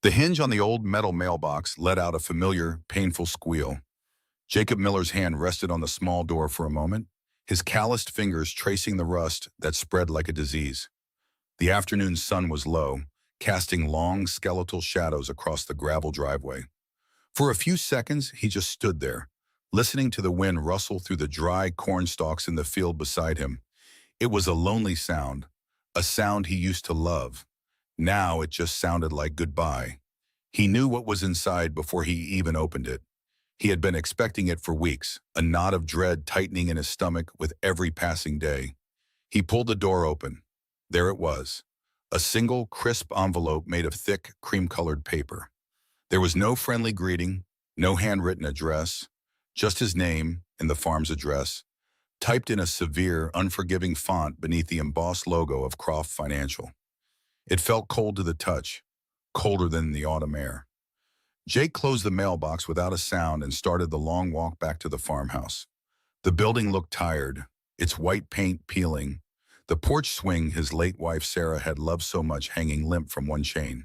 The hinge on the old metal mailbox let out a familiar, painful squeal. Jacob Miller's hand rested on the small door for a moment, his calloused fingers tracing the rust that spread like a disease. The afternoon sun was low, casting long, skeletal shadows across the gravel driveway. For a few seconds, he just stood there, listening to the wind rustle through the dry corn stalks in the field beside him. It was a lonely sound, a sound he used to love. Now it just sounded like goodbye. He knew what was inside before he even opened it. He had been expecting it for weeks, a knot of dread tightening in his stomach with every passing day. He pulled the door open. There it was, a single, crisp envelope made of thick, cream-colored paper. There was no friendly greeting, no handwritten address, just his name and the farm's address, typed in a severe, unforgiving font beneath the embossed logo of Croft Financial. It felt cold to the touch, colder than the autumn air. Jake closed the mailbox without a sound and started the long walk back to the farmhouse. The building looked tired, its white paint peeling, the porch swing his late wife Sarah had loved so much hanging limp from one chain.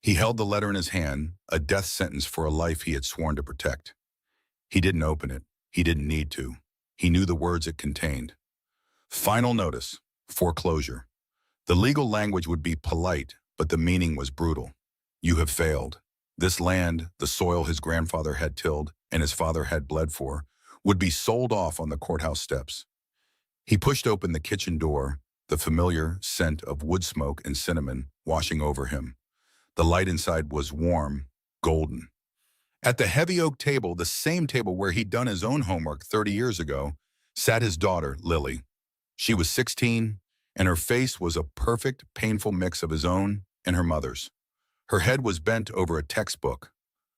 He held the letter in his hand, a death sentence for a life he had sworn to protect. He didn't open it. He didn't need to. He knew the words it contained. Final notice, foreclosure. The legal language would be polite, but the meaning was brutal. You have failed. This land, the soil his grandfather had tilled and his father had bled for, would be sold off on the courthouse steps. He pushed open the kitchen door, the familiar scent of wood smoke and cinnamon washing over him. The light inside was warm, golden. At the heavy oak table, the same table where he'd done his own homework 30 years ago, sat his daughter, Lily. She was 16, and her face was a perfect, painful mix of his own and her mother's. Her head was bent over a textbook,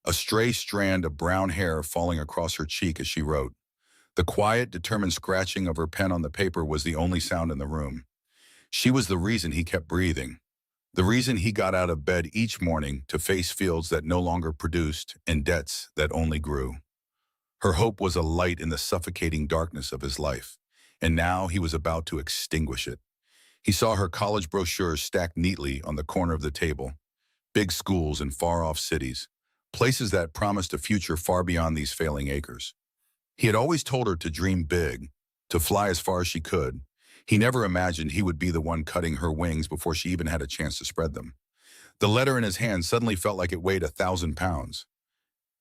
a stray strand of brown hair falling across her cheek as she wrote. The quiet, determined scratching of her pen on the paper was the only sound in the room. She was the reason he kept breathing, the reason he got out of bed each morning to face fields that no longer produced and debts that only grew. Her hope was a light in the suffocating darkness of his life, and now he was about to extinguish it. He saw her college brochures stacked neatly on the corner of the table. Big schools in far-off cities, places that promised a future far beyond these failing acres. He had always told her to dream big, to fly as far as she could. He never imagined he would be the one cutting her wings before she even had a chance to spread them. The letter in his hand suddenly felt like it weighed 1,000 pounds.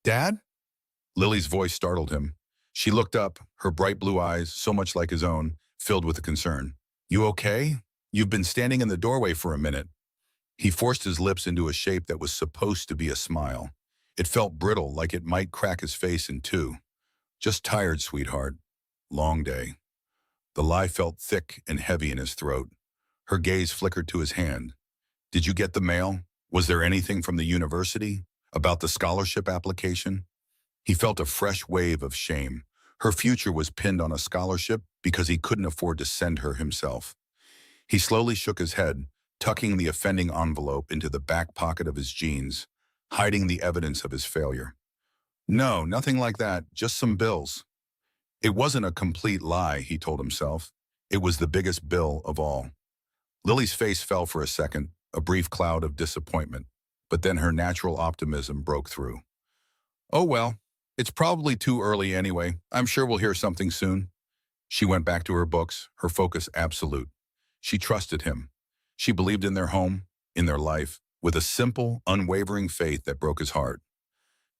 Dad? Lily's voice startled him. She looked up, her bright blue eyes, so much like his own, filled with concern. You okay? You've been standing in the doorway for a minute. He forced his lips into a shape that was supposed to be a smile. It felt brittle, like it might crack his face in two. Just tired, sweetheart. Long day. The lie felt thick and heavy in his throat. Her gaze flickered to his hand. Did you get the mail? Was there anything from the university? About the scholarship application? He felt a fresh wave of shame. Her future was pinned on a scholarship because he couldn't afford to send her himself. He slowly shook his head, tucking the offending envelope into the back pocket of his jeans, hiding the evidence of his failure. No, nothing like that, just some bills. It wasn't a complete lie, he told himself. It was the biggest bill of all. Lily's face fell for a second, a brief cloud of disappointment, but then her natural optimism broke through. Oh well, it's probably too early anyway. I'm sure we'll hear something soon. She went back to her books, her focus absolute. She trusted him. She believed in their home, in their life, with a simple, unwavering faith that broke his heart.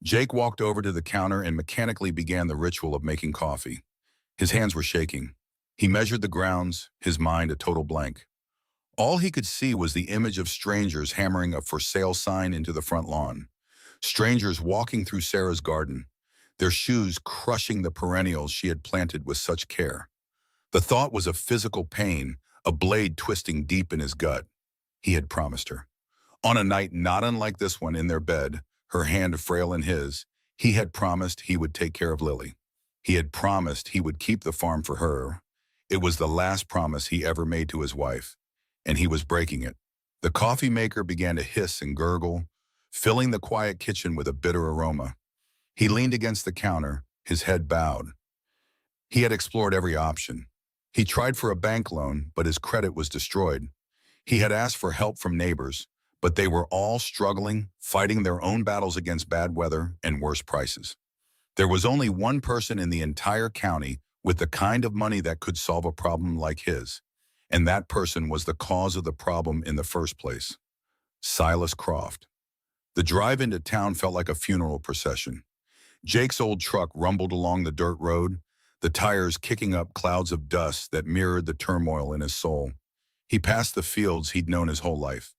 Jake walked over to the counter and mechanically began the ritual of making coffee. His hands were shaking. He measured the grounds, his mind a total blank. All he could see was the image of strangers hammering a for sale sign into the front lawn. Strangers walking through Sarah's garden, their shoes crushing the perennials she had planted with such care. The thought was of physical pain, a blade twisting deep in his gut. He had promised her. On a night not unlike this one in their bed, her hand frail in his, he had promised he would take care of Lily. He had promised he would keep the farm for her. It was the last promise he ever made to his wife, and he was breaking it. The coffee maker began to hiss and gurgle, filling the quiet kitchen with a bitter aroma. He leaned against the counter, his head bowed. He had explored every option. He tried for a bank loan, but his credit was destroyed. He had asked for help from neighbors, but they were all struggling, fighting their own battles against bad weather and worse prices. There was only one person in the entire county with the kind of money that could solve a problem like his, and that person was the cause of the problem in the first place. Silas Croft. The drive into town felt like a funeral procession. Jake's old truck rumbled along the dirt road, the tires kicking up clouds of dust that mirrored the turmoil in his soul. He passed the fields he'd known his whole life,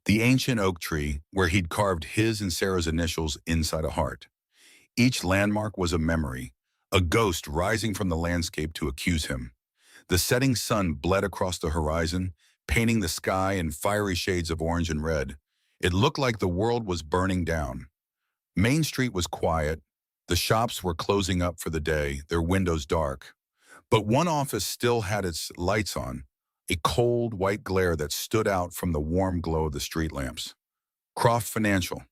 the ancient oak tree where he'd carved his and Sarah's initials inside a heart. Each landmark was a memory, a ghost rising from the landscape to accuse him. The setting sun bled across the horizon, painting the sky in fiery shades of orange and red. It looked like the world was burning down. Main Street was quiet. The shops were closing up for the day, their windows dark. But one office still had its lights on, a cold white glare that stood out from the warm glow of the street lamps. Croft Financial.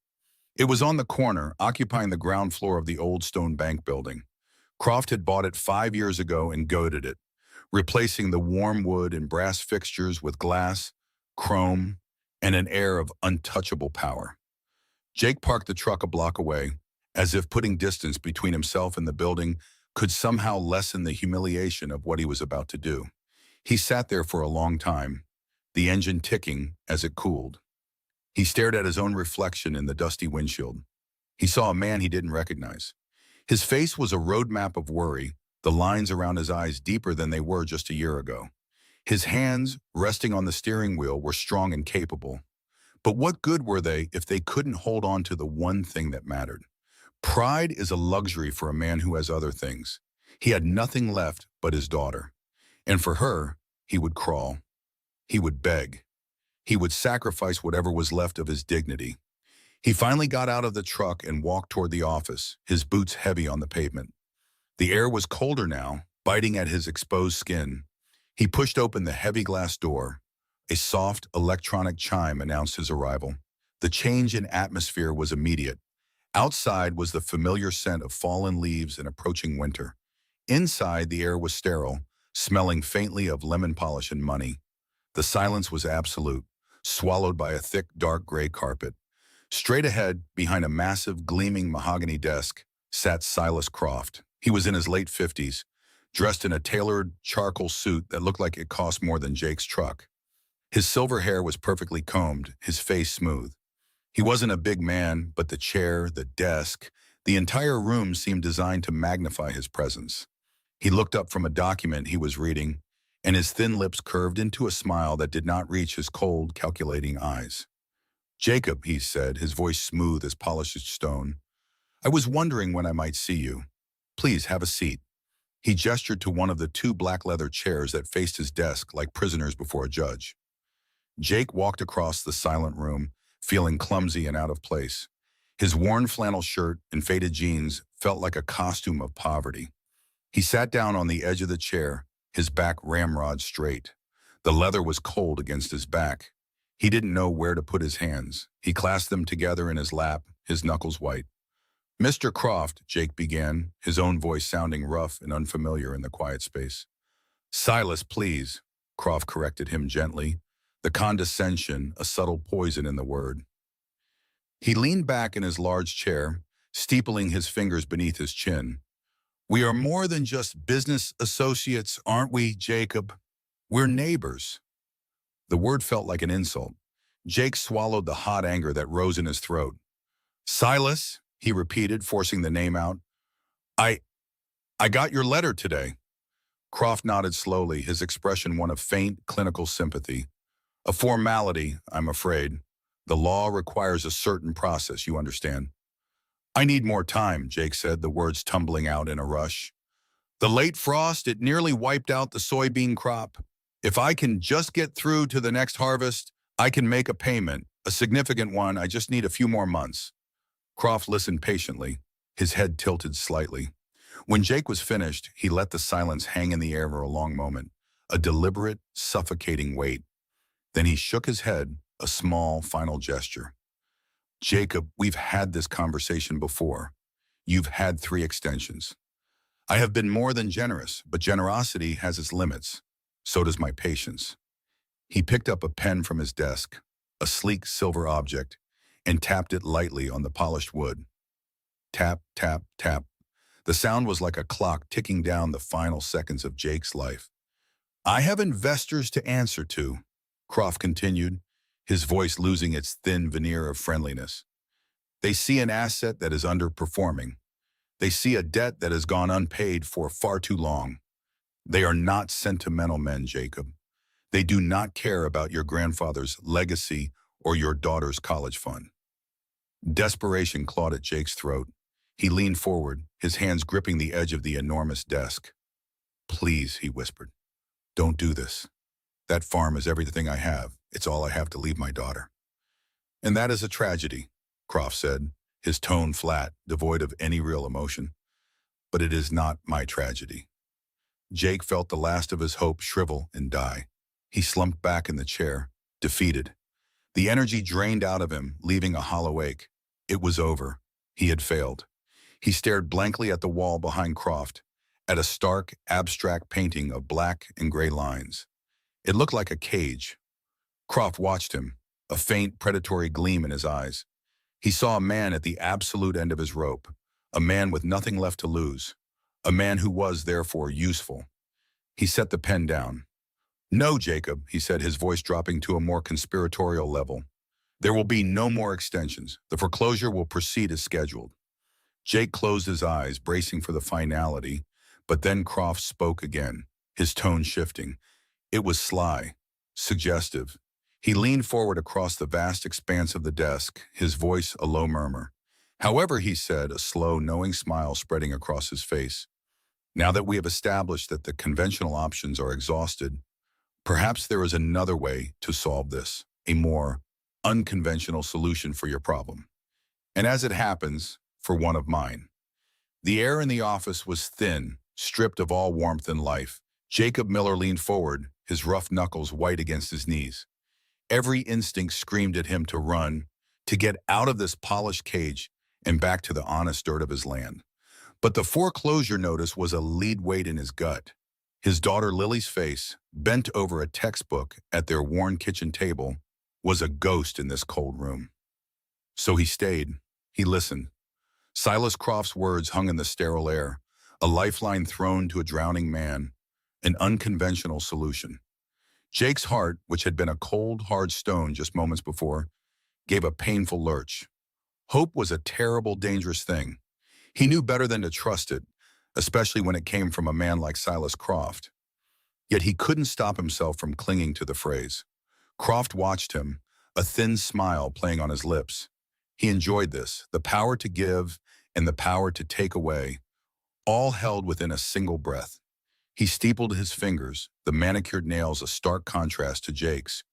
It was on the corner, occupying the ground floor of the old stone bank building. Croft had bought it 5 years ago and goaded it, replacing the warm wood and brass fixtures with glass, chrome, and an air of untouchable power. Jake parked the truck a block away, as if putting distance between himself and the building could somehow lessen the humiliation of what he was about to do. He sat there for a long time, the engine ticking as it cooled. He stared at his own reflection in the dusty windshield. He saw a man he didn't recognize. His face was a roadmap of worry, the lines around his eyes deeper than they were just a year ago. His hands, resting on the steering wheel, were strong and capable. But what good were they if they couldn't hold on to the one thing that mattered? Pride is a luxury for a man who has other things. He had nothing left but his daughter. And for her, he would crawl. He would beg. He would sacrifice whatever was left of his dignity. He finally got out of the truck and walked toward the office, his boots heavy on the pavement. The air was colder now, biting at his exposed skin. He pushed open the heavy glass door. A soft electronic chime announced his arrival. The change in atmosphere was immediate. Outside was the familiar scent of fallen leaves and approaching winter. Inside, the air was sterile, smelling faintly of lemon polish and money. The silence was absolute, swallowed by a thick, dark gray carpet. Straight ahead, behind a massive, gleaming mahogany desk, sat Silas Croft. He was in his late 50s, dressed in a tailored charcoal suit that looked like it cost more than Jake's truck. His silver hair was perfectly combed, his face smooth. He wasn't a big man, but the chair, the desk, the entire room seemed designed to magnify his presence. He looked up from a document he was reading, and his thin lips curved into a smile that did not reach his cold, calculating eyes. "Jacob," he said, his voice smooth as polished stone, "I was wondering when I might see you. Please have a seat." He gestured to one of the 2 black leather chairs that faced his desk like prisoners before a judge. Jake walked across the silent room, feeling clumsy and out of place. His worn flannel shirt and faded jeans felt like a costume of poverty. He sat down on the edge of the chair, his back ramrod straight. The leather was cold against his back. He didn't know where to put his hands. He clasped them together in his lap, his knuckles white. "Mr. Croft," Jake began, his own voice sounding rough and unfamiliar in the quiet space. "Silas, please," Croft corrected him gently, the condescension a subtle poison in the word. He leaned back in his large chair, steepling his fingers beneath his chin. "We are more than just business associates, aren't we, Jacob? We're neighbors." The word felt like an insult. Jake swallowed the hot anger that rose in his throat. "Silas," he repeated, forcing the name out. I got your letter today." Croft nodded slowly, his expression one of faint, clinical sympathy. "A formality, I'm afraid. The law requires a certain process, you understand." "I need more time," Jake said, the words tumbling out in a rush. "The late frost, it nearly wiped out the soybean crop. If I can just get through to the next harvest, I can make a payment, a significant one. I just need a few more months." Croft listened patiently, his head tilted slightly. When Jake was finished, he let the silence hang in the air for a long moment, a deliberate, suffocating wait. Then he shook his head, a small, final gesture. "Jacob, we've had this conversation before. You've had 3 extensions. I have been more than generous, but generosity has its limits. So does my patience." He picked up a pen from his desk, a sleek silver object, and tapped it lightly on the polished wood. Tap, tap, tap. The sound was like a clock ticking down the final seconds of Jake's life. I have investors to answer to, Croft continued, his voice losing its thin veneer of friendliness. They see an asset that is underperforming. They see a debt that has gone unpaid for far too long. They are not sentimental men, Jacob. They do not care about your grandfather's legacy or your daughter's college fund. Desperation clawed at Jake's throat. He leaned forward, his hands gripping the edge of the enormous desk. Please, he whispered, don't do this. That farm is everything I have. It's all I have to leave my daughter. And that is a tragedy, Croft said, his tone flat, devoid of any real emotion. But it is not my tragedy. Jake felt the last of his hope shrivel and die. He slumped back in the chair, defeated. The energy drained out of him, leaving a hollow ache. It was over. He had failed. He stared blankly at the wall behind Croft, at a stark, abstract painting of black and gray lines. It looked like a cage. Croft watched him, a faint, predatory gleam in his eyes. He saw a man at the absolute end of his rope, a man with nothing left to lose, a man who was, therefore, useful. He set the pen down. No, Jacob, he said, his voice dropping to a more conspiratorial level. There will be no more extensions. The foreclosure will proceed as scheduled. Jake closed his eyes, bracing for the finality, but then Croft spoke again, his tone shifting. It was sly, suggestive. He leaned forward across the vast expanse of the desk, his voice a low murmur. However, he said, a slow, knowing smile spreading across his face. Now that we have established that the conventional options are exhausted, perhaps there is another way to solve this, a more unconventional solution for your problem. And as it happens, for one of mine. The air in the office was thin, stripped of all warmth and life. Jacob Miller leaned forward, his rough knuckles white against his knees. Every instinct screamed at him to run, to get out of this polished cage and back to the honest dirt of his land. But the foreclosure notice was a lead weight in his gut. His daughter Lily's face, bent over a textbook at their worn kitchen table, was a ghost in this cold room. So he stayed. He listened. Silas Croft's words hung in the sterile air, a lifeline thrown to a drowning man, an unconventional solution. Jake's heart, which had been a cold, hard stone just moments before, gave a painful lurch. Hope was a terrible, dangerous thing. He knew better than to trust it, especially when it came from a man like Silas Croft. Yet he couldn't stop himself from clinging to the phrase. Croft watched him, a thin smile playing on his lips. He enjoyed this, the power to give and the power to take away, all held within a single breath. He steepled his fingers, the manicured nails a stark contrast to Jake's,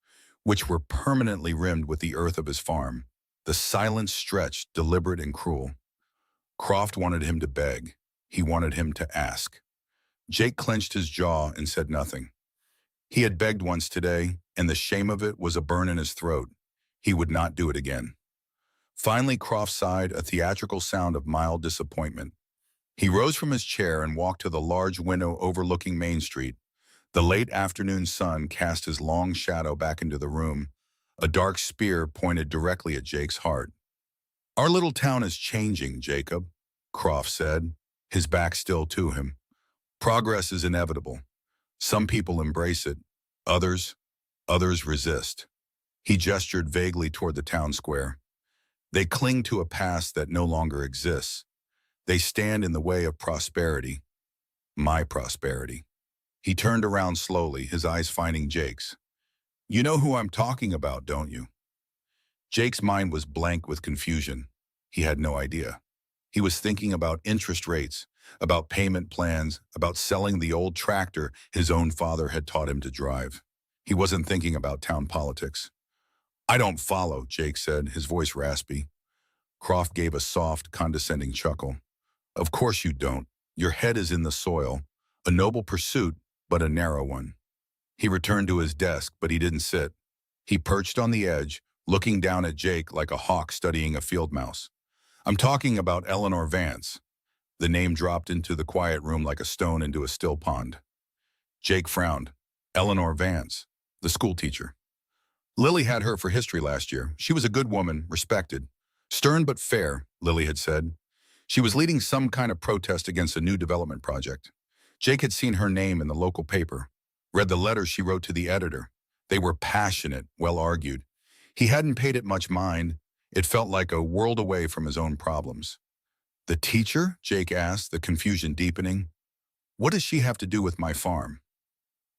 which were permanently rimmed with the earth of his farm. The silence stretched, deliberate and cruel. Croft wanted him to beg. He wanted him to ask. Jake clenched his jaw and said nothing. He had begged once today, and the shame of it was a burn in his throat. He would not do it again. Finally, Croft sighed, a theatrical sound of mild disappointment. He rose from his chair and walked to the large window overlooking Main Street. The late afternoon sun cast his long shadow back into the room, a dark spear pointed directly at Jake's heart. Our little town is changing, Jacob, Croft said, his back still to him. Progress is inevitable. Some people embrace it, others resist. He gestured vaguely toward the town square. They cling to a past that no longer exists. They stand in the way of prosperity, my prosperity. He turned around slowly, his eyes finding Jake's. You know who I'm talking about, don't you? Jake's mind was blank with confusion. He had no idea. He was thinking about interest rates, about payment plans, about selling the old tractor his own father had taught him to drive. He wasn't thinking about town politics. I don't follow, Jake said, his voice raspy. Croft gave a soft, condescending chuckle. Of course you don't. Your head is in the soil. A noble pursuit, but a narrow one. He returned to his desk, but he didn't sit. He perched on the edge, looking down at Jake like a hawk studying a field mouse. I'm talking about Eleanor Vance. The name dropped into the quiet room like a stone into a still pond. Jake frowned. Eleanor Vance, the schoolteacher. Lily had her for history last year. She was a good woman, respected. Stern but fair, Lily had said. She was leading some kind of protest against a new development project. Jake had seen her name in the local paper, read the letters she wrote to the editor. They were passionate, well argued. He hadn't paid it much mind. It felt like a world away from his own problems. The teacher? Jake asked, the confusion deepening. What does she have to do with my farm?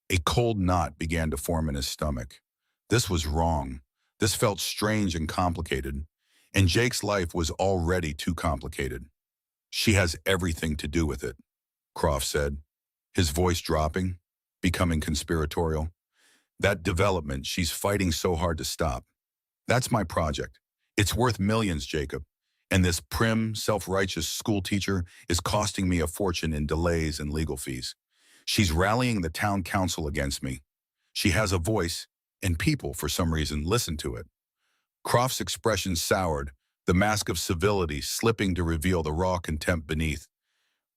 A cold knot began to form in his stomach. This was wrong. This felt strange and complicated. And Jake's life was already too complicated. She has everything to do with it, Croft said, his voice dropping, becoming conspiratorial. That development she's fighting so hard to stop. That's my project. It's worth millions, Jacob. And this prim, self-righteous school teacher is costing me a fortune in delays and legal fees. She's rallying the town council against me. She has a voice, and people, for some reason, listen to it. Croft's expression soured, the mask of civility slipping to reveal the raw contempt beneath.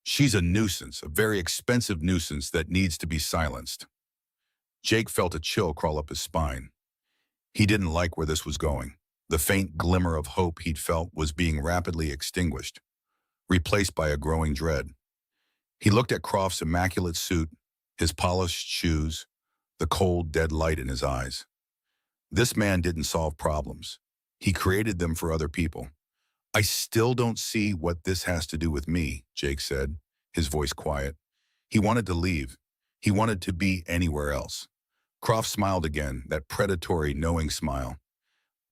She's a nuisance, a very expensive nuisance that needs to be silenced. Jake felt a chill crawl up his spine. He didn't like where this was going. The faint glimmer of hope he'd felt was being rapidly extinguished, replaced by a growing dread. He looked at Croft's immaculate suit, his polished shoes, the cold, dead light in his eyes. This man didn't solve problems. He created them for other people. I still don't see what this has to do with me, Jake said, his voice quiet. He wanted to leave. He wanted to be anywhere else. Croft smiled again, that predatory, knowing smile.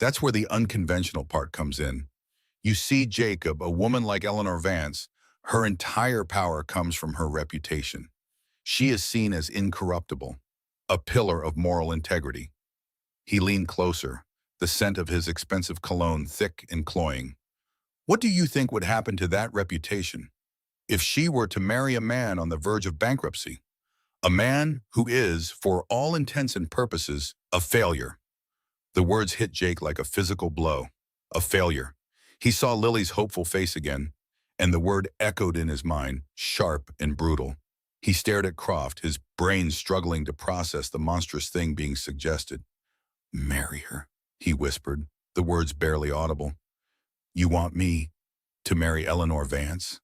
That's where the unconventional part comes in. You see, Jacob, a woman like Eleanor Vance, her entire power comes from her reputation. She is seen as incorruptible, a pillar of moral integrity. He leaned closer, the scent of his expensive cologne thick and cloying. What do you think would happen to that reputation if she were to marry a man on the verge of bankruptcy? A man who is, for all intents and purposes, a failure. The words hit Jake like a physical blow. A failure. He saw Lily's hopeful face again, and the word echoed in his mind, sharp and brutal. He stared at Croft, his brain struggling to process the monstrous thing being suggested. Marry her, he whispered, the words barely audible. You want me to marry Eleanor Vance?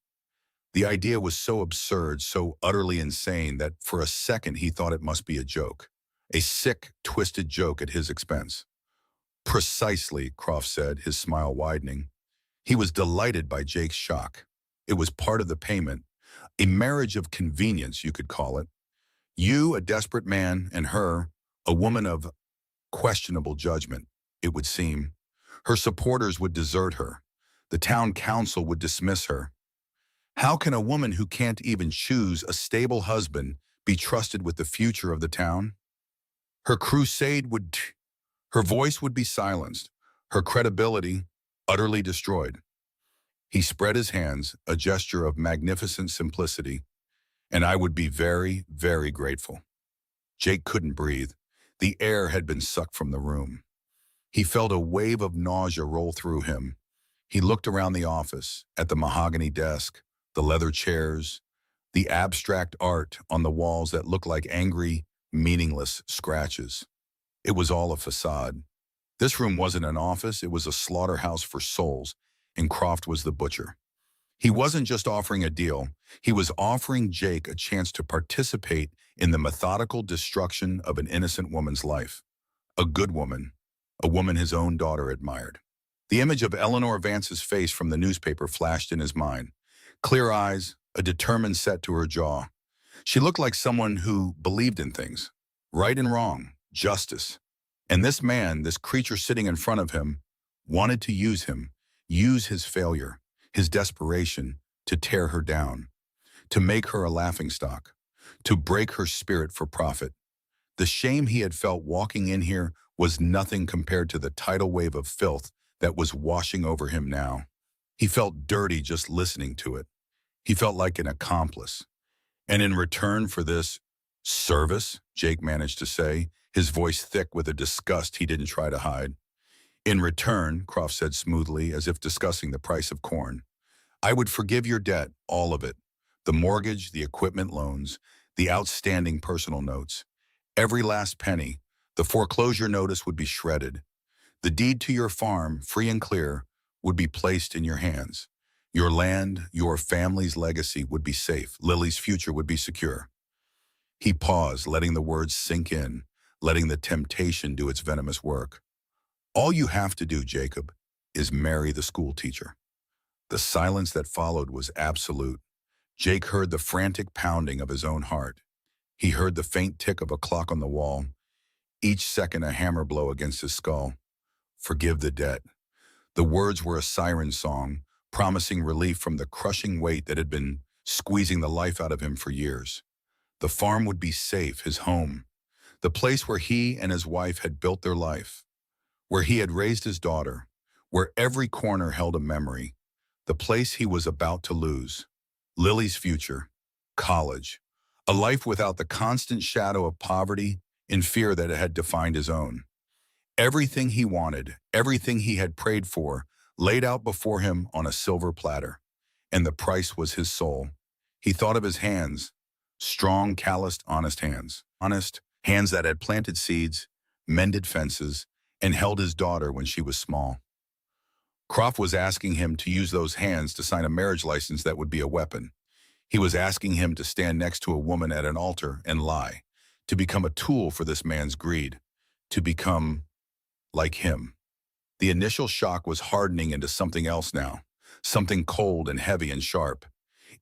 The idea was so absurd, so utterly insane that for a second he thought it must be a joke. A sick, twisted joke at his expense. Precisely, Croft said, his smile widening. He was delighted by Jake's shock. It was part of the payment. A marriage of convenience, you could call it. You, a desperate man, and her, a woman of questionable judgment, it would seem. Her supporters would desert her. The town council would dismiss her. How can a woman who can't even choose a stable husband be trusted with the future of the town? Her crusade would... Her voice would be silenced, her credibility utterly destroyed. He spread his hands, a gesture of magnificent simplicity, and I would be very, very grateful. Jake couldn't breathe. The air had been sucked from the room. He felt a wave of nausea roll through him. He looked around the office, at the mahogany desk, the leather chairs, the abstract art on the walls that looked like angry, meaningless scratches. It was all a facade. This room wasn't an office, it was a slaughterhouse for souls, and Croft was the butcher. He wasn't just offering a deal, he was offering Jake a chance to participate in the methodical destruction of an innocent woman's life. A good woman, a woman his own daughter admired. The image of Eleanor Vance's face from the newspaper flashed in his mind. Clear eyes, a determined set to her jaw. She looked like someone who believed in things, right and wrong, justice. And this man, this creature sitting in front of him, wanted to use him, use his failure, his desperation, to tear her down, to make her a laughingstock, to break her spirit for profit. The shame he had felt walking in here was nothing compared to the tidal wave of filth that was washing over him now. He felt dirty just listening to it. He felt like an accomplice. And in return for this service, Jake managed to say, his voice thick with a disgust he didn't try to hide. In return, Croft said smoothly, as if discussing the price of corn, I would forgive your debt, all of it. The mortgage, the equipment loans, the outstanding personal notes. Every last penny, The foreclosure notice would be shredded. The deed to your farm, free and clear, would be placed in your hands. Your land, your family's legacy would be safe. Lily's future would be secure. He paused, letting the words sink in, letting the temptation do its venomous work. All you have to do, Jacob, is marry the school teacher. The silence that followed was absolute. Jake heard the frantic pounding of his own heart. He heard the faint tick of a clock on the wall, each second a hammer blow against his skull. Forgive the debt. The words were a siren song, promising relief from the crushing weight that had been squeezing the life out of him for years. The farm would be safe, his home, the place where he and his wife had built their life, where he had raised his daughter, where every corner held a memory, the place he was about to lose. Lily's future, college, a life without the constant shadow of poverty and fear that had defined his own. Everything he wanted, everything he had prayed for, laid out before him on a silver platter, and the price was his soul. He thought of his hands, strong, calloused, honest hands that had planted seeds, mended fences, and held his daughter when she was small. Croft was asking him to use those hands to sign a marriage license that would be a weapon. He was asking him to stand next to a woman at an altar and lie, to become a tool for this man's greed, to become like him. The initial shock was hardening into something else now, something cold and heavy and sharp.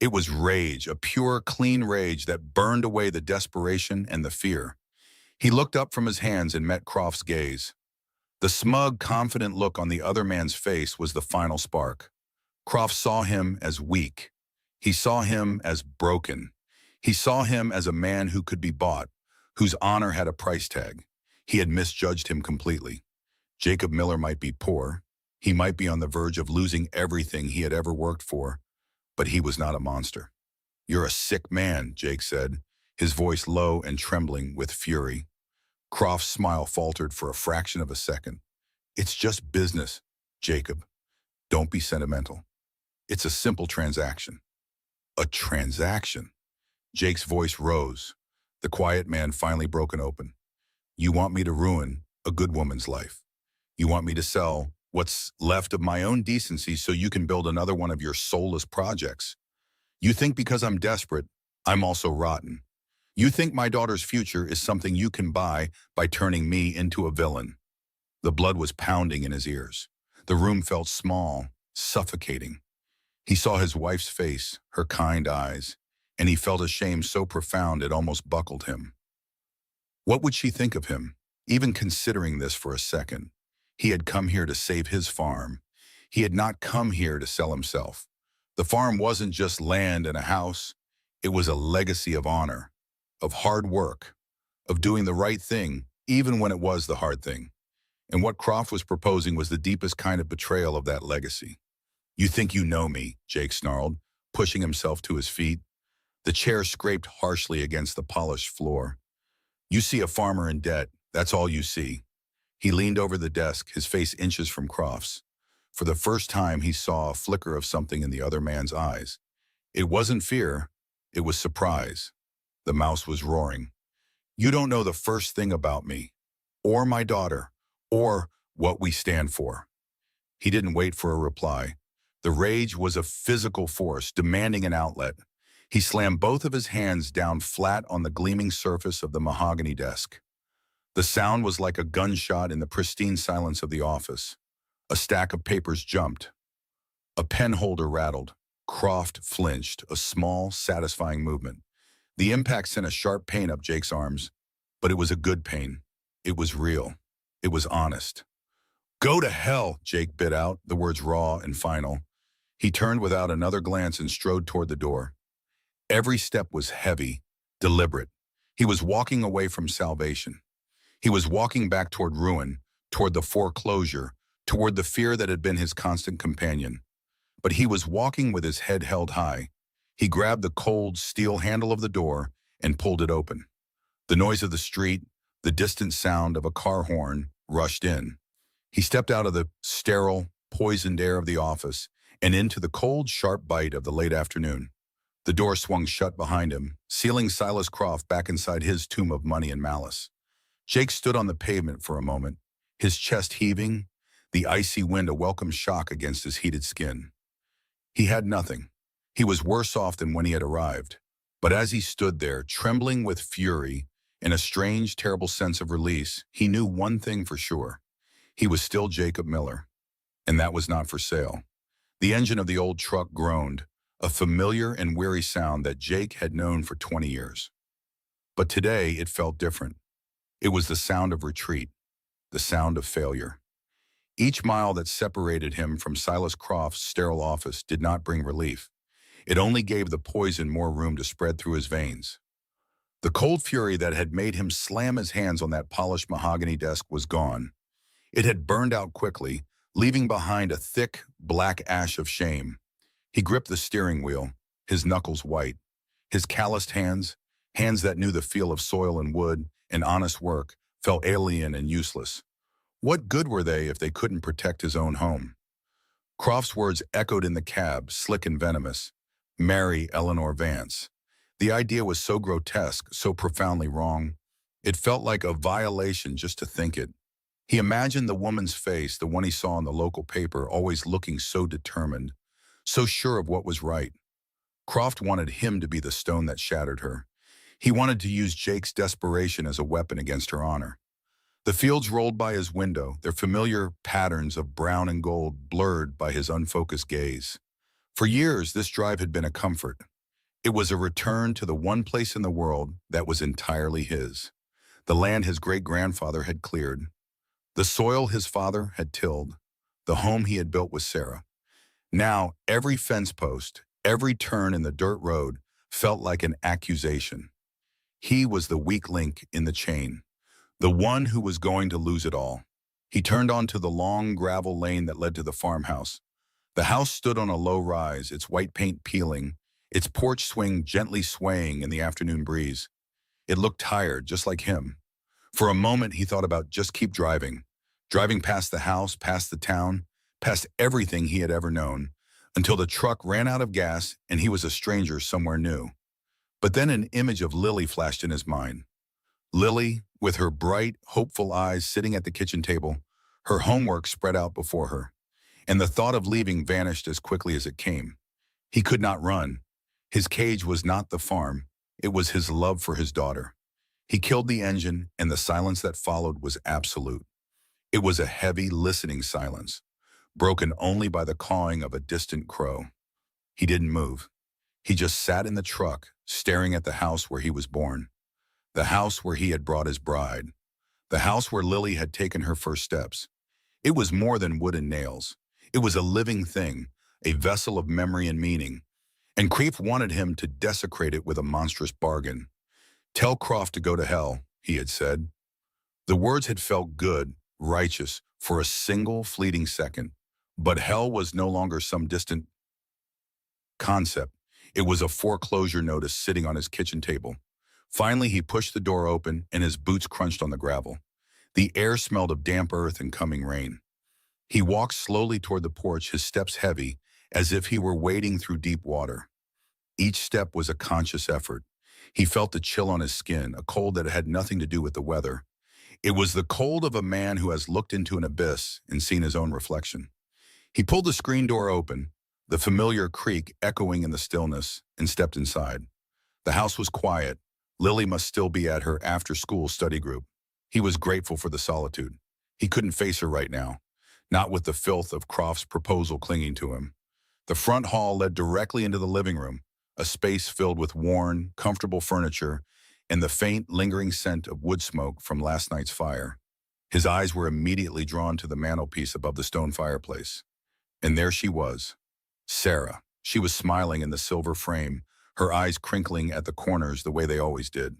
It was rage, a pure, clean rage that burned away the desperation and the fear. He looked up from his hands and met Croft's gaze. The smug, confident look on the other man's face was the final spark. Croft saw him as weak. He saw him as broken. He saw him as a man who could be bought, whose honor had a price tag. He had misjudged him completely. Jacob Miller might be poor. He might be on the verge of losing everything he had ever worked for, but he was not a monster. "You're a sick man," Jake said, his voice low and trembling with fury. Croft's smile faltered for a fraction of a second. "It's just business, Jacob. Don't be sentimental. It's a simple transaction." "A transaction?" Jake's voice rose. The quiet man finally broken open. "You want me to ruin a good woman's life. You want me to sell what's left of my own decency so you can build another one of your soulless projects. You think because I'm desperate, I'm also rotten. You think my daughter's future is something you can buy by turning me into a villain." The blood was pounding in his ears. The room felt small, suffocating. He saw his wife's face, her kind eyes, and he felt a shame so profound it almost buckled him. What would she think of him, even considering this for a second? He had come here to save his farm. He had not come here to sell himself. The farm wasn't just land and a house. It was a legacy of honor, of hard work, of doing the right thing, even when it was the hard thing. And what Croft was proposing was the deepest kind of betrayal of that legacy. "You think you know me," Jake snarled, pushing himself to his feet. The chair scraped harshly against the polished floor. "You see a farmer in debt. That's all you see." He leaned over the desk, his face inches from Croft's. For the first time, he saw a flicker of something in the other man's eyes. It wasn't fear, it was surprise. The mouse was roaring. "You don't know the first thing about me, or my daughter, or what we stand for." He didn't wait for a reply. The rage was a physical force, demanding an outlet. He slammed both of his hands down flat on the gleaming surface of the mahogany desk. The sound was like a gunshot in the pristine silence of the office. A stack of papers jumped. A pen holder rattled. Croft flinched, a small, satisfying movement. The impact sent a sharp pain up Jake's arms, but it was a good pain. It was real. It was honest. "Go to hell," Jake bit out, the words raw and final. He turned without another glance and strode toward the door. Every step was heavy, deliberate. He was walking away from salvation. He was walking back toward ruin, toward the foreclosure, toward the fear that had been his constant companion. But he was walking with his head held high. He grabbed the cold steel handle of the door and pulled it open. The noise of the street, the distant sound of a car horn, rushed in. He stepped out of the sterile, poisoned air of the office and into the cold, sharp bite of the late afternoon. The door swung shut behind him, sealing Silas Croft back inside his tomb of money and malice. Jake stood on the pavement for a moment, his chest heaving, the icy wind a welcome shock against his heated skin. He had nothing. He was worse off than when he had arrived. But as he stood there, trembling with fury and a strange, terrible sense of release, he knew one thing for sure. He was still Jacob Miller, and that was not for sale. The engine of the old truck groaned, a familiar and weary sound that Jake had known for 20 years. But today it felt different. It was the sound of retreat, the sound of failure. Each mile that separated him from Silas Croft's sterile office did not bring relief. It only gave the poison more room to spread through his veins. The cold fury that had made him slam his hands on that polished mahogany desk was gone. It had burned out quickly, leaving behind a thick, black ash of shame. He gripped the steering wheel, his knuckles white. His calloused hands, hands that knew the feel of soil and wood and honest work, felt alien and useless. What good were they if they couldn't protect his own home? Croft's words echoed in the cab, slick and venomous. Marry Eleanor Vance. The idea was so grotesque, so profoundly wrong. It felt like a violation just to think it. He imagined the woman's face, the one he saw in the local paper, always looking so determined, so sure of what was right. Croft wanted him to be the stone that shattered her. He wanted to use Jake's desperation as a weapon against her honor. The fields rolled by his window, their familiar patterns of brown and gold blurred by his unfocused gaze. For years, this drive had been a comfort. It was a return to the one place in the world that was entirely his. The land his great-grandfather had cleared. The soil his father had tilled. The home he had built with Sarah. Now, every fence post, every turn in the dirt road felt like an accusation. He was the weak link in the chain, the one who was going to lose it all. He turned onto the long gravel lane that led to the farmhouse. The house stood on a low rise, its white paint peeling, its porch swing gently swaying in the afternoon breeze. It looked tired, just like him. For a moment, he thought about just keep driving past the house, past the town, past everything he had ever known, until the truck ran out of gas and he was a stranger somewhere new. But then an image of Lily flashed in his mind. Lily, with her bright, hopeful eyes sitting at the kitchen table, her homework spread out before her. And the thought of leaving vanished as quickly as it came. He could not run. His cage was not the farm. It was his love for his daughter. He killed the engine, and the silence that followed was absolute. It was a heavy, listening silence, broken only by the cawing of a distant crow. He didn't move. He just sat in the truck, staring at the house where he was born, the house where he had brought his bride, the house where Lily had taken her first steps. It was more than wood and nails. It was a living thing, a vessel of memory and meaning, and Creef wanted him to desecrate it with a monstrous bargain. Tell Croft to go to hell, he had said. The words had felt good, righteous, for a single fleeting second, but hell was no longer some distant concept. It was a foreclosure notice sitting on his kitchen table. Finally, he pushed the door open and his boots crunched on the gravel. The air smelled of damp earth and coming rain. He walked slowly toward the porch, his steps heavy, as if he were wading through deep water. Each step was a conscious effort. He felt the chill on his skin, a cold that had nothing to do with the weather. It was the cold of a man who has looked into an abyss and seen his own reflection. He pulled the screen door open, the familiar creak echoing in the stillness, and stepped inside. The house was quiet. Lily must still be at her after-school study group. He was grateful for the solitude. He couldn't face her right now, not with the filth of Croft's proposal clinging to him. The front hall led directly into the living room, a space filled with worn, comfortable furniture and the faint, lingering scent of wood smoke from last night's fire. His eyes were immediately drawn to the mantelpiece above the stone fireplace. And there she was, Sarah. She was smiling in the silver frame, her eyes crinkling at the corners the way they always did.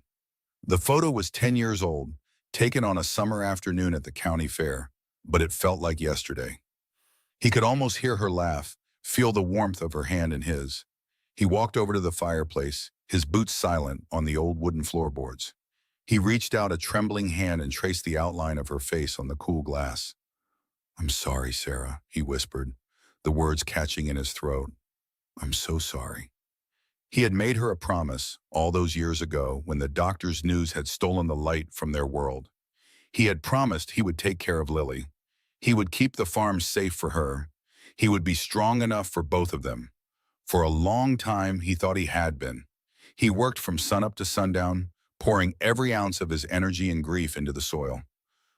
The photo was 10 years old, taken on a summer afternoon at the county fair, but it felt like yesterday. He could almost hear her laugh, feel the warmth of her hand in his. He walked over to the fireplace, his boots silent on the old wooden floorboards. He reached out a trembling hand and traced the outline of her face on the cool glass. "I'm sorry, Sarah," he whispered, the words catching in his throat. "I'm so sorry." He had made her a promise all those years ago when the doctor's news had stolen the light from their world. He had promised he would take care of Lily. He would keep the farm safe for her. He would be strong enough for both of them. For a long time, he thought he had been. He worked from sunup to sundown, pouring every ounce of his energy and grief into the soil.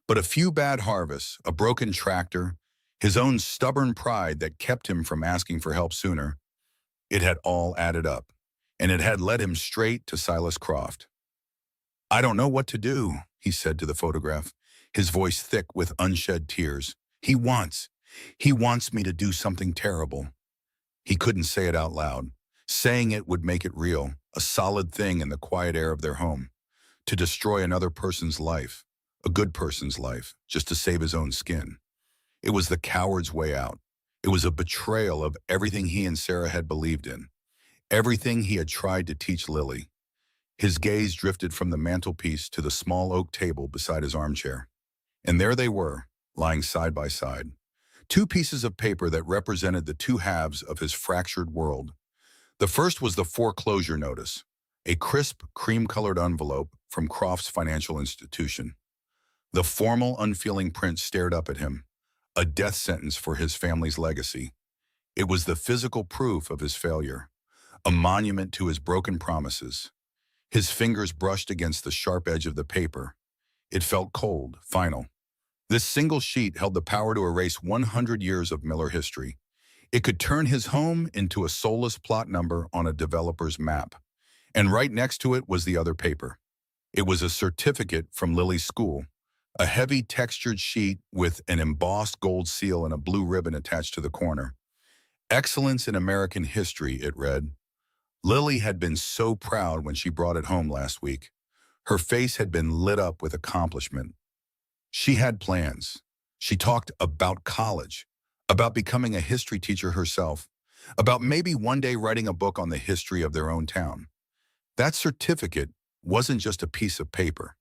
But a few bad harvests, a broken tractor, his own stubborn pride that kept him from asking for help sooner, it had all added up, and it had led him straight to Silas Croft. "I don't know what to do," he said to the photograph, his voice thick with unshed tears. He wants me to do something terrible." He couldn't say it out loud. Saying it would make it real, a solid thing in the quiet air of their home. To destroy another person's life, a good person's life, just to save his own skin. It was the coward's way out. It was a betrayal of everything he and Sarah had believed in, everything he had tried to teach Lily. His gaze drifted from the mantelpiece to the small oak table beside his armchair. And there they were, lying side by side. Two pieces of paper that represented the two halves of his fractured world. The first was the foreclosure notice, a crisp, cream-colored envelope from Croft's financial institution. The formal, unfeeling print stared up at him, a death sentence for his family's legacy. It was the physical proof of his failure, a monument to his broken promises. His fingers brushed against the sharp edge of the paper. It felt cold, final. This single sheet held the power to erase 100 years of Miller history. It could turn his home into a soulless plot number on a developer's map. And right next to it was the other paper. It was a certificate from Lily's school, a heavy textured sheet with an embossed gold seal and a blue ribbon attached to the corner. "Excellence in American History," it read. Lily had been so proud when she brought it home last week. Her face had been lit up with accomplishment. She had plans. She talked about college, about becoming a history teacher herself, about maybe one day writing a book on the history of their own town. That certificate wasn't just a piece of paper.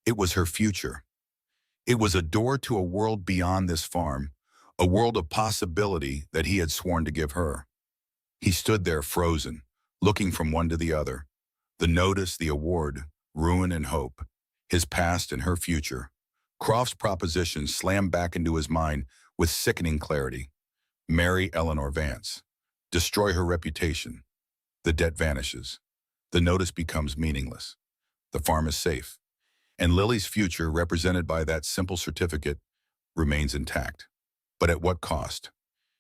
It was her future. It was a door to a world beyond this farm, a world of possibility that he had sworn to give her. He stood there frozen, looking from one to the other. The notice, the award, ruin and hope, his past and her future. Croft's proposition slammed back into his mind with sickening clarity. Marry Eleanor Vance. Destroy her reputation. The debt vanishes. The notice becomes meaningless. The farm is safe. And Lily's future, represented by that simple certificate, remains intact. But at what cost?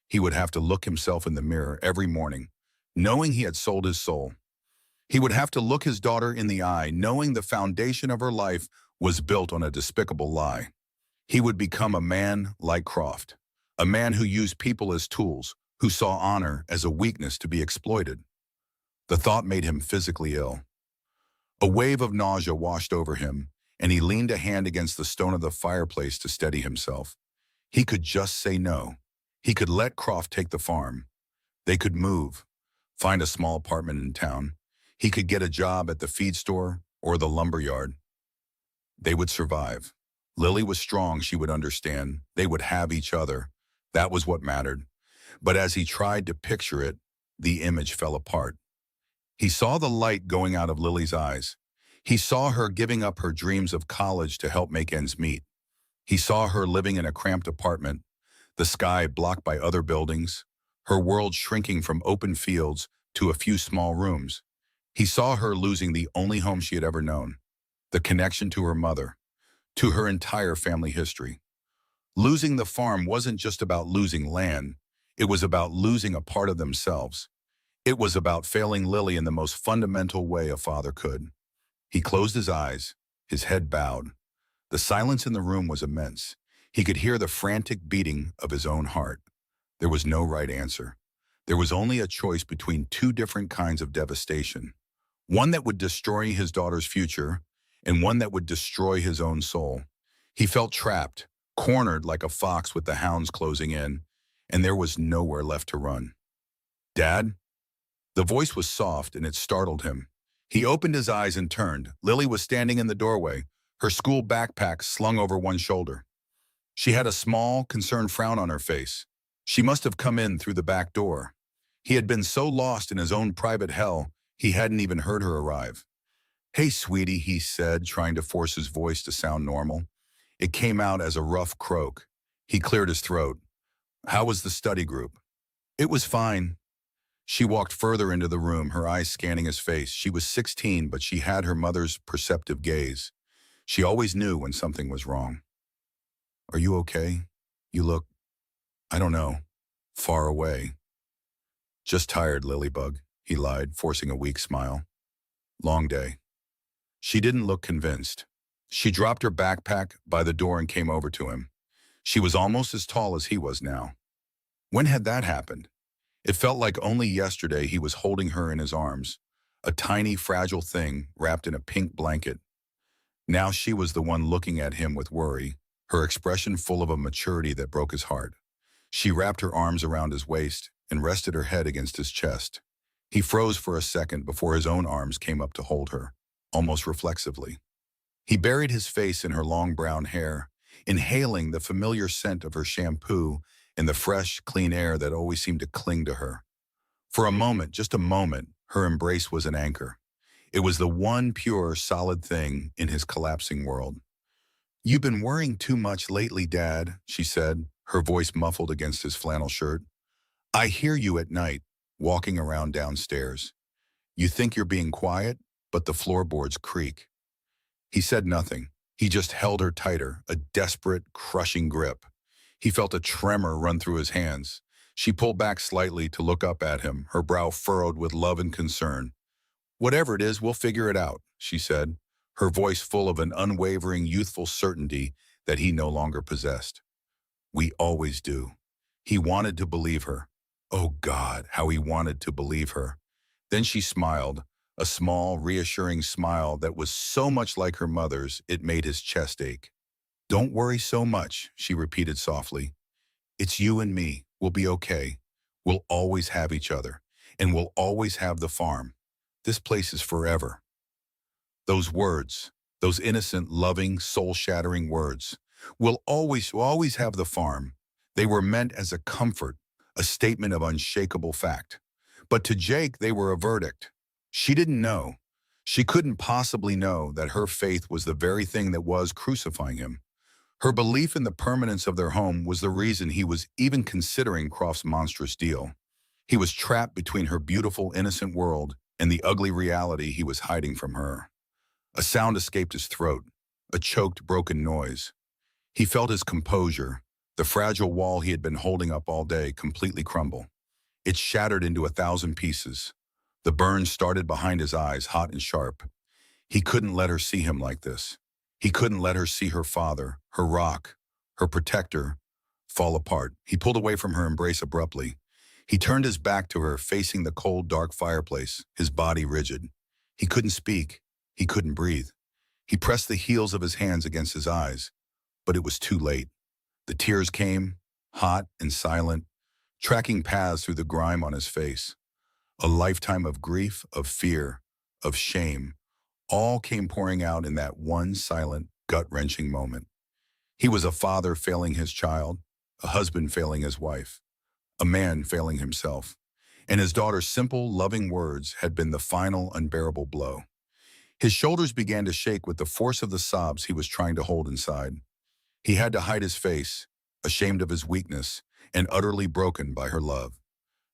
He would have to look himself in the mirror every morning, knowing he had sold his soul. He would have to look his daughter in the eye, knowing the foundation of her life was built on a despicable lie. He would become a man like Croft, a man who used people as tools, who saw honor as a weakness to be exploited. The thought made him physically ill. A wave of nausea washed over him, and he leaned a hand against the stone of the fireplace to steady himself. He could just say no. He could let Croft take the farm. They could move, find a small apartment in town. He could get a job at the feed store or the lumber yard. They would survive. Lily was strong, she would understand. They would have each other. That was what mattered. But as he tried to picture it, the image fell apart. He saw the light going out of Lily's eyes. He saw her giving up her dreams of college to help make ends meet. He saw her living in a cramped apartment, the sky blocked by other buildings, her world shrinking from open fields to a few small rooms. He saw her losing the only home she had ever known, the connection to her mother, to her entire family history. Losing the farm wasn't just about losing land. It was about losing a part of themselves. It was about failing Lily in the most fundamental way a father could. He closed his eyes, his head bowed. The silence in the room was immense. He could hear the frantic beating of his own heart. There was no right answer. There was only a choice between two different kinds of devastation. One that would destroy his daughter's future, and one that would destroy his own soul. He felt trapped, cornered like a fox with the hounds closing in, and there was nowhere left to run. "Dad?" The voice was soft and it startled him. He opened his eyes and turned. Lily was standing in the doorway, her school backpack slung over one shoulder. She had a small, concerned frown on her face. She must have come in through the back door. He had been so lost in his own private hell, he hadn't even heard her arrive. "Hey, sweetie," he said, trying to force his voice to sound normal. It came out as a rough croak. He cleared his throat. How was the study group? It was fine. She walked further into the room, her eyes scanning his face. She was 16, but she had her mother's perceptive gaze. She always knew when something was wrong. Are you okay? You look, I don't know, far away. Just tired, Lilybug, he lied, forcing a weak smile. Long day. She didn't look convinced. She dropped her backpack by the door and came over to him. She was almost as tall as he was now. When had that happened? It felt like only yesterday he was holding her in his arms, a tiny, fragile thing wrapped in a pink blanket. Now she was the one looking at him with worry, her expression full of a maturity that broke his heart. She wrapped her arms around his waist and rested her head against his chest. He froze for a second before his own arms came up to hold her, almost reflexively. He buried his face in her long brown hair, inhaling the familiar scent of her shampoo and the fresh, clean air that always seemed to cling to her. For a moment, just a moment, her embrace was an anchor. It was the one pure, solid thing in his collapsing world. "You've been worrying too much lately, Dad," she said, her voice muffled against his flannel shirt. "I hear you at night, walking around downstairs. You think you're being quiet, but the floorboards creak." He said nothing. He just held her tighter, a desperate, crushing grip. He felt a tremor run through his hands. She pulled back slightly to look up at him, her brow furrowed with love and concern. "Whatever it is, we'll figure it out," she said, her voice full of an unwavering, youthful certainty that he no longer possessed. "We always do." He wanted to believe her. Oh God, how he wanted to believe her. Then she smiled, a small, reassuring smile that was so much like her mother's it made his chest ache. "Don't worry so much," she repeated softly. "It's you and me. We'll be okay. We'll always have each other. And we'll always have the farm. This place is forever." Those words, those innocent, loving, soul-shattering words. We'll always have the farm. They were meant as a comfort, a statement of unshakable fact. But to Jake, they were a verdict. She didn't know. She couldn't possibly know that her faith was the very thing that was crucifying him. Her belief in the permanence of their home was the reason he was even considering Croft's monstrous deal. He was trapped between her beautiful, innocent world and the ugly reality he was hiding from her. A sound escaped his throat, a choked, broken noise. He felt his composure, the fragile wall he had been holding up all day, completely crumble. It shattered into 1,000 pieces. The burns started behind his eyes, hot and sharp. He couldn't let her see him like this. He couldn't let her see her father, her rock, her protector, fall apart. He pulled away from her embrace abruptly. He turned his back to her, facing the cold, dark fireplace, his body rigid. He couldn't speak. He couldn't breathe. He pressed the heels of his hands against his eyes, but it was too late. The tears came, hot and silent, tracking paths through the grime on his face. A lifetime of grief, of fear, of shame, all came pouring out in that one silent, gut-wrenching moment. He was a father failing his child, a husband failing his wife, a man failing himself, and his daughter's simple, loving words had been the final, unbearable blow. His shoulders began to shake with the force of the sobs he was trying to hold inside. He had to hide his face, ashamed of his weakness, and utterly broken by her love.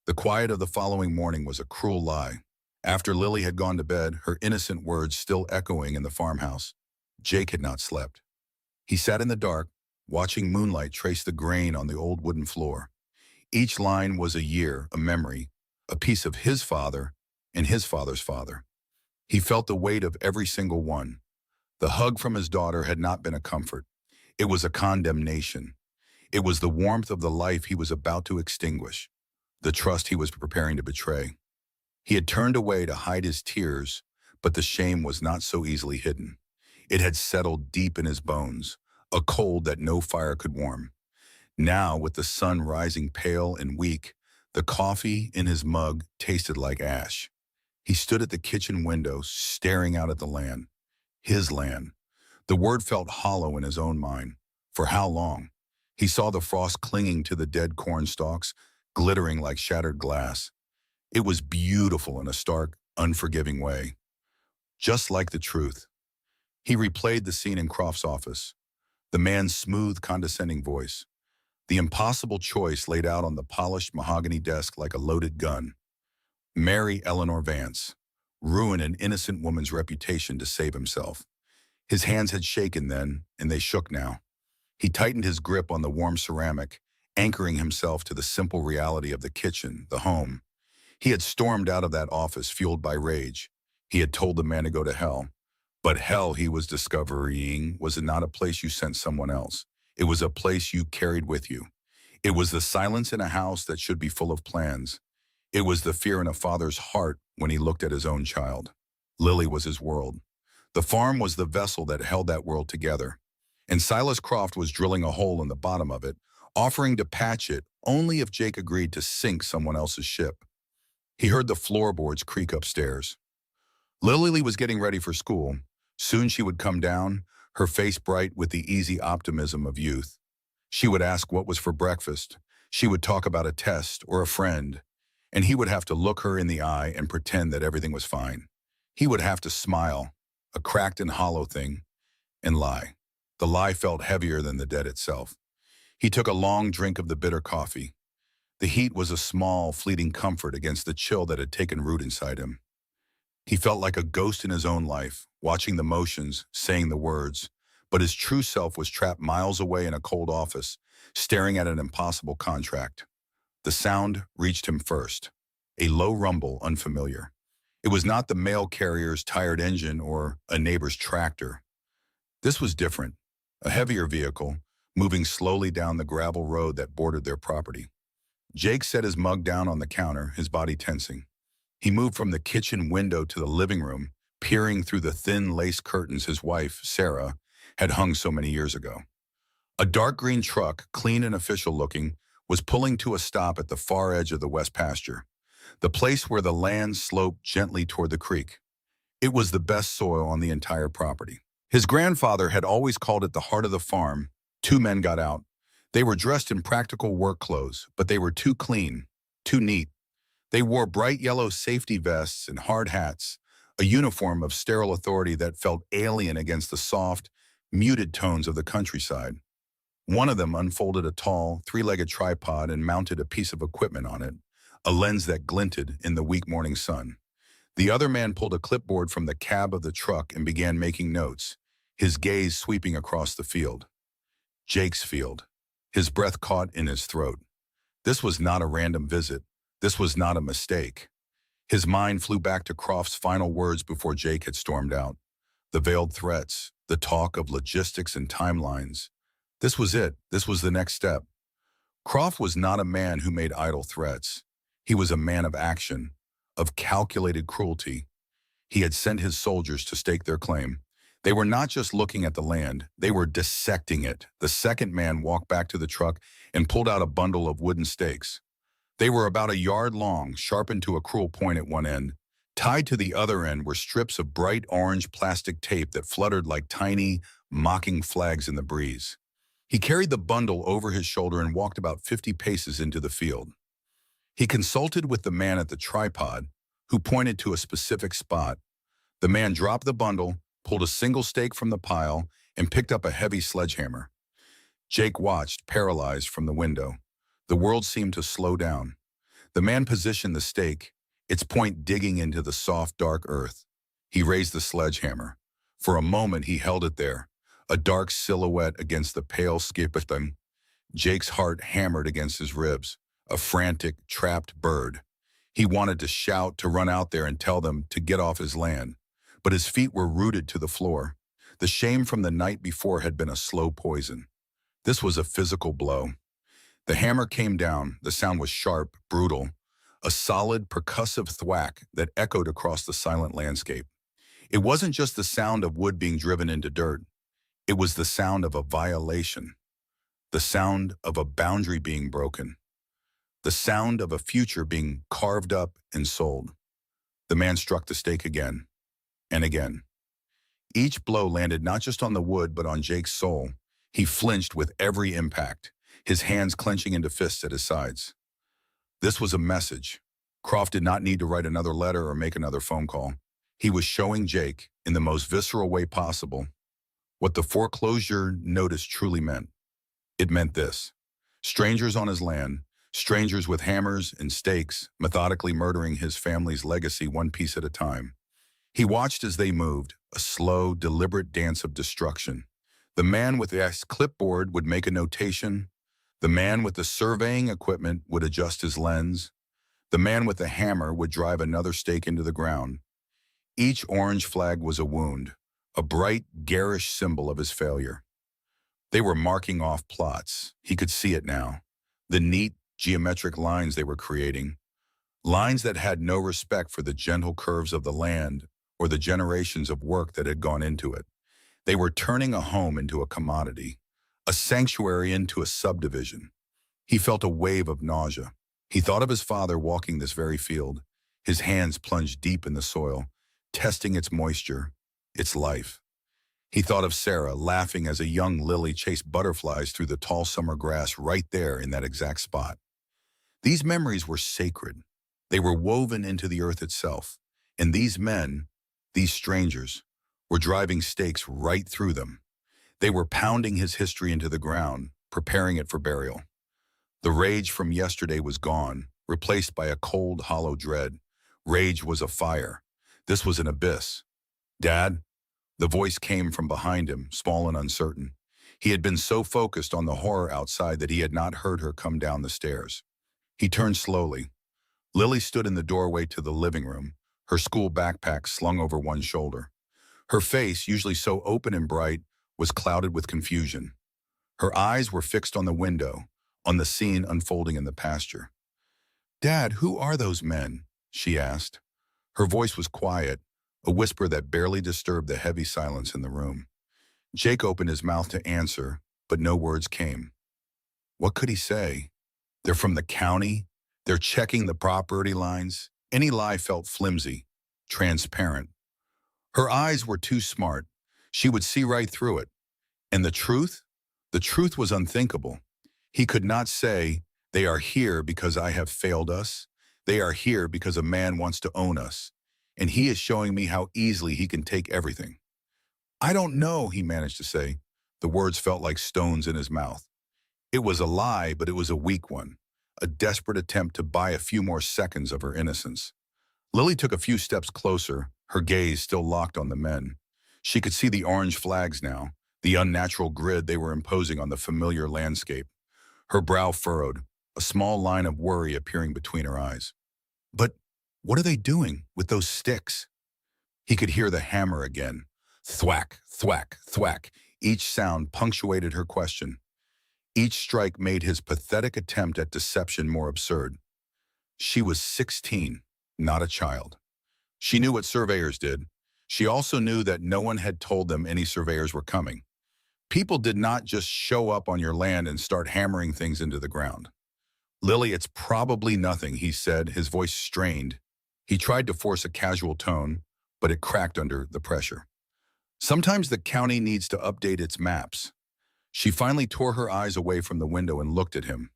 The quiet of the following morning was a cruel lie. After Lily had gone to bed, her innocent words still echoing in the farmhouse, Jake had not slept. He sat in the dark, watching moonlight trace the grain on the old wooden floor. Each line was a year, a memory, a piece of his father and his father's father. He felt the weight of every single one. The hug from his daughter had not been a comfort. It was a condemnation. It was the warmth of the life he was about to extinguish, the trust he was preparing to betray. He had turned away to hide his tears, but the shame was not so easily hidden. It had settled deep in his bones, a cold that no fire could warm. Now, with the sun rising pale and weak, the coffee in his mug tasted like ash. He stood at the kitchen window, staring out at the land. His land. The word felt hollow in his own mind. For how long? He saw the frost clinging to the dead corn stalks, glittering like shattered glass. It was beautiful in a stark, unforgiving way. Just like the truth. He replayed the scene in Croft's office. The man's smooth, condescending voice. The impossible choice laid out on the polished mahogany desk like a loaded gun. Marry Eleanor Vance. Ruin an innocent woman's reputation to save himself. His hands had shaken then, and they shook now. He tightened his grip on the warm ceramic, anchoring himself to the simple reality of the kitchen, the home. He had stormed out of that office fueled by rage. He had told the man to go to hell. But hell, he was discovering, was not a place you sent someone else. It was a place you carried with you. It was the silence in a house that should be full of plans. It was the fear in a father's heart when he looked at his own child. Lily was his world. The farm was the vessel that held that world together. And Silas Croft was drilling a hole in the bottom of it, offering to patch it only if Jake agreed to sink someone else's ship. He heard the floorboards creak upstairs. Lily was getting ready for school. Soon she would come down, her face bright with the easy optimism of youth. She would ask what was for breakfast. She would talk about a test or a friend, and he would have to look her in the eye and pretend that everything was fine. He would have to smile, a cracked and hollow thing, and lie. The lie felt heavier than the debt itself. He took a long drink of the bitter coffee. The heat was a small, fleeting comfort against the chill that had taken root inside him. He felt like a ghost in his own life, watching the motions, saying the words, but his true self was trapped miles away in a cold office, staring at an impossible contract. The sound reached him first, a low rumble unfamiliar. It was not the mail carrier's tired engine or a neighbor's tractor. This was different, a heavier vehicle, moving slowly down the gravel road that bordered their property. Jake set his mug down on the counter, his body tensing. He moved from the kitchen window to the living room, peering through the thin lace curtains his wife, Sarah, had hung so many years ago. A dark green truck, clean and official looking, was pulling to a stop at the far edge of the west pasture, the place where the land sloped gently toward the creek. It was the best soil on the entire property. His grandfather had always called it the heart of the farm. Two men got out. They were dressed in practical work clothes, but they were too clean, too neat. They wore bright yellow safety vests and hard hats, a uniform of sterile authority that felt alien against the soft, muted tones of the countryside. One of them unfolded a tall, three-legged tripod and mounted a piece of equipment on it, a lens that glinted in the weak morning sun. The other man pulled a clipboard from the cab of the truck and began making notes, his gaze sweeping across the field. Jake's field. His breath caught in his throat. This was not a random visit. This was not a mistake. His mind flew back to Croft's final words before Jake had stormed out. The veiled threats, the talk of logistics and timelines. This was it. This was the next step. Croft was not a man who made idle threats. He was a man of action, of calculated cruelty. He had sent his soldiers to stake their claim. They were not just looking at the land, they were dissecting it. The second man walked back to the truck and pulled out a bundle of wooden stakes. They were about a yard long, sharpened to a cruel point at one end. Tied to the other end were strips of bright orange plastic tape that fluttered like tiny, mocking flags in the breeze. He carried the bundle over his shoulder and walked about 50 paces into the field. He consulted with the man at the tripod, who pointed to a specific spot. The man dropped the bundle, pulled a single stake from the pile, and picked up a heavy sledgehammer. Jake watched, paralyzed, from the window. The world seemed to slow down. The man positioned the stake, its point digging into the soft, dark earth. He raised the sledgehammer. For a moment he held it there, a dark silhouette against the pale skipperthing. Jake's heart hammered against his ribs, a frantic, trapped bird. He wanted to shout, to run out there and tell them to get off his land, but his feet were rooted to the floor. The shame from the night before had been a slow poison. This was a physical blow. The hammer came down, the sound was sharp, brutal, a solid, percussive thwack that echoed across the silent landscape. It wasn't just the sound of wood being driven into dirt. It was the sound of a violation, the sound of a boundary being broken, the sound of a future being carved up and sold. The man struck the stake again and again. Each blow landed not just on the wood but on Jake's soul. He flinched with every impact, his hands clenching into fists at his sides. This was a message. Croft did not need to write another letter or make another phone call. He was showing Jake, in the most visceral way possible, What the foreclosure notice truly meant. It meant this: strangers on his land, strangers with hammers and stakes, methodically murdering his family's legacy one piece at a time. He watched as they moved, a slow, deliberate dance of destruction. The man with the clipboard would make a notation. The man with the surveying equipment would adjust his lens. The man with the hammer would drive another stake into the ground. Each orange flag was a wound, a bright, garish symbol of his failure. They were marking off plots. He could see it now. The neat, geometric lines they were creating. Lines that had no respect for the gentle curves of the land or the generations of work that had gone into it. They were turning a home into a commodity, a sanctuary into a subdivision. He felt a wave of nausea. He thought of his father walking this very field, his hands plunged deep in the soil, testing its moisture, its life. He thought of Sarah laughing as a young lily chased butterflies through the tall summer grass right there in that exact spot. These memories were sacred. They were woven into the earth itself. And these men, these strangers, were driving stakes right through them. They were pounding his history into the ground, preparing it for burial. The rage from yesterday was gone, replaced by a cold, hollow dread. Rage was a fire. This was an abyss. "Dad?" The voice came from behind him, small and uncertain. He had been so focused on the horror outside that he had not heard her come down the stairs. He turned slowly. Lily stood in the doorway to the living room, her school backpack slung over one shoulder. Her face, usually so open and bright, was clouded with confusion. Her eyes were fixed on the window, on the scene unfolding in the pasture. "Dad, who are those men?" she asked. Her voice was quiet, a whisper that barely disturbed the heavy silence in the room. Jake opened his mouth to answer, but no words came. What could he say? They're from the county. They're checking the property lines. Any lie felt flimsy, transparent. Her eyes were too smart. She would see right through it. And the truth? The truth was unthinkable. He could not say, "They are here because I have failed us. They are here because a man wants to own us. And he is showing me how easily he can take everything." "I don't know," he managed to say. The words felt like stones in his mouth. It was a lie, but it was a weak one, a desperate attempt to buy a few more seconds of her innocence. Lily took a few steps closer, her gaze still locked on the men. She could see the orange flags now, the unnatural grid they were imposing on the familiar landscape. Her brow furrowed, a small line of worry appearing between her eyes. "But what are they doing with those sticks?" He could hear the hammer again. Thwack, thwack, thwack. Each sound punctuated her question. Each strike made his pathetic attempt at deception more absurd. She was 16, not a child. She knew what surveyors did. She also knew that no one had told them any surveyors were coming. People did not just show up on your land and start hammering things into the ground. "Lily, it's probably nothing," he said, his voice strained. He tried to force a casual tone, but it cracked under the pressure. "Sometimes the county needs to update its maps." She finally tore her eyes away from the window and looked at him,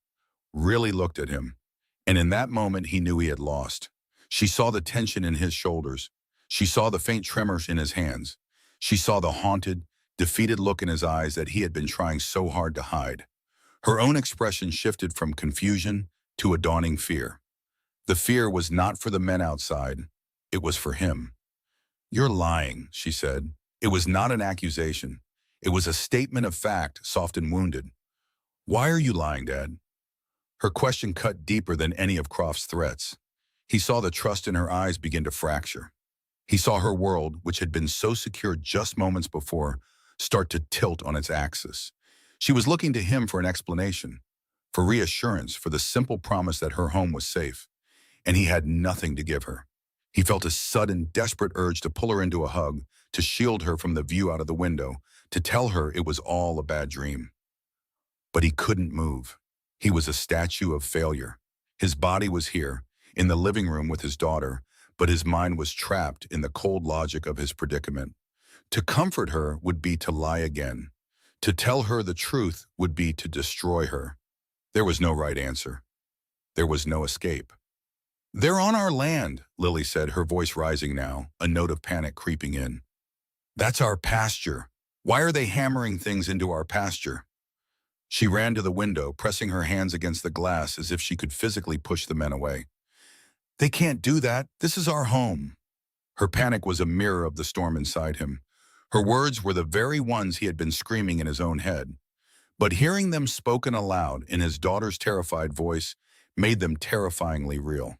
really looked at him. And in that moment, he knew he had lost. She saw the tension in his shoulders. She saw the faint tremors in his hands. She saw the haunted, defeated look in his eyes that he had been trying so hard to hide. Her own expression shifted from confusion to a dawning fear. The fear was not for the men outside. It was for him. "You're lying," she said. It was not an accusation. It was a statement of fact, soft and wounded. "Why are you lying, Dad?" Her question cut deeper than any of Croft's threats. He saw the trust in her eyes begin to fracture. He saw her world, which had been so secure just moments before, start to tilt on its axis. She was looking to him for an explanation, for reassurance, for the simple promise that her home was safe. And he had nothing to give her. He felt a sudden, desperate urge to pull her into a hug, to shield her from the view out of the window, to tell her it was all a bad dream. But he couldn't move. He was a statue of failure. His body was here, in the living room with his daughter, but his mind was trapped in the cold logic of his predicament. To comfort her would be to lie again. To tell her the truth would be to destroy her. There was no right answer. There was no escape. "They're on our land," Lily said, her voice rising now, a note of panic creeping in. "That's our pasture. Why are they hammering things into our pasture? She ran to the window, pressing her hands against the glass as if she could physically push the men away. They can't do that. This is our home. Her panic was a mirror of the storm inside him. Her words were the very ones he had been screaming in his own head. But hearing them spoken aloud in his daughter's terrified voice made them terrifyingly real.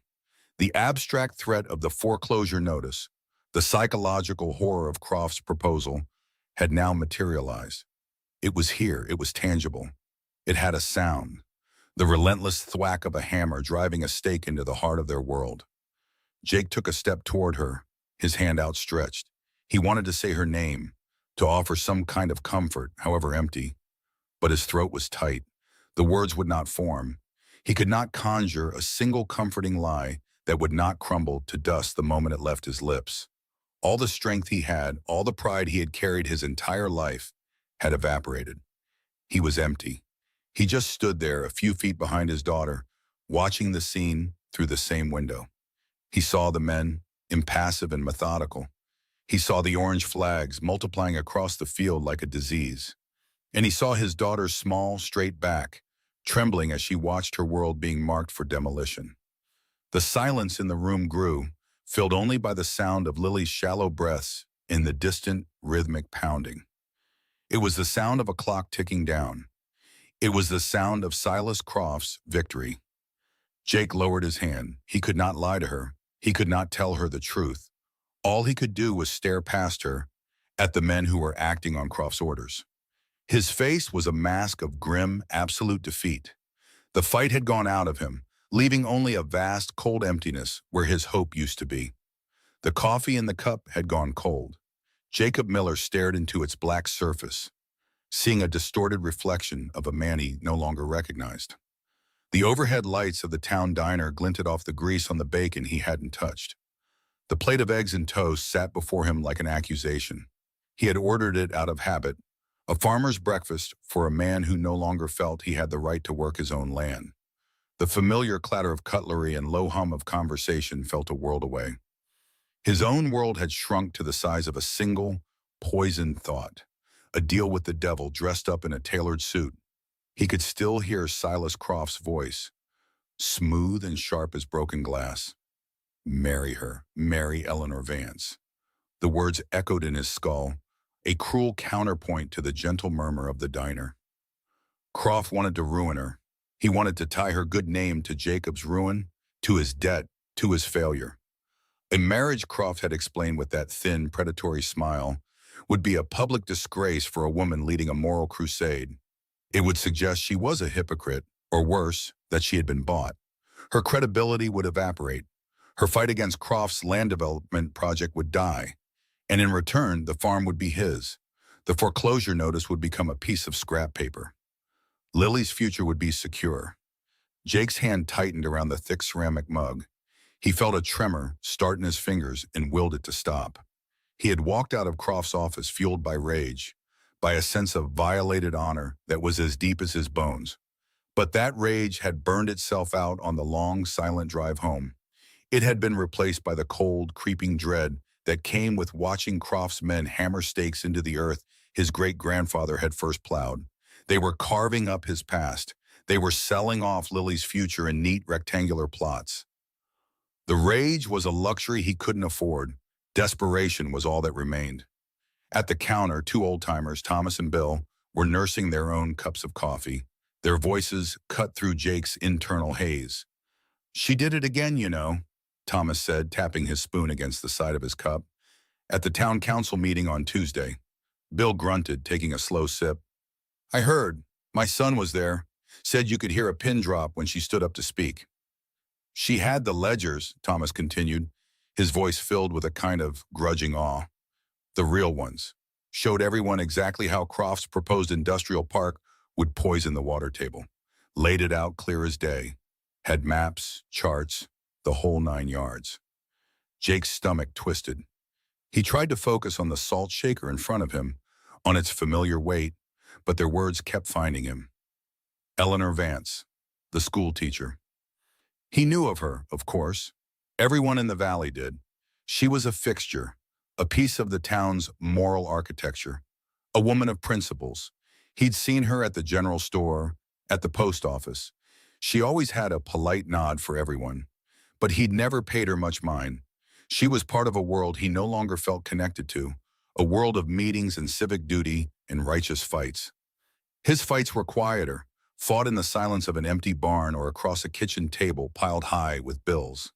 The abstract threat of the foreclosure notice, the psychological horror of Croft's proposal, had now materialized. It was here, it was tangible. It had a sound, the relentless thwack of a hammer driving a stake into the heart of their world. Jake took a step toward her, his hand outstretched. He wanted to say her name, to offer some kind of comfort, however empty. But his throat was tight. The words would not form. He could not conjure a single comforting lie that would not crumble to dust the moment it left his lips. All the strength he had, all the pride he had carried his entire life, had evaporated. He was empty. He just stood there a few feet behind his daughter, watching the scene through the same window. He saw the men, impassive and methodical. He saw the orange flags multiplying across the field like a disease. And he saw his daughter's small, straight back, trembling as she watched her world being marked for demolition. The silence in the room grew, filled only by the sound of Lily's shallow breaths in the distant, rhythmic pounding. It was the sound of a clock ticking down. It was the sound of Silas Croft's victory. Jake lowered his hand. He could not lie to her. He could not tell her the truth. All he could do was stare past her at the men who were acting on Croft's orders. His face was a mask of grim, absolute defeat. The fight had gone out of him, leaving only a vast, cold emptiness where his hope used to be. The coffee in the cup had gone cold. Jacob Miller stared into its black surface, seeing a distorted reflection of a man he no longer recognized. The overhead lights of the town diner glinted off the grease on the bacon he hadn't touched. The plate of eggs and toast sat before him like an accusation. He had ordered it out of habit, a farmer's breakfast for a man who no longer felt he had the right to work his own land. The familiar clatter of cutlery and low hum of conversation felt a world away. His own world had shrunk to the size of a single, poisoned thought, a deal with the devil dressed up in a tailored suit. He could still hear Silas Croft's voice, smooth and sharp as broken glass. Marry her, marry Eleanor Vance. The words echoed in his skull, a cruel counterpoint to the gentle murmur of the diner. Croft wanted to ruin her. He wanted to tie her good name to Jacob's ruin, to his debt, to his failure. A marriage, Croft had explained with that thin, predatory smile, would be a public disgrace for a woman leading a moral crusade. It would suggest she was a hypocrite, or worse, that she had been bought. Her credibility would evaporate. Her fight against Croft's land development project would die. And in return, the farm would be his. The foreclosure notice would become a piece of scrap paper. Lily's future would be secure. Jake's hand tightened around the thick ceramic mug. He felt a tremor start in his fingers and willed it to stop. He had walked out of Croft's office fueled by rage, by a sense of violated honor that was as deep as his bones. But that rage had burned itself out on the long, silent drive home. It had been replaced by the cold, creeping dread that came with watching Croft's men hammer stakes into the earth his great-grandfather had first plowed. They were carving up his past. They were selling off Lily's future in neat, rectangular plots. The rage was a luxury he couldn't afford. Desperation was all that remained. At the counter, two old-timers, Thomas and Bill, were nursing their own cups of coffee. Their voices cut through Jake's internal haze. "She did it again, you know," Thomas said, tapping his spoon against the side of his cup. "At the town council meeting on Tuesday." Bill grunted, taking a slow sip. "I heard. My son was there. Said you could hear a pin drop when she stood up to speak." "She had the ledgers," Thomas continued, his voice filled with a kind of grudging awe. "The real ones. Showed everyone exactly how Croft's proposed industrial park would poison the water table. Laid it out clear as day. Had maps, charts, the whole 9 yards. Jake's stomach twisted. He tried to focus on the salt shaker in front of him, on its familiar weight, but their words kept finding him. Eleanor Vance, the school teacher. He knew of her, of course. Everyone in the valley did. She was a fixture, a piece of the town's moral architecture, A woman of principles. He'd seen her at the general store, at the post office. She always had a polite nod for everyone, but he'd never paid her much mind. She was part of a world he no longer felt connected to, a world of meetings and civic duty and righteous fights. His fights were quieter, fought in the silence of an empty barn or across a kitchen table piled high with bills.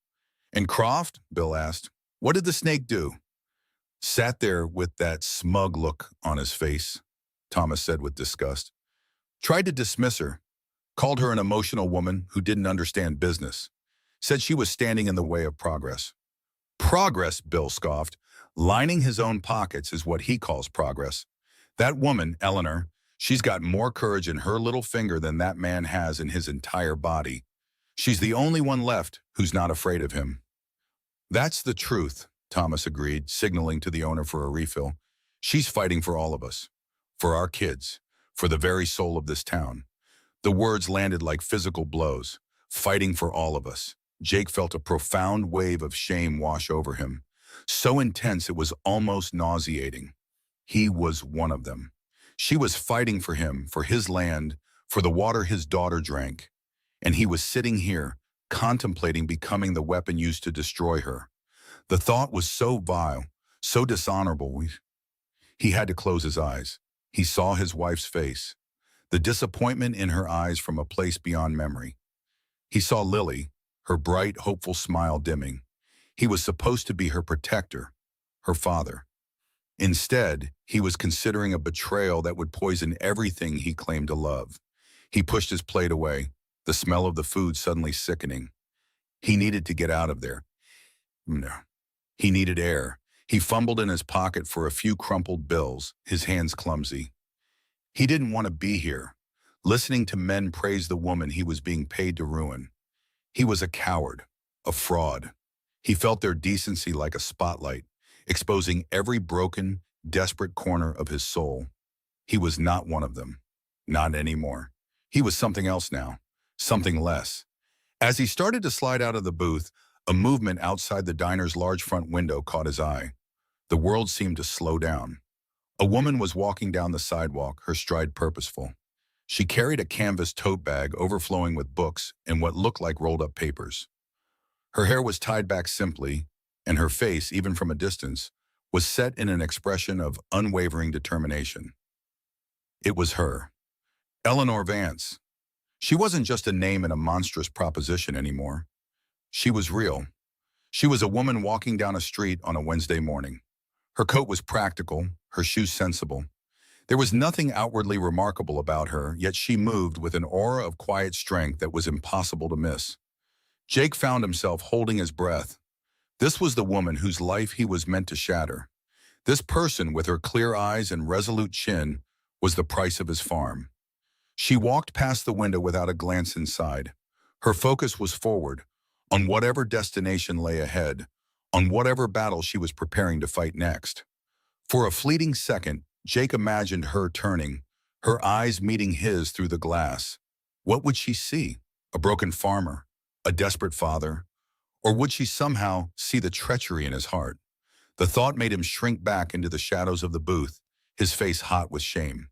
And Croft, Bill asked, what did the snake do? Sat there with that smug look on his face, Thomas said with disgust. Tried to dismiss her, called her an emotional woman who didn't understand business. Said she was standing in the way of progress. Progress, Bill scoffed. Lining his own pockets is what he calls progress. That woman, Eleanor, she's got more courage in her little finger than that man has in his entire body. She's the only one left who's not afraid of him. That's the truth, Thomas agreed, signaling to the owner for a refill. She's fighting for all of us, for our kids, for the very soul of this town. The words landed like physical blows, fighting for all of us. Jake felt a profound wave of shame wash over him, so intense it was almost nauseating. He was one of them. She was fighting for him, for his land, for the water his daughter drank. And he was sitting here, contemplating becoming the weapon used to destroy her. The thought was so vile, so dishonorable. He had to close his eyes. He saw his wife's face, the disappointment in her eyes from a place beyond memory. He saw Lily, her bright, hopeful smile dimming. He was supposed to be her protector, her father. Instead, he was considering a betrayal that would poison everything he claimed to love. He pushed his plate away, the smell of the food suddenly sickening. He needed to get out of there. No. He needed air. He fumbled in his pocket for a few crumpled bills, his hands clumsy. He didn't want to be here, listening to men praise the woman he was being paid to ruin. He was a coward, a fraud. He felt their decency like a spotlight, exposing every broken, desperate corner of his soul. He was not one of them. Not anymore. He was something else now, something less. As he started to slide out of the booth, a movement outside the diner's large front window caught his eye. The world seemed to slow down. A woman was walking down the sidewalk, her stride purposeful. She carried a canvas tote bag overflowing with books and what looked like rolled-up papers. Her hair was tied back simply, and her face, even from a distance, was set in an expression of unwavering determination. It was her. Eleanor Vance. She wasn't just a name in a monstrous proposition anymore. She was real. She was a woman walking down a street on a Wednesday morning. Her coat was practical, her shoes sensible. There was nothing outwardly remarkable about her, yet she moved with an aura of quiet strength that was impossible to miss. Jake found himself holding his breath. This was the woman whose life he was meant to shatter. This person, with her clear eyes and resolute chin, was the price of his farm. She walked past the window without a glance inside. Her focus was forward, on whatever destination lay ahead, on whatever battle she was preparing to fight next. For a fleeting second, Jake imagined her turning, her eyes meeting his through the glass. What would she see? A broken farmer? A desperate father? Or would she somehow see the treachery in his heart? The thought made him shrink back into the shadows of the booth, his face hot with shame.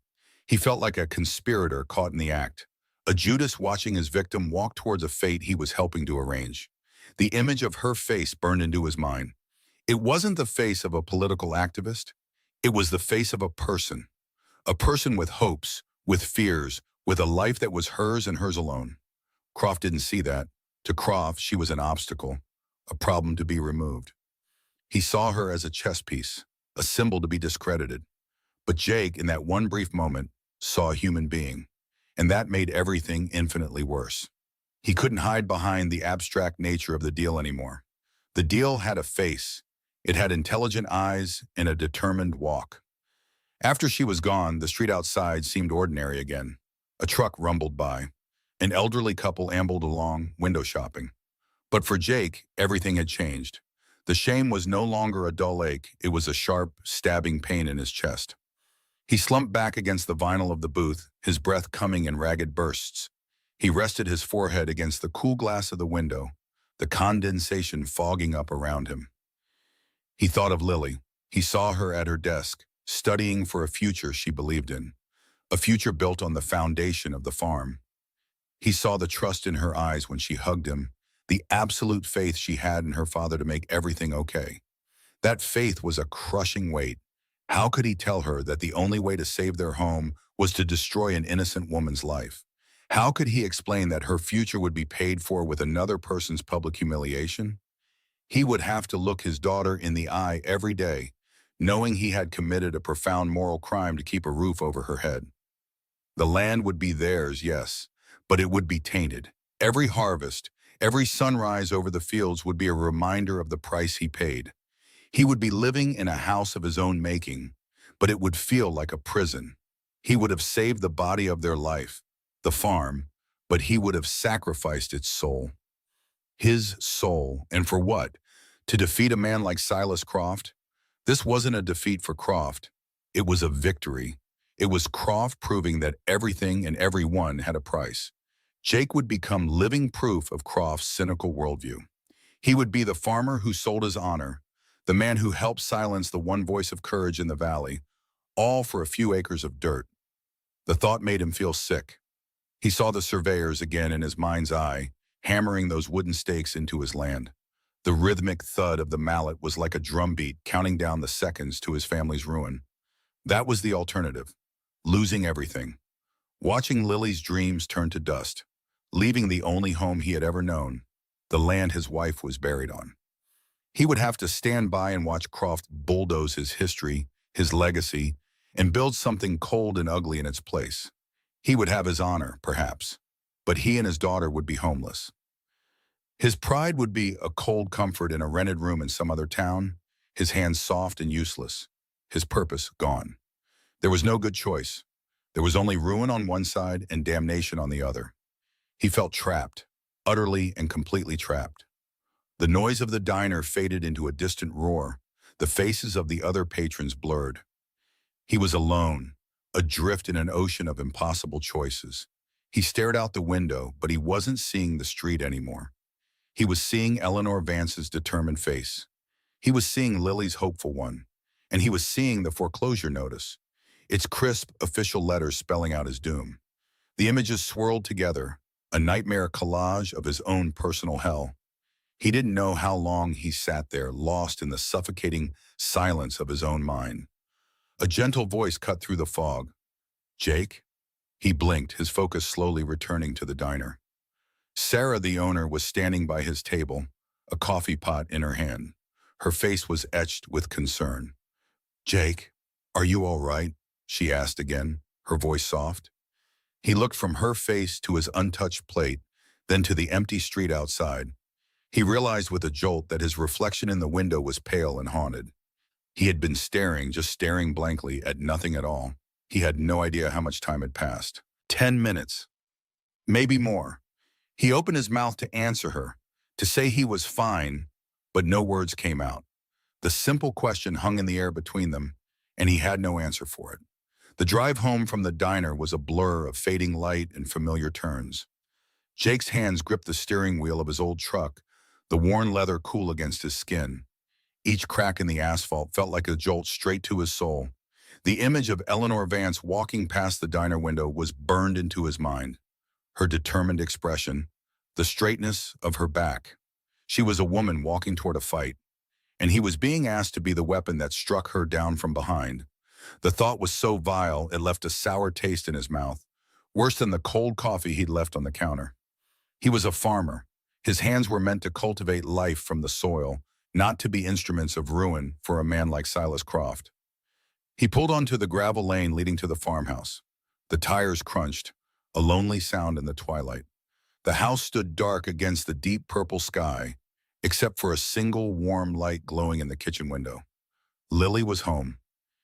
He felt like a conspirator caught in the act, a Judas watching his victim walk towards a fate he was helping to arrange. The image of her face burned into his mind. It wasn't the face of a political activist. It was the face of a person with hopes, with fears, with a life that was hers and hers alone. Croft didn't see that. To Croft, she was an obstacle, a problem to be removed. He saw her as a chess piece, a symbol to be discredited. But Jake, in that one brief moment, saw a human being, and that made everything infinitely worse. He couldn't hide behind the abstract nature of the deal anymore. The deal had a face. It had intelligent eyes and a determined walk. After she was gone, the street outside seemed ordinary again. A truck rumbled by. An elderly couple ambled along, window shopping. But for Jake, everything had changed. The shame was no longer a dull ache. It was a sharp, stabbing pain in his chest. He slumped back against the vinyl of the booth, his breath coming in ragged bursts. He rested his forehead against the cool glass of the window, the condensation fogging up around him. He thought of Lily. He saw her at her desk, studying for a future she believed in, a future built on the foundation of the farm. He saw the trust in her eyes when she hugged him, the absolute faith she had in her father to make everything okay. That faith was a crushing weight. How could he tell her that the only way to save their home was to destroy an innocent woman's life? How could he explain that her future would be paid for with another person's public humiliation? He would have to look his daughter in the eye every day, knowing he had committed a profound moral crime to keep a roof over her head. The land would be theirs, yes, but it would be tainted. Every harvest, every sunrise over the fields would be a reminder of the price he paid. He would be living in a house of his own making, but it would feel like a prison. He would have saved the body of their life, the farm, but he would have sacrificed its soul. His soul, and for what? To defeat a man like Silas Croft? This wasn't a defeat for Croft. It was a victory. It was Croft proving that everything and everyone had a price. Jake would become living proof of Croft's cynical worldview. He would be the farmer who sold his honor, the man who helped silence the one voice of courage in the valley, all for a few acres of dirt. The thought made him feel sick. He saw the surveyors again in his mind's eye, hammering those wooden stakes into his land. The rhythmic thud of the mallet was like a drumbeat counting down the seconds to his family's ruin. That was the alternative, losing everything. Watching Lily's dreams turn to dust, leaving the only home he had ever known, the land his wife was buried on. He would have to stand by and watch Croft bulldoze his history, his legacy, and build something cold and ugly in its place. He would have his honor, perhaps, but he and his daughter would be homeless. His pride would be a cold comfort in a rented room in some other town, his hands soft and useless, his purpose gone. There was no good choice. There was only ruin on one side and damnation on the other. He felt trapped, utterly and completely trapped. The noise of the diner faded into a distant roar, the faces of the other patrons blurred. He was alone, adrift in an ocean of impossible choices. He stared out the window, but he wasn't seeing the street anymore. He was seeing Eleanor Vance's determined face. He was seeing Lily's hopeful one. And he was seeing the foreclosure notice, its crisp official letters spelling out his doom. The images swirled together, a nightmare collage of his own personal hell. He didn't know how long he sat there, lost in the suffocating silence of his own mind. A gentle voice cut through the fog. "Jake?" He blinked, his focus slowly returning to the diner. Sarah, the owner, was standing by his table, a coffee pot in her hand. Her face was etched with concern. "Jake, are you all right?" she asked again, her voice soft. He looked from her face to his untouched plate, then to the empty street outside. He realized with a jolt that his reflection in the window was pale and haunted. He had been staring, just staring blankly at nothing at all. He had no idea how much time had passed. 10 minutes. Maybe more. He opened his mouth to answer her, to say he was fine, but no words came out. The simple question hung in the air between them, and he had no answer for it. The drive home from the diner was a blur of fading light and familiar turns. Jake's hands gripped the steering wheel of his old truck, the worn leather cool against his skin. Each crack in the asphalt felt like a jolt straight to his soul. The image of Eleanor Vance walking past the diner window was burned into his mind. Her determined expression, the straightness of her back. She was a woman walking toward a fight, and he was being asked to be the weapon that struck her down from behind. The thought was so vile it left a sour taste in his mouth, worse than the cold coffee he'd left on the counter. He was a farmer. His hands were meant to cultivate life from the soil, not to be instruments of ruin for a man like Silas Croft. He pulled onto the gravel lane leading to the farmhouse. The tires crunched, a lonely sound in the twilight. The house stood dark against the deep purple sky, except for a single warm light glowing in the kitchen window. Lily was home.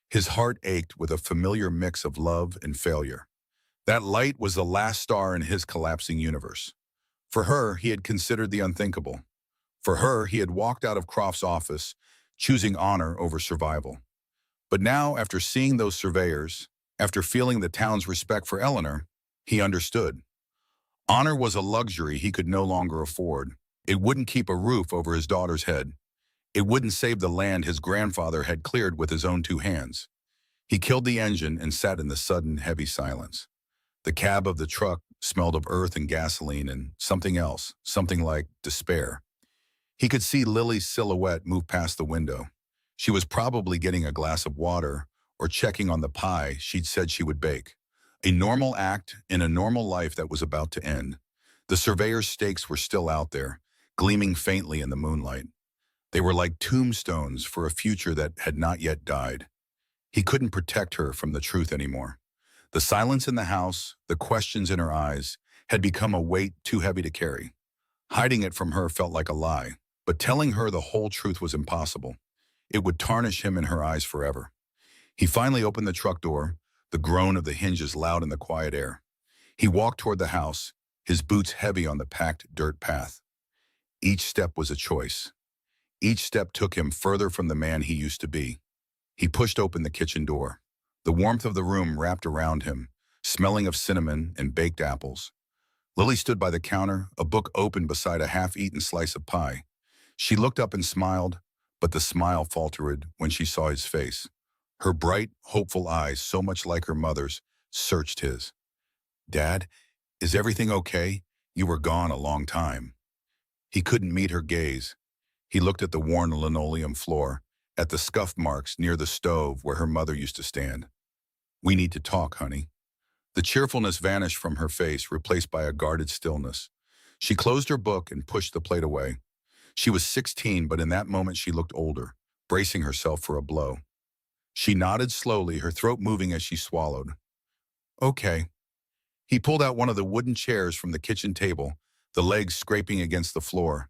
His heart ached with a familiar mix of love and failure. That light was the last star in his collapsing universe. For her, he had considered the unthinkable. For her, he had walked out of Croft's office, choosing honor over survival. But now, after seeing those surveyors, after feeling the town's respect for Eleanor, he understood. Honor was a luxury he could no longer afford. It wouldn't keep a roof over his daughter's head. It wouldn't save the land his grandfather had cleared with his own two hands. He killed the engine and sat in the sudden, heavy silence. The cab of the truck smelled of earth and gasoline and something else, something like despair. He could see Lily's silhouette move past the window. She was probably getting a glass of water or checking on the pie she'd said she would bake. A normal act in a normal life that was about to end. The surveyor's stakes were still out there, gleaming faintly in the moonlight. They were like tombstones for a future that had not yet died. He couldn't protect her from the truth anymore. The silence in the house, the questions in her eyes, had become a weight too heavy to carry. Hiding it from her felt like a lie, but telling her the whole truth was impossible. It would tarnish him in her eyes forever. He finally opened the truck door, the groan of the hinges loud in the quiet air. He walked toward the house, his boots heavy on the packed dirt path. Each step was a choice. Each step took him further from the man he used to be. He pushed open the kitchen door. The warmth of the room wrapped around him, smelling of cinnamon and baked apples. Lily stood by the counter, a book open beside a half-eaten slice of pie. She looked up and smiled, but the smile faltered when she saw his face. Her bright, hopeful eyes, so much like her mother's, searched his. "Dad, is everything okay? You were gone a long time." He couldn't meet her gaze. He looked at the worn linoleum floor, at the scuff marks near the stove where her mother used to stand. "We need to talk, honey." The cheerfulness vanished from her face, replaced by a guarded stillness. She closed her book and pushed the plate away. She was 16, but in that moment she looked older, bracing herself for a blow. She nodded slowly, her throat moving as she swallowed. "Okay." He pulled out one of the wooden chairs from the kitchen table, the legs scraping against the floor.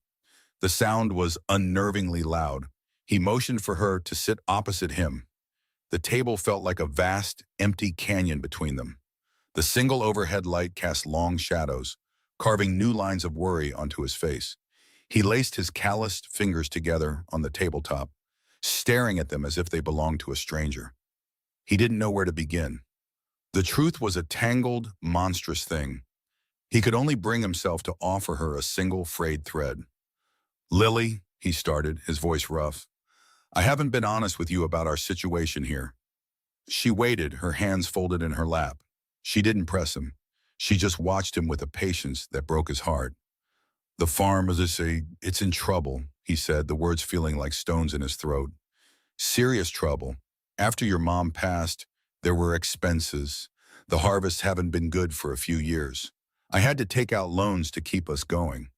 The sound was unnervingly loud. He motioned for her to sit opposite him. The table felt like a vast, empty canyon between them. The single overhead light cast long shadows, carving new lines of worry onto his face. He laced his calloused fingers together on the tabletop, staring at them as if they belonged to a stranger. He didn't know where to begin. The truth was a tangled, monstrous thing. He could only bring himself to offer her a single frayed thread. "Lily," he started, his voice rough, "I haven't been honest with you about our situation here." She waited, her hands folded in her lap. She didn't press him. She just watched him with a patience that broke his heart. "The farm, as I say, it's in trouble," he said, the words feeling like stones in his throat. "Serious trouble. After your mom passed, there were expenses. The harvests haven't been good for a few years. I had to take out loans to keep us going.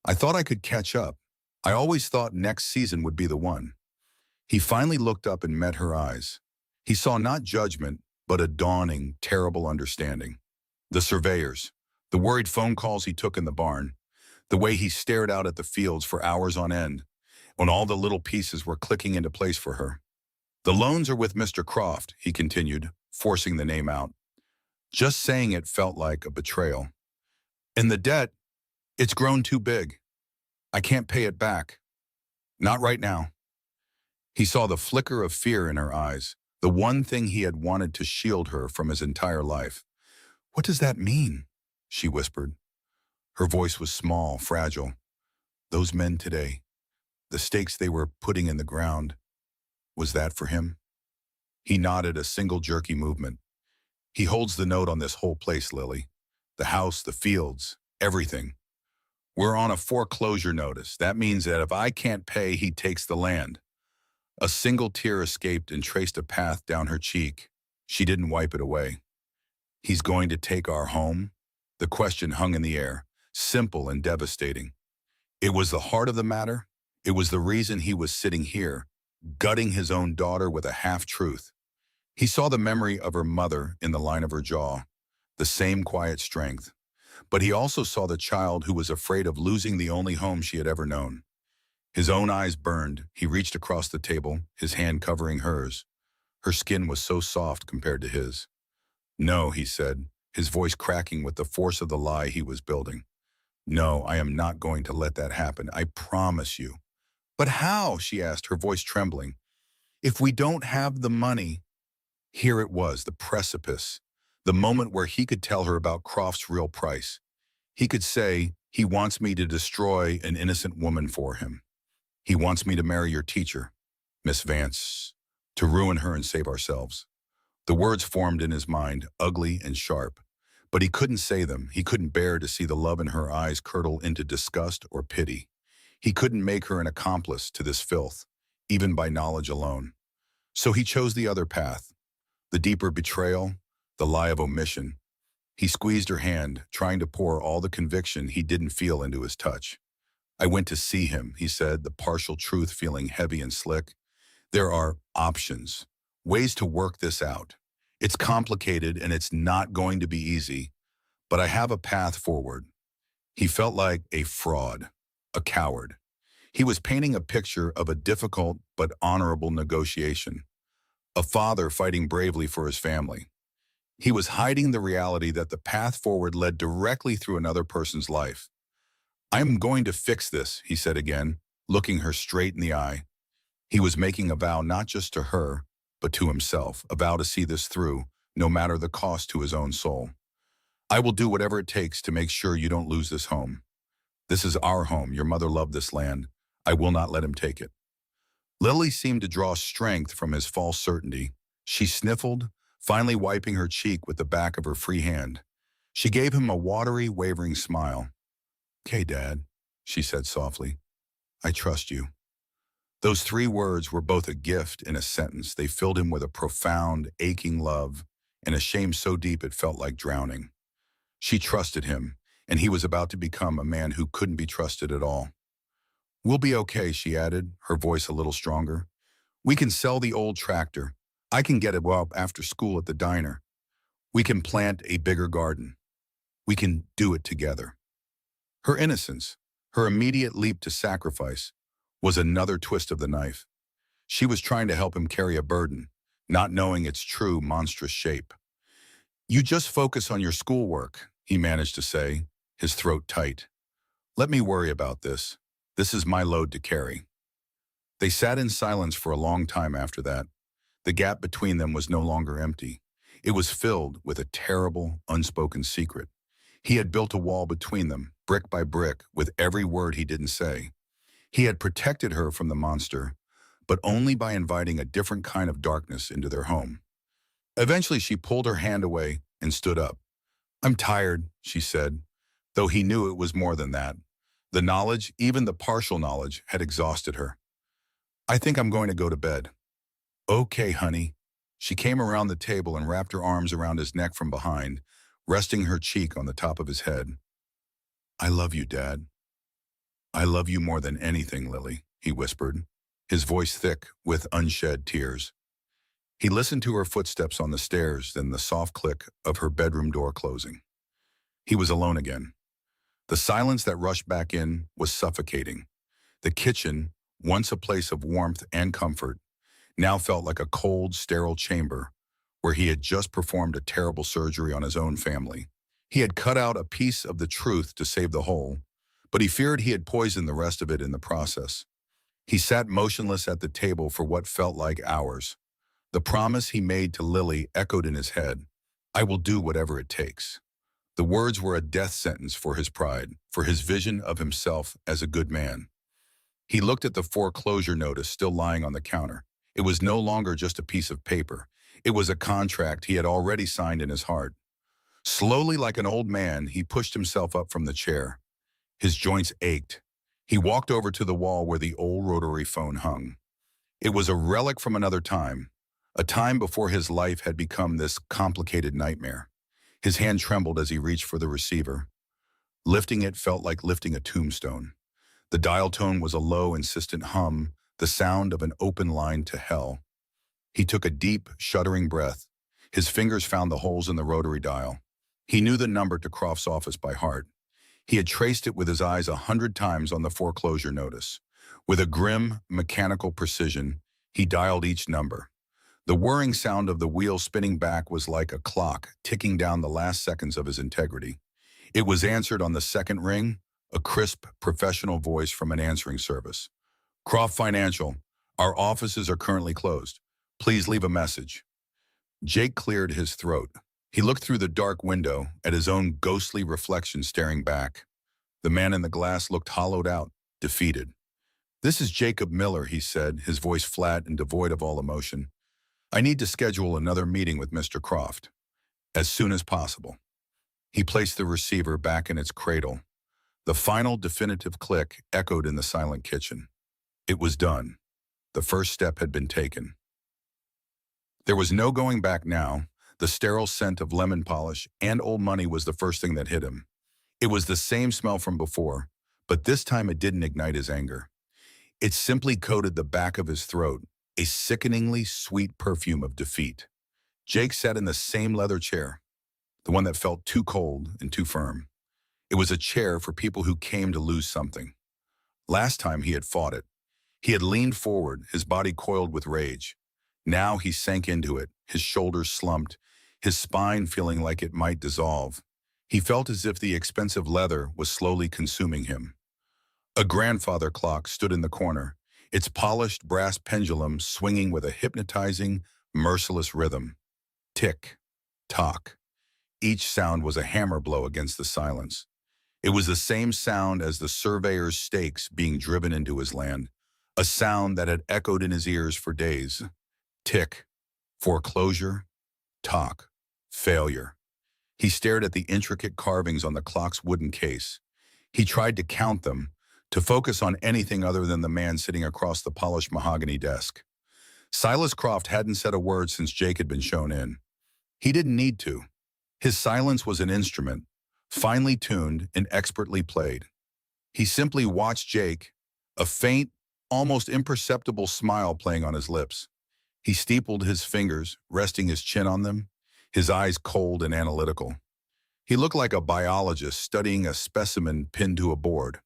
I thought I could catch up. I always thought next season would be the one." He finally looked up and met her eyes. He saw not judgment, but a dawning, terrible understanding. The surveyors, the worried phone calls he took in the barn, the way he stared out at the fields for hours on end, when all the little pieces were clicking into place for her. "The loans are with Mr. Croft," he continued, forcing the name out. Just saying it felt like a betrayal. "And the debt, it's grown too big. I can't pay it back. Not right now." He saw the flicker of fear in her eyes, the one thing he had wanted to shield her from his entire life. "What does that mean?" she whispered. Her voice was small, fragile. "Those men today, the stakes they were putting in the ground, was that for him?" He nodded, a single jerky movement. "He holds the note on this whole place, Lily. The house, the fields, everything. We're on a foreclosure notice. That means that if I can't pay, he takes the land." A single tear escaped and traced a path down her cheek. She didn't wipe it away. "He's going to take our home?" The question hung in the air, simple and devastating. It was the heart of the matter. It was the reason he was sitting here, gutting his own daughter with a half-truth. He saw the memory of her mother in the line of her jaw, the same quiet strength. But he also saw the child who was afraid of losing the only home she had ever known. His own eyes burned. He reached across the table, his hand covering hers. Her skin was so soft compared to his. "No," he said, his voice cracking with the force of the lie he was building. "No, I am not going to let that happen. I promise you." "But how?" she asked, her voice trembling. "If we don't have the money." Here it was, the precipice, the moment where he could tell her about Croft's real price. He could say, "He wants me to destroy an innocent woman for him. He wants me to marry your teacher, Miss Vance, to ruin her and save ourselves." The words formed in his mind, ugly and sharp. But he couldn't say them. He couldn't bear to see the love in her eyes curdle into disgust or pity. He couldn't make her an accomplice to this filth, even by knowledge alone. So he chose the other path, the deeper betrayal, the lie of omission. He squeezed her hand, trying to pour all the conviction he didn't feel into his touch. I went to see him, he said, the partial truth feeling heavy and slick. There are options, ways to work this out. It's complicated and it's not going to be easy, but I have a path forward. He felt like a fraud, a coward. He was painting a picture of a difficult but honorable negotiation, a father fighting bravely for his family. He was hiding the reality that the path forward led directly through another person's life. "I'm going to fix this," he said again, looking her straight in the eye. He was making a vow not just to her, but to himself, a vow to see this through, no matter the cost to his own soul. "I will do whatever it takes to make sure you don't lose this home. This is our home. Your mother loved this land. I will not let him take it." Lily seemed to draw strength from his false certainty. She sniffled, finally wiping her cheek with the back of her free hand. She gave him a watery, wavering smile. "Okay, Dad," she said softly. "I trust you." Those 3 words were both a gift and a sentence. They filled him with a profound, aching love and a shame so deep it felt like drowning. She trusted him, and he was about to become a man who couldn't be trusted at all. "We'll be okay," she added, her voice a little stronger. "We can sell the old tractor. I can get it up after school at the diner. We can plant a bigger garden. We can do it together." Her innocence, her immediate leap to sacrifice, was another twist of the knife. She was trying to help him carry a burden, not knowing its true monstrous shape. "You just focus on your schoolwork," he managed to say, his throat tight. "Let me worry about this. This is my load to carry." They sat in silence for a long time after that. The gap between them was no longer empty. It was filled with a terrible, unspoken secret. He had built a wall between them, brick by brick, with every word he didn't say. He had protected her from the monster, but only by inviting a different kind of darkness into their home. Eventually, she pulled her hand away and stood up. "I'm tired," she said, though he knew it was more than that. The knowledge, even the partial knowledge, had exhausted her. "I think I'm going to go to bed." "Okay, honey." She came around the table and wrapped her arms around his neck from behind, resting her cheek on the top of his head. "I love you, Dad." "I love you more than anything, Lily," he whispered, his voice thick with unshed tears. He listened to her footsteps on the stairs, then the soft click of her bedroom door closing. He was alone again. The silence that rushed back in was suffocating. The kitchen, once a place of warmth and comfort, now felt like a cold, sterile chamber where he had just performed a terrible surgery on his own family. He had cut out a piece of the truth to save the whole, but he feared he had poisoned the rest of it in the process. He sat motionless at the table for what felt like hours. The promise he made to Lily echoed in his head. "I will do whatever it takes." The words were a death sentence for his pride, for his vision of himself as a good man. He looked at the foreclosure notice still lying on the counter. It was no longer just a piece of paper. It was a contract he had already signed in his heart. Slowly, like an old man, he pushed himself up from the chair. His joints ached. He walked over to the wall where the old rotary phone hung. It was a relic from another time, a time before his life had become this complicated nightmare. His hand trembled as he reached for the receiver. Lifting it felt like lifting a tombstone. The dial tone was a low, insistent hum, the sound of an open line to hell. He took a deep, shuddering breath. His fingers found the holes in the rotary dial. He knew the number to Croft's office by heart. He had traced it with his eyes 100 times on the foreclosure notice. With a grim, mechanical precision, he dialed each number. The whirring sound of the wheel spinning back was like a clock ticking down the last seconds of his integrity. It was answered on the second ring, a crisp, professional voice from an answering service. "Croft Financial, our offices are currently closed. Please leave a message." Jake cleared his throat. He looked through the dark window at his own ghostly reflection staring back. The man in the glass looked hollowed out, defeated. "This is Jacob Miller," he said, his voice flat and devoid of all emotion. I need to schedule another meeting with Mr. Croft as soon as possible. He placed the receiver back in its cradle. The final definitive click echoed in the silent kitchen. It was done. The first step had been taken. There was no going back now. The sterile scent of lemon polish and old money was the first thing that hit him. It was the same smell from before, but this time it didn't ignite his anger. It simply coated the back of his throat, a sickeningly sweet perfume of defeat. Jake sat in the same leather chair, the one that felt too cold and too firm. It was a chair for people who came to lose something. Last time he had fought it. He had leaned forward, his body coiled with rage. Now he sank into it, his shoulders slumped, his spine feeling like it might dissolve. He felt as if the expensive leather was slowly consuming him. A grandfather clock stood in the corner, its polished brass pendulum swinging with a hypnotizing, merciless rhythm. Tick, tock. Each sound was a hammer blow against the silence. It was the same sound as the surveyor's stakes being driven into his land, a sound that had echoed in his ears for days. Tick, foreclosure, tock, failure. He stared at the intricate carvings on the clock's wooden case. He tried to count them, to focus on anything other than the man sitting across the polished mahogany desk. Silas Croft hadn't said a word since Jake had been shown in. He didn't need to. His silence was an instrument, finely tuned and expertly played. He simply watched Jake, a faint, almost imperceptible smile playing on his lips. He steepled his fingers, resting his chin on them, his eyes cold and analytical. He looked like a biologist studying a specimen pinned to a board.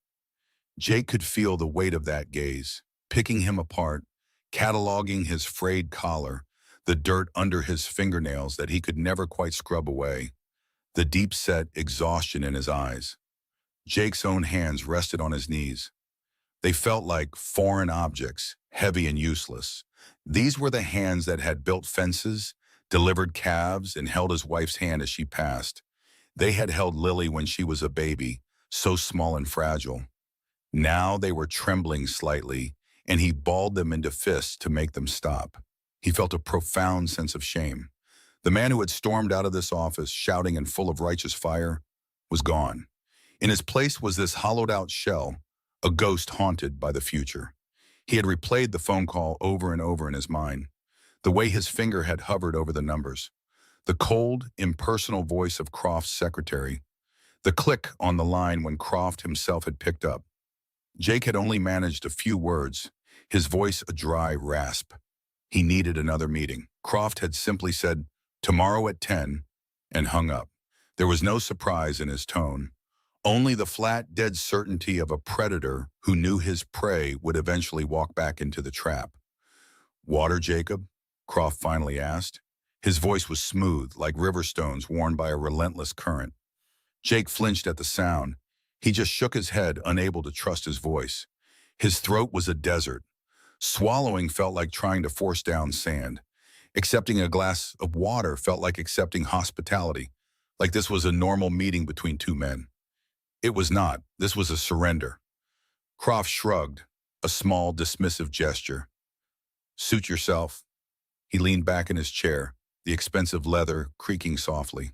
Jake could feel the weight of that gaze, picking him apart, cataloging his frayed collar, the dirt under his fingernails that he could never quite scrub away, the deep-set exhaustion in his eyes. Jake's own hands rested on his knees. They felt like foreign objects, heavy and useless. These were the hands that had built fences, delivered calves, and held his wife's hand as she passed. They had held Lily when she was a baby, so small and fragile. Now they were trembling slightly, and he balled them into fists to make them stop. He felt a profound sense of shame. The man who had stormed out of this office, shouting and full of righteous fire, was gone. In his place was this hollowed-out shell, a ghost haunted by the future. He had replayed the phone call over and over in his mind, the way his finger had hovered over the numbers, the cold, impersonal voice of Croft's secretary, the click on the line when Croft himself had picked up. Jake had only managed a few words, his voice a dry rasp. He needed another meeting. Croft had simply said, "Tomorrow at 10, and hung up. There was no surprise in his tone, only the flat, dead certainty of a predator who knew his prey would eventually walk back into the trap. "Water, Jacob?" Croft finally asked. His voice was smooth, like river stones worn by a relentless current. Jake flinched at the sound. He just shook his head, unable to trust his voice. His throat was a desert. Swallowing felt like trying to force down sand. Accepting a glass of water felt like accepting hospitality, like this was a normal meeting between two men. It was not. This was a surrender. Croft shrugged, a small, dismissive gesture. "Suit yourself." He leaned back in his chair, the expensive leather creaking softly.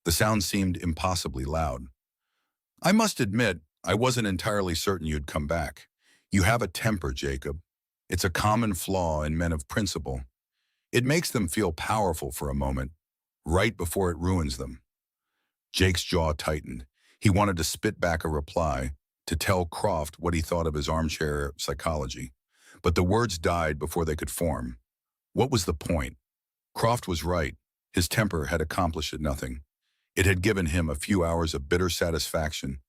The sound seemed impossibly loud. "I must admit, I wasn't entirely certain you'd come back. You have a temper, Jacob. It's a common flaw in men of principle. It makes them feel powerful for a moment, right before it ruins them." Jake's jaw tightened. He wanted to spit back a reply, to tell Croft what he thought of his armchair psychology. But the words died before they could form. What was the point? Croft was right. His temper had accomplished nothing. It had given him a few hours of bitter satisfaction,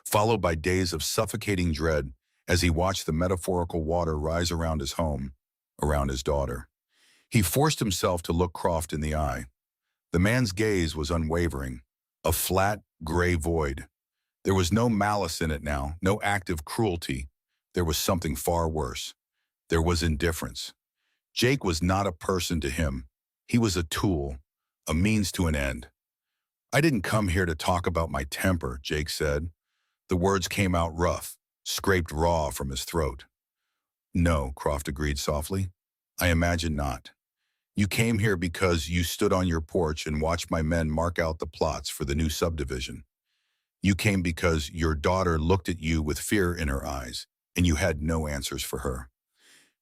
followed by days of suffocating dread as he watched the metaphorical water rise around his home, around his daughter. He forced himself to look Croft in the eye. The man's gaze was unwavering, a flat, gray void. There was no malice in it now, no active cruelty. There was something far worse. There was indifference. Jake was not a person to him. He was a tool, a means to an end. "I didn't come here to talk about my temper," Jake said. The words came out rough, scraped raw from his throat. "No," Croft agreed softly. "I imagine not. You came here because you stood on your porch and watched my men mark out the plots for the new subdivision. You came because your daughter looked at you with fear in her eyes, and you had no answers for her.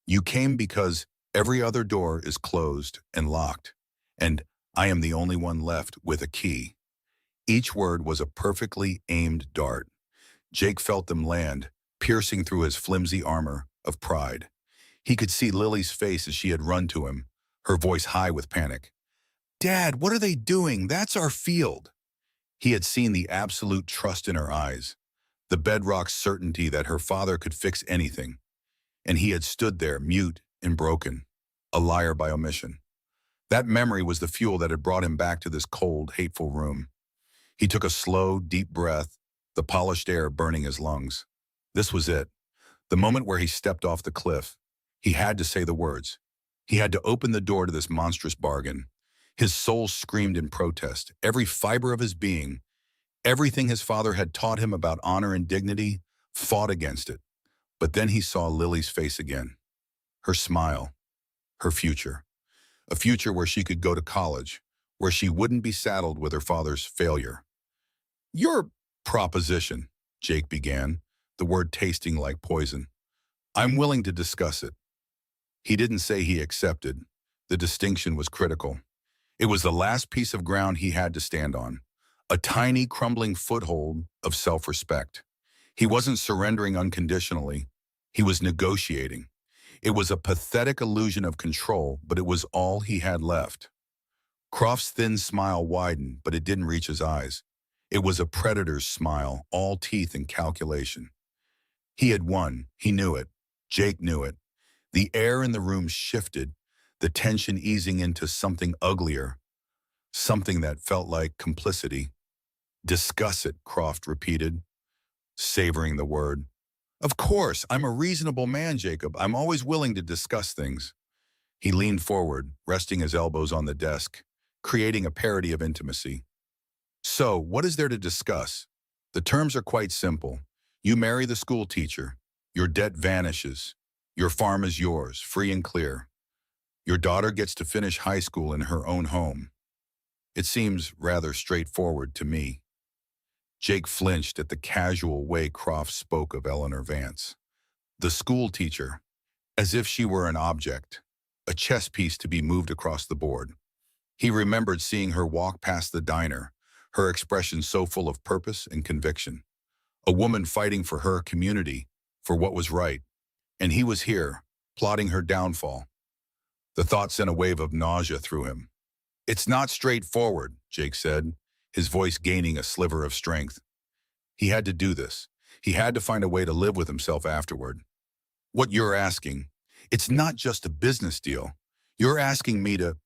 You came because every other door is closed and locked, and I am the only one left with a key. Each word was a perfectly aimed dart. Jake felt them land, piercing through his flimsy armor of pride. He could see Lily's face as she had run to him, her voice high with panic. "Dad, what are they doing? That's our field." He had seen the absolute trust in her eyes, the bedrock certainty that her father could fix anything, and he had stood there, mute and broken, a liar by omission. That memory was the fuel that had brought him back to this cold, hateful room. He took a slow, deep breath, the polished air burning his lungs. This was it, the moment where he stepped off the cliff. He had to say the words. He had to open the door to this monstrous bargain. His soul screamed in protest. Every fiber of his being, everything his father had taught him about honor and dignity, fought against it. But then he saw Lily's face again. Her smile, her future. A future where she could go to college, where she wouldn't be saddled with her father's failure. "Your proposition," Jake began, the word tasting like poison. "I'm willing to discuss it." He didn't say he accepted. The distinction was critical. It was the last piece of ground he had to stand on, a tiny, crumbling foothold of self-respect. He wasn't surrendering unconditionally. He was negotiating. It was a pathetic illusion of control, but it was all he had left. Croft's thin smile widened, but it didn't reach his eyes. It was a predator's smile, all teeth and calculation. He had won. He knew it. Jake knew it. The air in the room shifted, the tension easing into something uglier, something that felt like complicity. "Discuss it," Croft repeated, savoring the word. "Of course, I'm a reasonable man, Jacob. I'm always willing to discuss things." He leaned forward, resting his elbows on the desk, creating a parody of intimacy. "So, what is there to discuss? The terms are quite simple. You marry the school teacher. Your debt vanishes. Your farm is yours, free and clear. Your daughter gets to finish high school in her own home. It seems rather straightforward to me." Jake flinched at the casual way Croft spoke of Eleanor Vance. The school teacher, as if she were an object, a chess piece to be moved across the board. He remembered seeing her walk past the diner, her expression so full of purpose and conviction. A woman fighting for her community, for what was right. And he was here, plotting her downfall. The thought sent a wave of nausea through him. "It's not straightforward," Jake said, his voice gaining a sliver of strength. He had to do this. He had to find a way to live with himself afterward. "What you're asking, it's not just a business deal. You're asking me to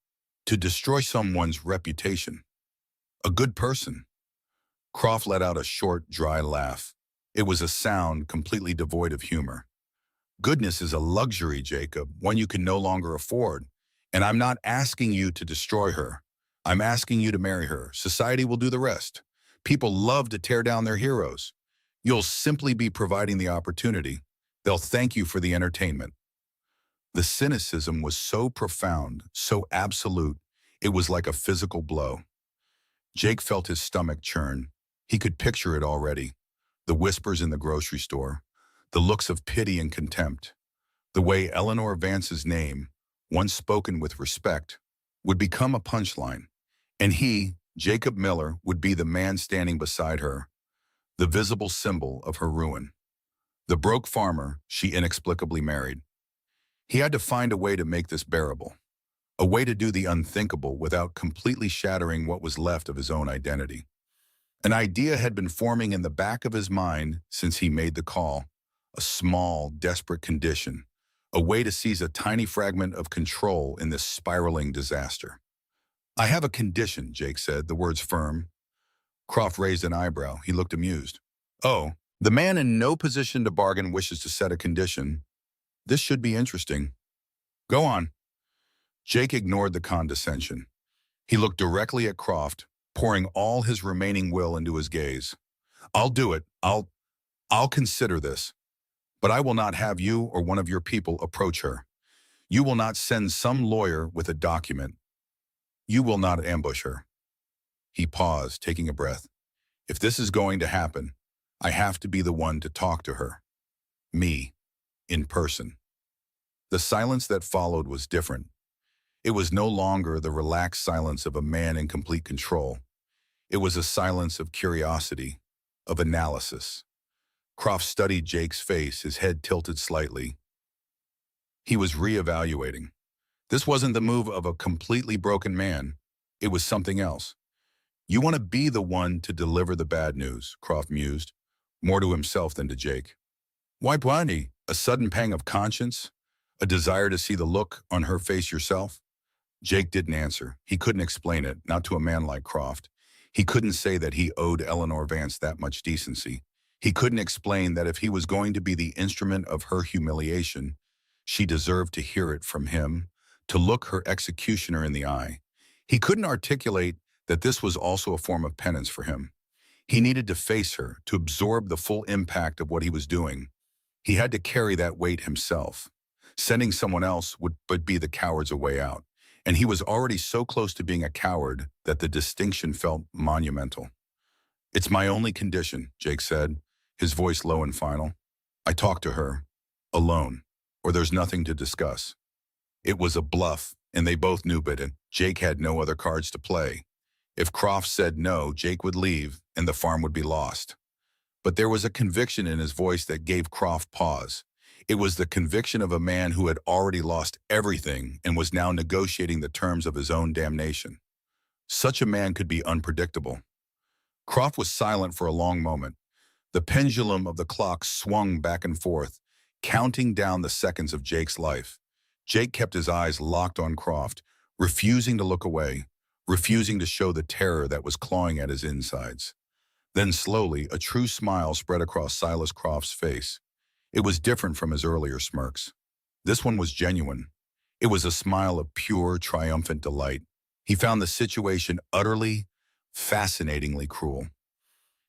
destroy someone's reputation. A good person." Croft let out a short, dry laugh. It was a sound completely devoid of humor. "Goodness is a luxury, Jacob, one you can no longer afford. And I'm not asking you to destroy her. I'm asking you to marry her. Society will do the rest. People love to tear down their heroes. You'll simply be providing the opportunity. They'll thank you for the entertainment." The cynicism was so profound, so absolute, it was like a physical blow. Jake felt his stomach churn. He could picture it already. The whispers in the grocery store, the looks of pity and contempt, the way Eleanor Vance's name, once spoken with respect, would become a punchline. And he, Jacob Miller, would be the man standing beside her, the visible symbol of her ruin. The broke farmer she inexplicably married. He had to find a way to make this bearable, a way to do the unthinkable without completely shattering what was left of his own identity. An idea had been forming in the back of his mind since he made the call, a small, desperate condition, a way to seize a tiny fragment of control in this spiraling disaster. "I have a condition," Jake said, the words firm. Croft raised an eyebrow. He looked amused. "Oh, the man in no position to bargain wishes to set a condition. This should be interesting. Go on." Jake ignored the condescension. He looked directly at Croft, pouring all his remaining will into his gaze. "I'll do it. I'll consider this. But I will not have you or one of your people approach her. You will not send some lawyer with a document. You will not ambush her. He paused, taking a breath. If this is going to happen, I have to be the one to talk to her. Me, in person. The silence that followed was different. It was no longer the relaxed silence of a man in complete control. It was a silence of curiosity, of analysis. Croft studied Jake's face, his head tilted slightly. He was reevaluating. This wasn't the move of a completely broken man. It was something else. You want to be the one to deliver the bad news, Croft mused, more to himself than to Jake. Why Blondie? A sudden pang of conscience? A desire to see the look on her face yourself? Jake didn't answer. He couldn't explain it, not to a man like Croft. He couldn't say that he owed Eleanor Vance that much decency. He couldn't explain that if he was going to be the instrument of her humiliation, she deserved to hear it from him, to look her executioner in the eye. He couldn't articulate that this was also a form of penance for him. He needed to face her, to absorb the full impact of what he was doing. He had to carry that weight himself. Sending someone else would be the coward's way out. And he was already so close to being a coward that the distinction felt monumental. It's my only condition, Jake said, his voice low and final. I talk to her, alone, or there's nothing to discuss. It was a bluff, and they both knew it. Jake had no other cards to play. If Croft said no, Jake would leave, and the farm would be lost. But there was a conviction in his voice that gave Croft pause. It was the conviction of a man who had already lost everything and was now negotiating the terms of his own damnation. Such a man could be unpredictable. Croft was silent for a long moment. The pendulum of the clock swung back and forth, counting down the seconds of Jake's life. Jake kept his eyes locked on Croft, refusing to look away, refusing to show the terror that was clawing at his insides. Then slowly, a true smile spread across Silas Croft's face. It was different from his earlier smirks. This one was genuine. It was a smile of pure, triumphant delight. He found the situation utterly, fascinatingly cruel.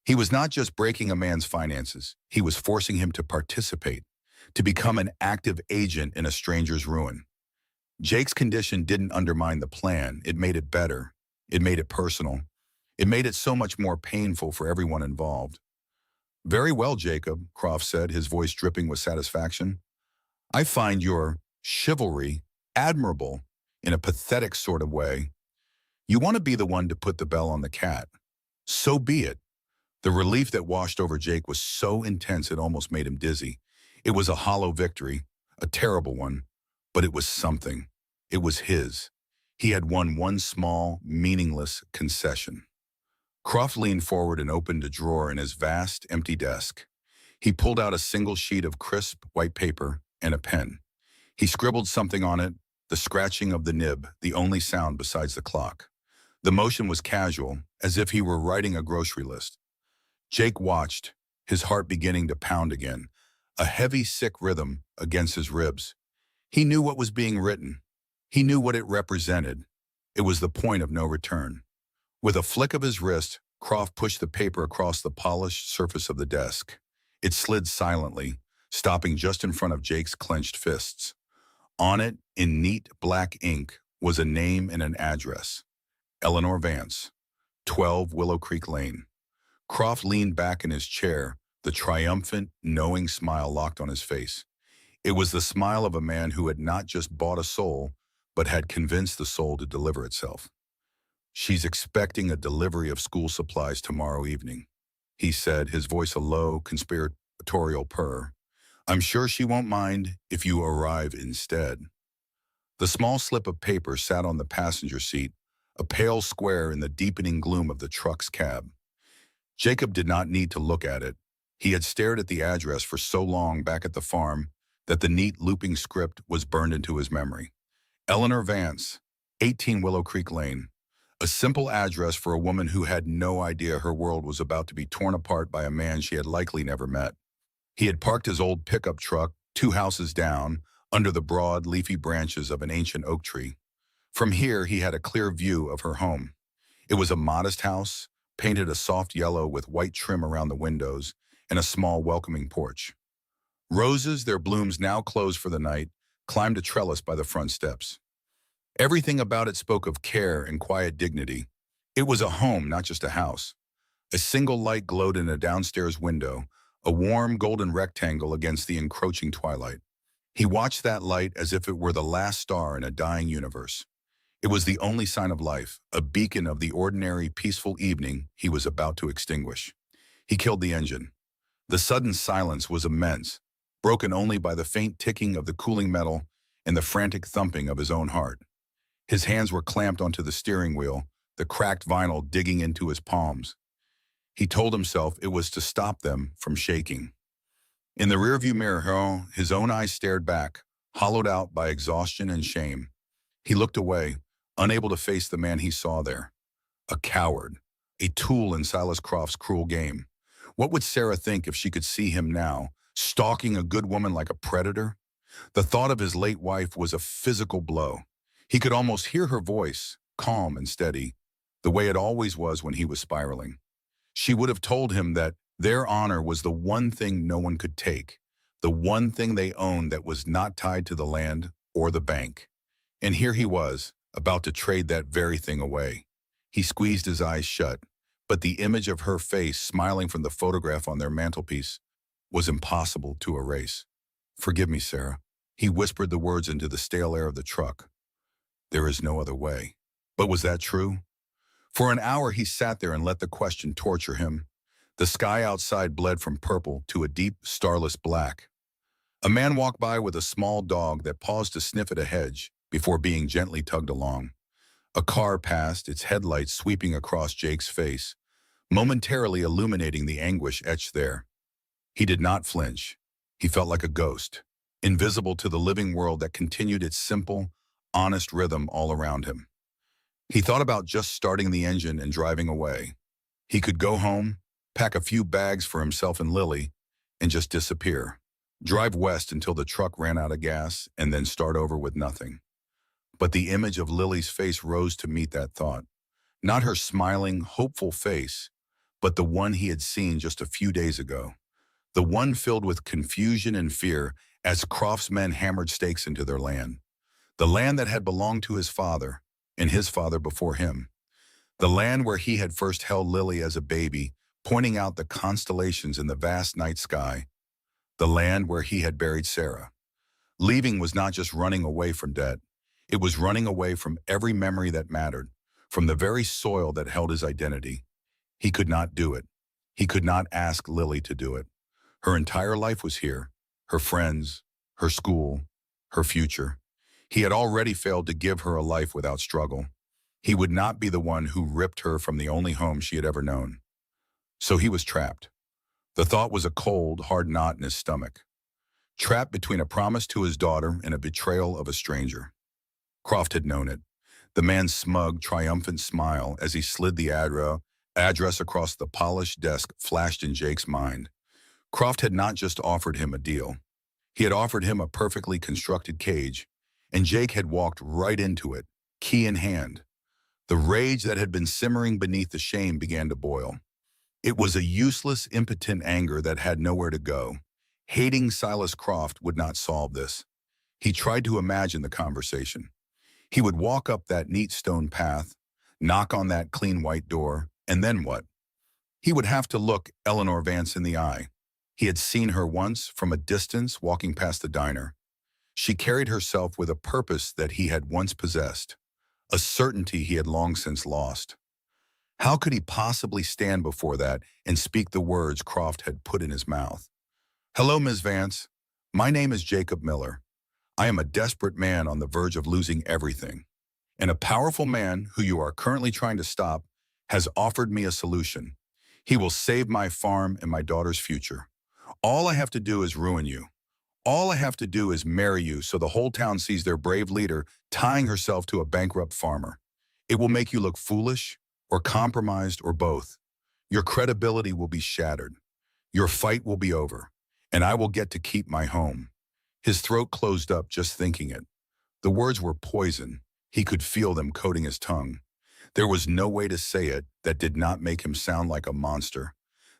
He was not just breaking a man's finances. He was forcing him to participate, to become an active agent in a stranger's ruin. Jake's condition didn't undermine the plan. It made it better. It made it personal. It made it so much more painful for everyone involved. Very well, Jacob, Croft said, his voice dripping with satisfaction. I find your chivalry admirable in a pathetic sort of way. You want to be the one to put the bell on the cat. So be it. The relief that washed over Jake was so intense it almost made him dizzy. It was a hollow victory, a terrible one, but it was something. It was his. He had won one small, meaningless concession. Croft leaned forward and opened a drawer in his vast, empty desk. He pulled out a single sheet of crisp, white paper and a pen. He scribbled something on it, the scratching of the nib, the only sound besides the clock. The motion was casual, as if he were writing a grocery list. Jake watched, his heart beginning to pound again, a heavy, sick rhythm against his ribs. He knew what was being written. He knew what it represented. It was the point of no return. With a flick of his wrist, Croft pushed the paper across the polished surface of the desk. It slid silently, stopping just in front of Jake's clenched fists. On it, in neat black ink, was a name and an address. Eleanor Vance, 12 Willow Creek Lane. Croft leaned back in his chair, the triumphant, knowing smile locked on his face. It was the smile of a man who had not just bought a soul, but had convinced the soul to deliver itself. She's expecting a delivery of school supplies tomorrow evening, he said, his voice a low, conspiratorial purr. I'm sure she won't mind if you arrive instead. The small slip of paper sat on the passenger seat, a pale square in the deepening gloom of the truck's cab. Jacob did not need to look at it. He had stared at the address for so long back at the farm that the neat looping script was burned into his memory. Eleanor Vance, 18 Willow Creek Lane. A simple address for a woman who had no idea her world was about to be torn apart by a man she had likely never met. He had parked his old pickup truck 2 houses down, under the broad, leafy branches of an ancient oak tree. From here, he had a clear view of her home. It was a modest house, painted a soft yellow with white trim around the windows, and a small welcoming porch. Roses, their blooms now closed for the night, climbed a trellis by the front steps. Everything about it spoke of care and quiet dignity. It was a home, not just a house. A single light glowed in a downstairs window, a warm golden rectangle against the encroaching twilight. He watched that light as if it were the last star in a dying universe. It was the only sign of life, a beacon of the ordinary, peaceful evening he was about to extinguish. He killed the engine. The sudden silence was immense, broken only by the faint ticking of the cooling metal and the frantic thumping of his own heart. His hands were clamped onto the steering wheel, the cracked vinyl digging into his palms. He told himself it was to stop them from shaking. In the rearview mirror, his own eyes stared back, hollowed out by exhaustion and shame. He looked away, unable to face the man he saw there. A coward, a tool in Silas Croft's cruel game. What would Sarah think if she could see him now, stalking a good woman like a predator? The thought of his late wife was a physical blow. He could almost hear her voice, calm and steady, the way it always was when he was spiraling. She would have told him that their honor was the one thing no one could take, the one thing they owned that was not tied to the land or the bank. And here he was, about to trade that very thing away. He squeezed his eyes shut, but the image of her face smiling from the photograph on their mantelpiece was impossible to erase. "Forgive me, Sarah." He whispered the words into the stale air of the truck. "There is no other way." But was that true? For an hour he sat there and let the question torture him. The sky outside bled from purple to a deep, starless black. A man walked by with a small dog that paused to sniff at a hedge before being gently tugged along. A car passed, its headlights sweeping across Jake's face, momentarily illuminating the anguish etched there. He did not flinch. He felt like a ghost, invisible to the living world that continued its simple, honest rhythm all around him. He thought about just starting the engine and driving away. He could go home, pack a few bags for himself and Lily, and just disappear. Drive west until the truck ran out of gas, and then start over with nothing. But the image of Lily's face rose to meet that thought. Not her smiling, hopeful face, but the one he had seen just a few days ago. The one filled with confusion and fear as Croft's men hammered stakes into their land. The land that had belonged to his father, and his father before him. The land where he had first held Lily as a baby, pointing out the constellations in the vast night sky. The land where he had buried Sarah. Leaving was not just running away from debt. It was running away from every memory that mattered, from the very soil that held his identity. He could not do it. He could not ask Lily to do it. Her entire life was here, her friends, her school, her future. He had already failed to give her a life without struggle. He would not be the one who ripped her from the only home she had ever known. So he was trapped. The thought was a cold, hard knot in his stomach. Trapped between a promise to his daughter and a betrayal of a stranger. Croft had known it. The man's smug, triumphant smile as he slid the address across the polished desk flashed in Jake's mind. Croft had not just offered him a deal. He had offered him a perfectly constructed cage, and Jake had walked right into it, key in hand. The rage that had been simmering beneath the shame began to boil. It was a useless, impotent anger that had nowhere to go. Hating Silas Croft would not solve this. He tried to imagine the conversation. He would walk up that neat stone path, knock on that clean white door, and then what? He would have to look Eleanor Vance in the eye. He had seen her once from a distance walking past the diner. She carried herself with a purpose that he had once possessed, a certainty he had long since lost. How could he possibly stand before that and speak the words Croft had put in his mouth? "Hello, Ms. Vance. My name is Jacob Miller. I am a desperate man on the verge of losing everything. And a powerful man who you are currently trying to stop has offered me a solution. He will save my farm and my daughter's future. All I have to do is ruin you. All I have to do is marry you so the whole town sees their brave leader tying herself to a bankrupt farmer. It will make you look foolish or compromised or both. Your credibility will be shattered. Your fight will be over, and I will get to keep my home." His throat closed up just thinking it. The words were poison. He could feel them coating his tongue. There was no way to say it that did not make him sound like a monster.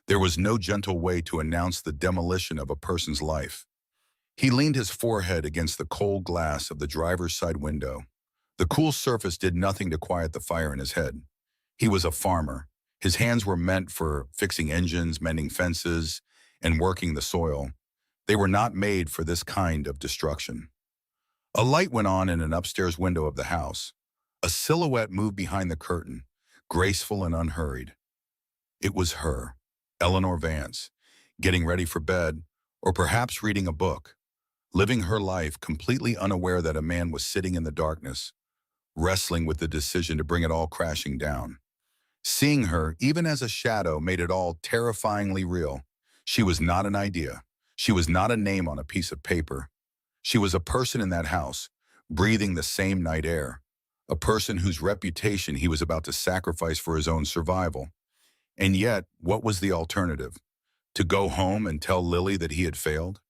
There was no gentle way to announce the demolition of a person's life. He leaned his forehead against the cold glass of the driver's side window. The cool surface did nothing to quiet the fire in his head. He was a farmer. His hands were meant for fixing engines, mending fences, and working the soil. They were not made for this kind of destruction. A light went on in an upstairs window of the house. A silhouette moved behind the curtain, graceful and unhurried. It was her, Eleanor Vance, getting ready for bed, or perhaps reading a book, living her life completely unaware that a man was sitting in the darkness, wrestling with the decision to bring it all crashing down. Seeing her, even as a shadow, made it all terrifyingly real. She was not an idea. She was not a name on a piece of paper. She was a person in that house, breathing the same night air, a person whose reputation he was about to sacrifice for his own survival. And yet, what was the alternative? To go home and tell Lily that he had failed?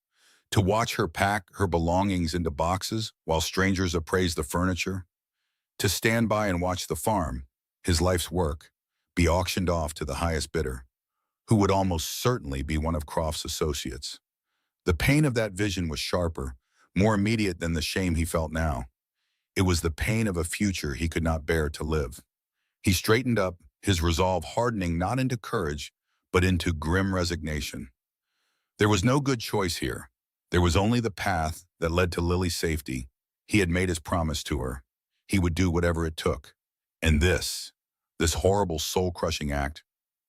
To watch her pack her belongings into boxes while strangers appraised the furniture? To stand by and watch the farm, his life's work, be auctioned off to the highest bidder, who would almost certainly be one of Croft's associates? The pain of that vision was sharper, more immediate than the shame he felt now. It was the pain of a future he could not bear to live. He straightened up, his resolve hardening not into courage, but into grim resignation. There was no good choice here. There was only the path that led to Lily's safety. He had made his promise to her. He would do whatever it took. And this horrible soul-crushing act,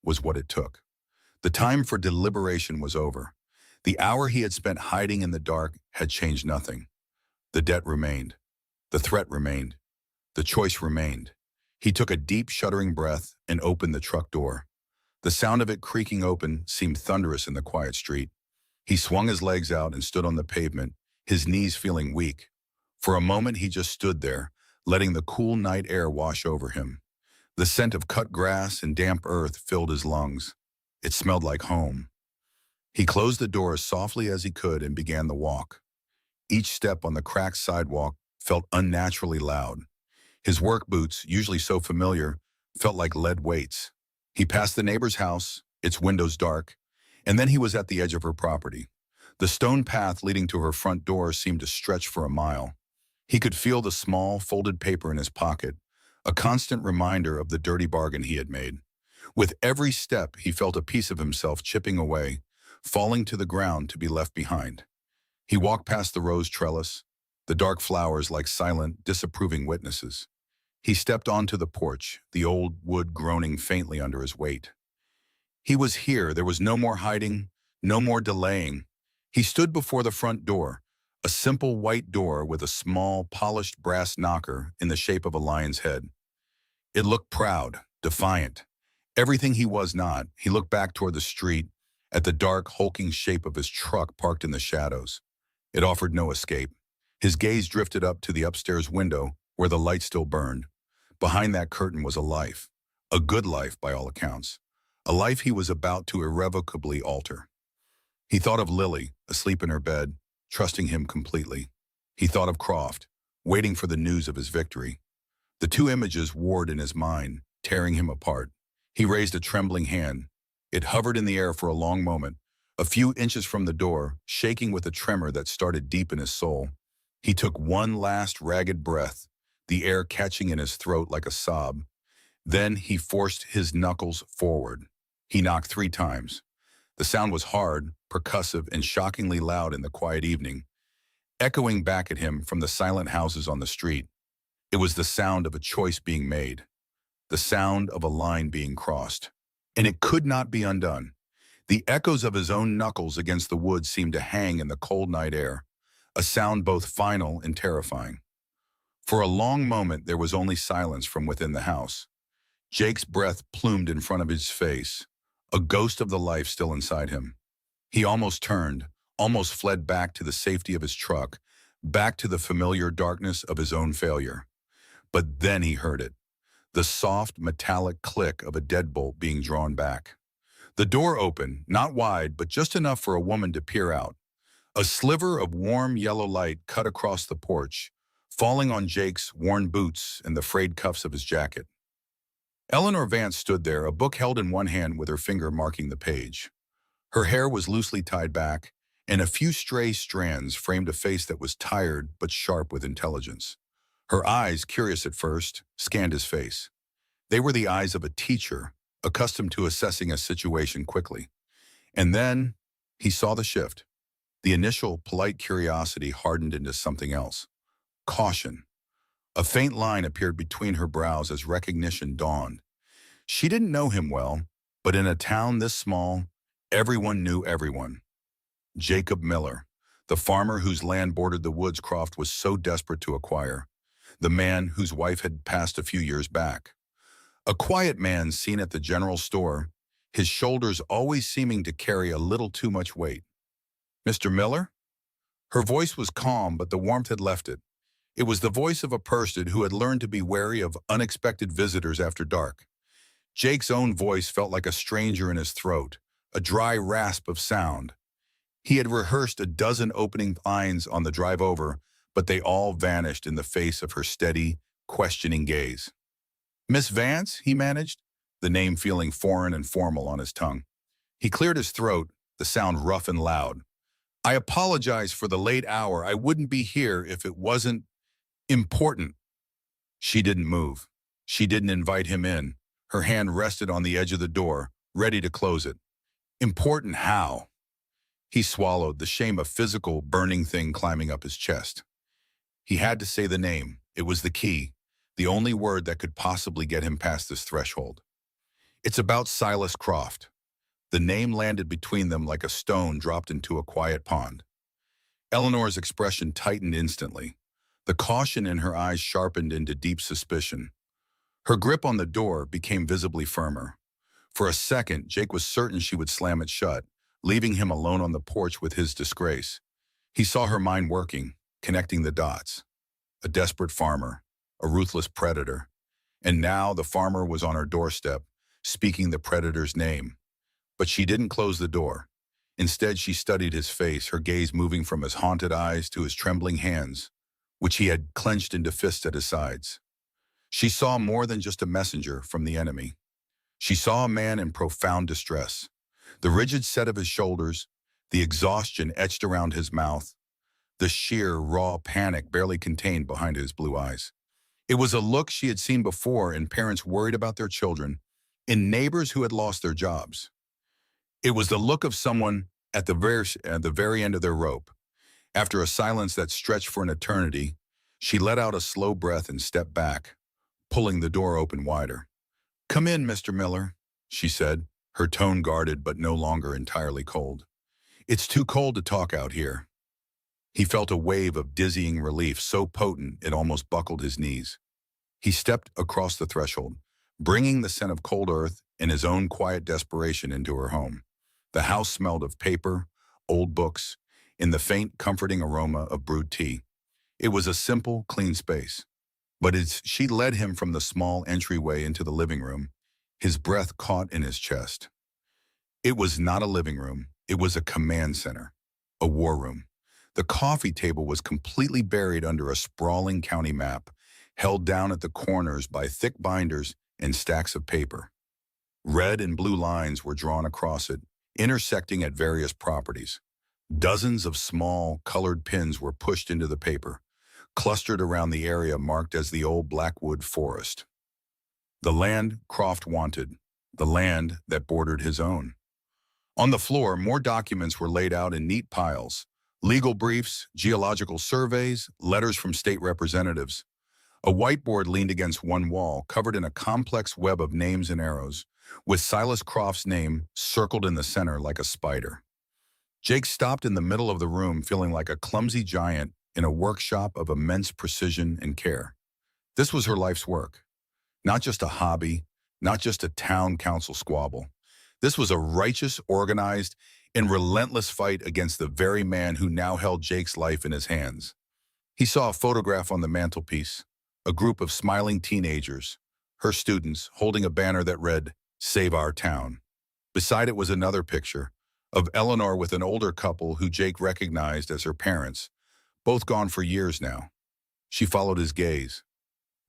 was what it took. The time for deliberation was over. The hour he had spent hiding in the dark had changed nothing. The debt remained. The threat remained. The choice remained. He took a deep, shuddering breath and opened the truck door. The sound of it creaking open seemed thunderous in the quiet street. He swung his legs out and stood on the pavement, his knees feeling weak. For a moment he just stood there, letting the cool night air wash over him. The scent of cut grass and damp earth filled his lungs. It smelled like home. He closed the door as softly as he could and began the walk. Each step on the cracked sidewalk felt unnaturally loud. His work boots, usually so familiar, felt like lead weights. He passed the neighbor's house, its windows dark, and then he was at the edge of her property. The stone path leading to her front door seemed to stretch for a mile. He could feel the small, folded paper in his pocket, a constant reminder of the dirty bargain he had made. With every step, he felt a piece of himself chipping away, falling to the ground to be left behind. He walked past the rose trellis, the dark flowers like silent, disapproving witnesses. He stepped onto the porch, the old wood groaning faintly under his weight. He was here. There was no more hiding, no more delaying. He stood before the front door, a simple white door with a small, polished brass knocker in the shape of a lion's head. It looked proud, defiant. Everything he was not. He looked back toward the street, at the dark, hulking shape of his truck parked in the shadows. It offered no escape. His gaze drifted up to the upstairs window, where the light still burned. Behind that curtain was a life, a good life by all accounts, a life he was about to irrevocably alter. He thought of Lily, asleep in her bed, trusting him completely. He thought of Croft, waiting for the news of his victory. The two images warred in his mind, tearing him apart. He raised a trembling hand. It hovered in the air for a long moment, a few inches from the door, shaking with a tremor that started deep in his soul. He took one last ragged breath, the air catching in his throat like a sob. Then he forced his knuckles forward. He knocked 3 times. The sound was hard, percussive, and shockingly loud in the quiet evening, echoing back at him from the silent houses on the street. It was the sound of a choice being made, the sound of a line being crossed. And it could not be undone. The echoes of his own knuckles against the wood seemed to hang in the cold night air, a sound both final and terrifying. For a long moment there was only silence from within the house. Jake's breath plumed in front of his face, a ghost of the life still inside him. He almost turned, almost fled back to the safety of his truck, back to the familiar darkness of his own failure. But then he heard it, the soft, metallic click of a deadbolt being drawn back. The door opened, not wide, but just enough for a woman to peer out. A sliver of warm yellow light cut across the porch, falling on Jake's worn boots and the frayed cuffs of his jacket. Eleanor Vance stood there, a book held in one hand with her finger marking the page. Her hair was loosely tied back, and a few stray strands framed a face that was tired but sharp with intelligence. Her eyes, curious at first, scanned his face. They were the eyes of a teacher, accustomed to assessing a situation quickly. And then he saw the shift. The initial polite curiosity hardened into something else. Caution. A faint line appeared between her brows as recognition dawned. She didn't know him well, but in a town this small, everyone knew everyone. Jacob Miller, the farmer whose land bordered the woods Croft was so desperate to acquire. The man whose wife had passed a few years back. A quiet man seen at the general store, his shoulders always seeming to carry a little too much weight. "Mr. Miller?" Her voice was calm, but the warmth had left it. It was the voice of a person who had learned to be wary of unexpected visitors after dark. Jake's own voice felt like a stranger in his throat, a dry rasp of sound. He had rehearsed a dozen opening lines on the drive over, but they all vanished in the face of her steady, questioning gaze. "Miss Vance?" he managed, the name feeling foreign and formal on his tongue. He cleared his throat, the sound rough and loud. "I apologize for the late hour. I wouldn't be here if it wasn't important." She didn't move. She didn't invite him in. Her hand rested on the edge of the door, ready to close it. Important how? He swallowed, the shame of physical, burning thing climbing up his chest. He had to say the name. It was the key, the only word that could possibly get him past this threshold. "It's about Silas Croft." The name landed between them like a stone dropped into a quiet pond. Eleanor's expression tightened instantly. The caution in her eyes sharpened into deep suspicion. Her grip on the door became visibly firmer. For a second, Jake was certain she would slam it shut, leaving him alone on the porch with his disgrace. He saw her mind working, connecting the dots. A desperate farmer, a ruthless predator. And now the farmer was on her doorstep, speaking the predator's name. But she didn't close the door. Instead, she studied his face, her gaze moving from his haunted eyes to his trembling hands, which he had clenched into fists at his sides. She saw more than just a messenger from the enemy. She saw a man in profound distress. The rigid set of his shoulders, the exhaustion etched around his mouth, the sheer, raw panic barely contained behind his blue eyes. It was a look she had seen before in parents worried about their children, in neighbors who had lost their jobs. It was the look of someone at the very end of their rope. After a silence that stretched for an eternity, she let out a slow breath and stepped back, pulling the door open wider. "Come in, Mr. Miller," she said, her tone guarded but no longer entirely cold. "It's too cold to talk out here." He felt a wave of dizzying relief so potent it almost buckled his knees. He stepped across the threshold, bringing the scent of cold earth and his own quiet desperation into her home. The house smelled of paper, old books, and the faint, comforting aroma of brewed tea. It was a simple, clean space. But as she led him from the small entryway into the living room, his breath caught in his chest. It was not a living room. It was a command center, a war room. The coffee table was completely buried under a sprawling county map, held down at the corners by thick binders and stacks of paper. Red and blue lines were drawn across it, intersecting at various properties. Dozens of small, colored pins were pushed into the paper, clustered around the area marked as the old Blackwood Forest. The land Croft wanted, the land that bordered his own. On the floor, more documents were laid out in neat piles. Legal briefs, geological surveys, letters from state representatives. A whiteboard leaned against one wall, covered in a complex web of names and arrows, with Silas Croft's name circled in the center like a spider. Jake stopped in the middle of the room, feeling like a clumsy giant in a workshop of immense precision and care. This was her life's work. Not just a hobby, not just a town council squabble. This was a righteous, organized, and relentless fight against the very man who now held Jake's life in his hands. He saw a photograph on the mantelpiece, a group of smiling teenagers, her students, holding a banner that read, "Save Our Town." Beside it was another picture of Eleanor with an older couple who Jake recognized as her parents, both gone for years now. She followed his gaze.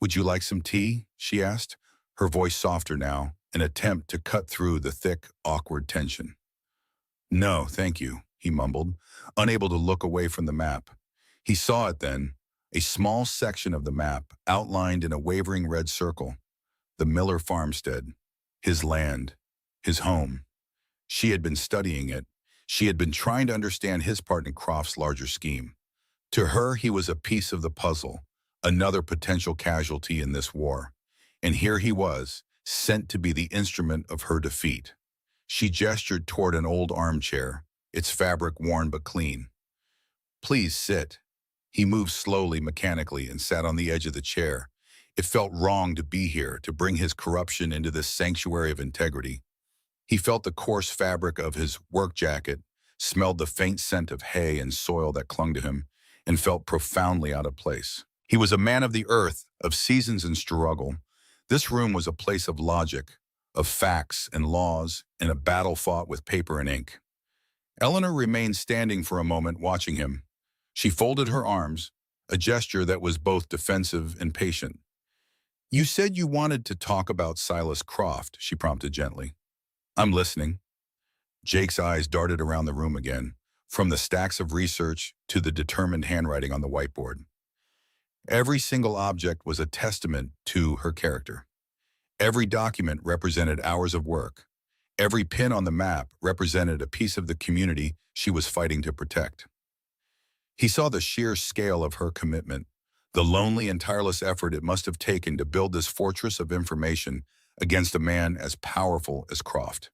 "Would you like some tea?" she asked, her voice softer now, an attempt to cut through the thick, awkward tension. "No, thank you," he mumbled, unable to look away from the map. He saw it then, a small section of the map outlined in a wavering red circle. The Miller farmstead, his land, his home. She had been studying it. She had been trying to understand his part in Croft's larger scheme. To her, he was a piece of the puzzle, another potential casualty in this war. And here he was, sent to be the instrument of her defeat. She gestured toward an old armchair, its fabric worn but clean. "Please sit." He moved slowly, mechanically, and sat on the edge of the chair. It felt wrong to be here, to bring his corruption into this sanctuary of integrity. He felt the coarse fabric of his work jacket, smelled the faint scent of hay and soil that clung to him, and felt profoundly out of place. He was a man of the earth, of seasons and struggle. This room was a place of logic, of facts and laws, and a battle fought with paper and ink. Eleanor remained standing for a moment, watching him. She folded her arms, a gesture that was both defensive and patient. "You said you wanted to talk about Silas Croft," she prompted gently. "I'm listening." Jake's eyes darted around the room again, from the stacks of research to the determined handwriting on the whiteboard. Every single object was a testament to her character. Every document represented hours of work. Every pin on the map represented a piece of the community she was fighting to protect. He saw the sheer scale of her commitment, the lonely and tireless effort it must have taken to build this fortress of information against a man as powerful as Croft.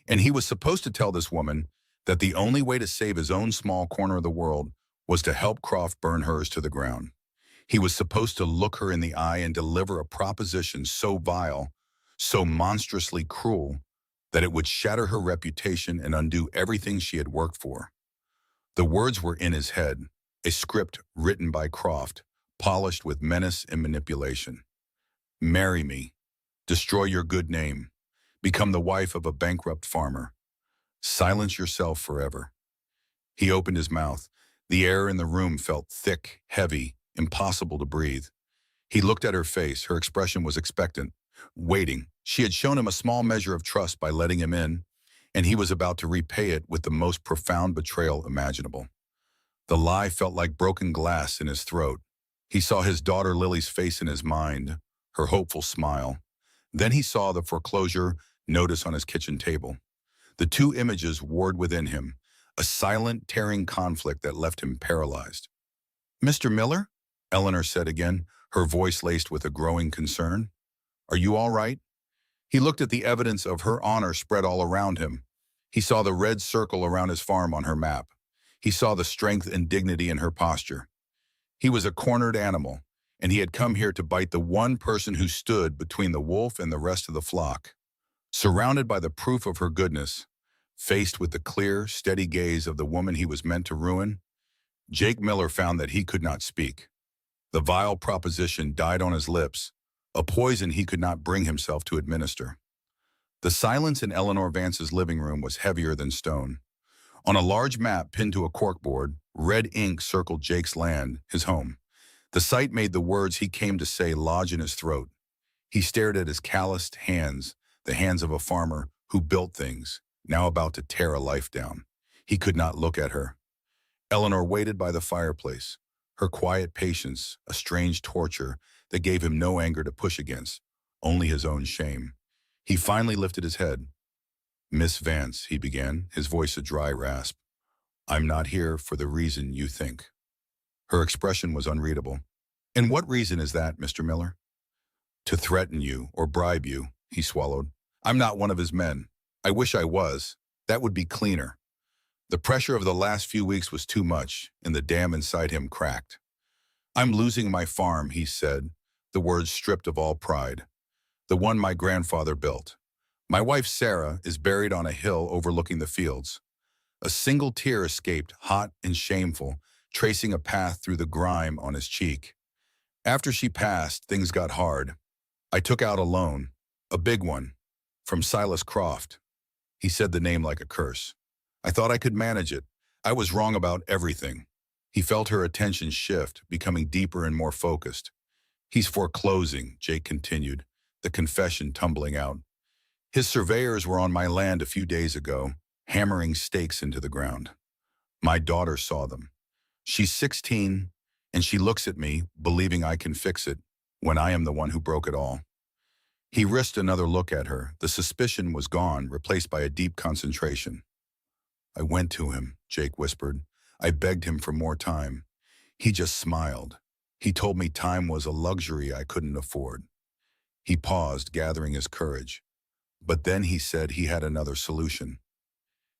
And he was supposed to tell this woman that the only way to save his own small corner of the world was to help Croft burn hers to the ground. He was supposed to look her in the eye and deliver a proposition so vile, so monstrously cruel, that it would shatter her reputation and undo everything she had worked for. The words were in his head, a script written by Croft, polished with menace and manipulation. "Marry me. Destroy your good name. Become the wife of a bankrupt farmer. Silence yourself forever." He opened his mouth. The air in the room felt thick, heavy, impossible to breathe. He looked at her face. Her expression was expectant, waiting. She had shown him a small measure of trust by letting him in, and he was about to repay it with the most profound betrayal imaginable. The lie felt like broken glass in his throat. He saw his daughter Lily's face in his mind, her hopeful smile. Then he saw the foreclosure notice on his kitchen table. The two images warred within him, a silent, tearing conflict that left him paralyzed. "Mr. Miller?" Eleanor said again, her voice laced with a growing concern. "Are you all right?" He looked at the evidence of her honor spread all around him. He saw the red circle around his farm on her map. He saw the strength and dignity in her posture. He was a cornered animal, and he had come here to bite the one person who stood between the wolf and the rest of the flock. Surrounded by the proof of her goodness, faced with the clear, steady gaze of the woman he was meant to ruin, Jake Miller found that he could not speak. The vile proposition died on his lips, a poison he could not bring himself to administer. The silence in Eleanor Vance's living room was heavier than stone. On a large map pinned to a corkboard, red ink circled Jake's land, his home. The sight made the words he came to say lodge in his throat. He stared at his calloused hands, the hands of a farmer who built things, now about to tear a life down. He could not look at her. Eleanor waited by the fireplace, her quiet patience a strange torture that gave him no anger to push against, only his own shame. He finally lifted his head. "Miss Vance," he began, his voice a dry rasp. "I'm not here for the reason you think." Her expression was unreadable. "And what reason is that, Mr. Miller?" "To threaten you or bribe you," he swallowed. "I'm not one of his men. I wish I was. That would be cleaner." The pressure of the last few weeks was too much, and the dam inside him cracked. "I'm losing my farm," he said, the words stripped of all pride. "The one my grandfather built. My wife Sarah is buried on a hill overlooking the fields." A single tear escaped, hot and shameful, tracing a path through the grime on his cheek. "After she passed, things got hard. I took out a loan, a big one, from Silas Croft." He said the name like a curse. "I thought I could manage it. I was wrong about everything." He felt her attention shift, becoming deeper and more focused. "He's foreclosing," Jake continued, the confession tumbling out. "His surveyors were on my land a few days ago, hammering stakes into the ground. My daughter saw them. She's 16, and she looks at me, believing I can fix it, when I am the one who broke it all. He risked another look at her. The suspicion was gone, replaced by a deep concentration. I went to him, Jake whispered. I begged him for more time. He just smiled. He told me time was a luxury I couldn't afford. He paused, gathering his courage. But then he said he had another solution.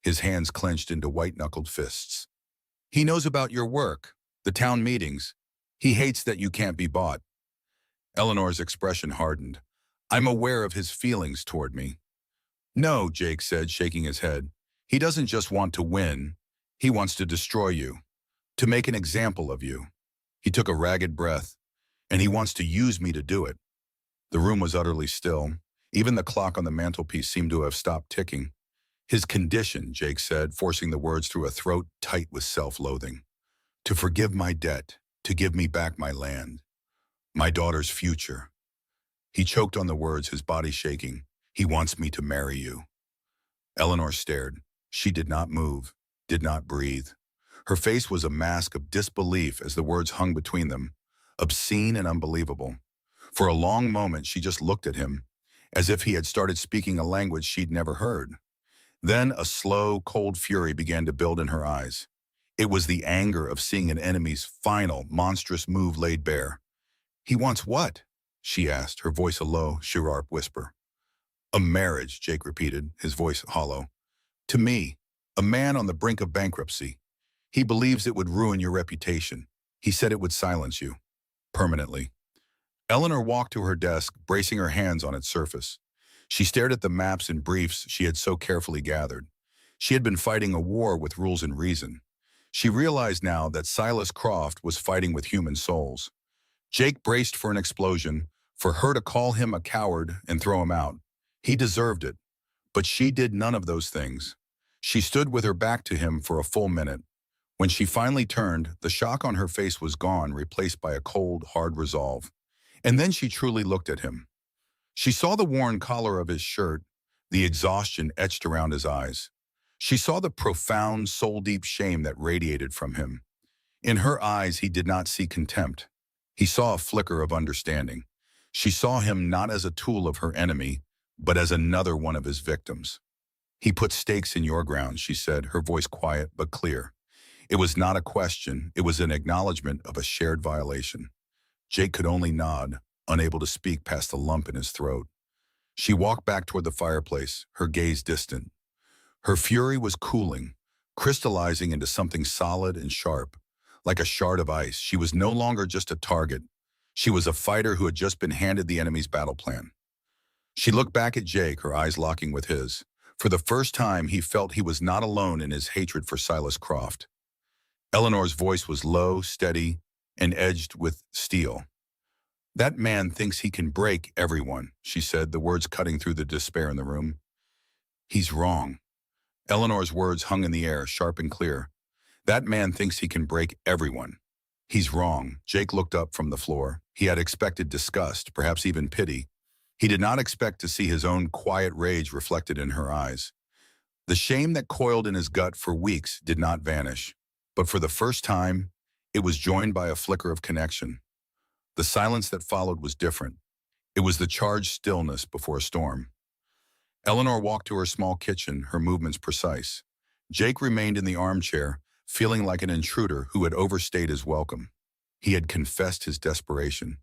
His hands clenched into white-knuckled fists. He knows about your work, the town meetings. He hates that you can't be bought. Eleanor's expression hardened. I'm aware of his feelings toward me. No, Jake said, shaking his head. He doesn't just want to win. He wants to destroy you, to make an example of you. He took a ragged breath, and he wants to use me to do it. The room was utterly still. Even the clock on the mantelpiece seemed to have stopped ticking. His condition, Jake said, forcing the words through a throat tight with self-loathing. To forgive my debt, to give me back my land, my daughter's future. He choked on the words, his body shaking. He wants me to marry you. Eleanor stared. She did not move, did not breathe. Her face was a mask of disbelief as the words hung between them, obscene and unbelievable. For a long moment, she just looked at him, as if he had started speaking a language she'd never heard. Then a slow, cold fury began to build in her eyes. It was the anger of seeing an enemy's final, monstrous move laid bare. He wants what? She asked, her voice a low, sharp whisper. A marriage, Jake repeated, his voice hollow. To me, a man on the brink of bankruptcy. He believes it would ruin your reputation. He said it would silence you. Permanently. Eleanor walked to her desk, bracing her hands on its surface. She stared at the maps and briefs she had so carefully gathered. She had been fighting a war with rules and reason. She realized now that Silas Croft was fighting with human souls. Jake braced for an explosion, for her to call him a coward and throw him out. He deserved it, but she did none of those things. She stood with her back to him for a full minute. When she finally turned, the shock on her face was gone, replaced by a cold, hard resolve. And then she truly looked at him. She saw the worn collar of his shirt, the exhaustion etched around his eyes. She saw the profound, soul-deep shame that radiated from him. In her eyes, he did not see contempt. He saw a flicker of understanding. She saw him not as a tool of her enemy, but as another one of his victims. He put stakes in your ground, she said, her voice quiet but clear. It was not a question, it was an acknowledgement of a shared violation. Jake could only nod, unable to speak past the lump in his throat. She walked back toward the fireplace, her gaze distant. Her fury was cooling, crystallizing into something solid and sharp. Like a shard of ice, she was no longer just a target. She was a fighter who had just been handed the enemy's battle plan. She looked back at Jake, her eyes locking with his. For the first time, he felt he was not alone in his hatred for Silas Croft. Eleanor's voice was low, steady, and edged with steel. That man thinks he can break everyone, she said, the words cutting through the despair in the room. He's wrong. Eleanor's words hung in the air, sharp and clear. That man thinks he can break everyone. He's wrong. Jake looked up from the floor. He had expected disgust, perhaps even pity. He did not expect to see his own quiet rage reflected in her eyes. The shame that coiled in his gut for weeks did not vanish, but for the first time, it was joined by a flicker of connection. The silence that followed was different. It was the charged stillness before a storm. Eleanor walked to her small kitchen, her movements precise. Jake remained in the armchair, feeling like an intruder who had overstayed his welcome. He had confessed his desperation.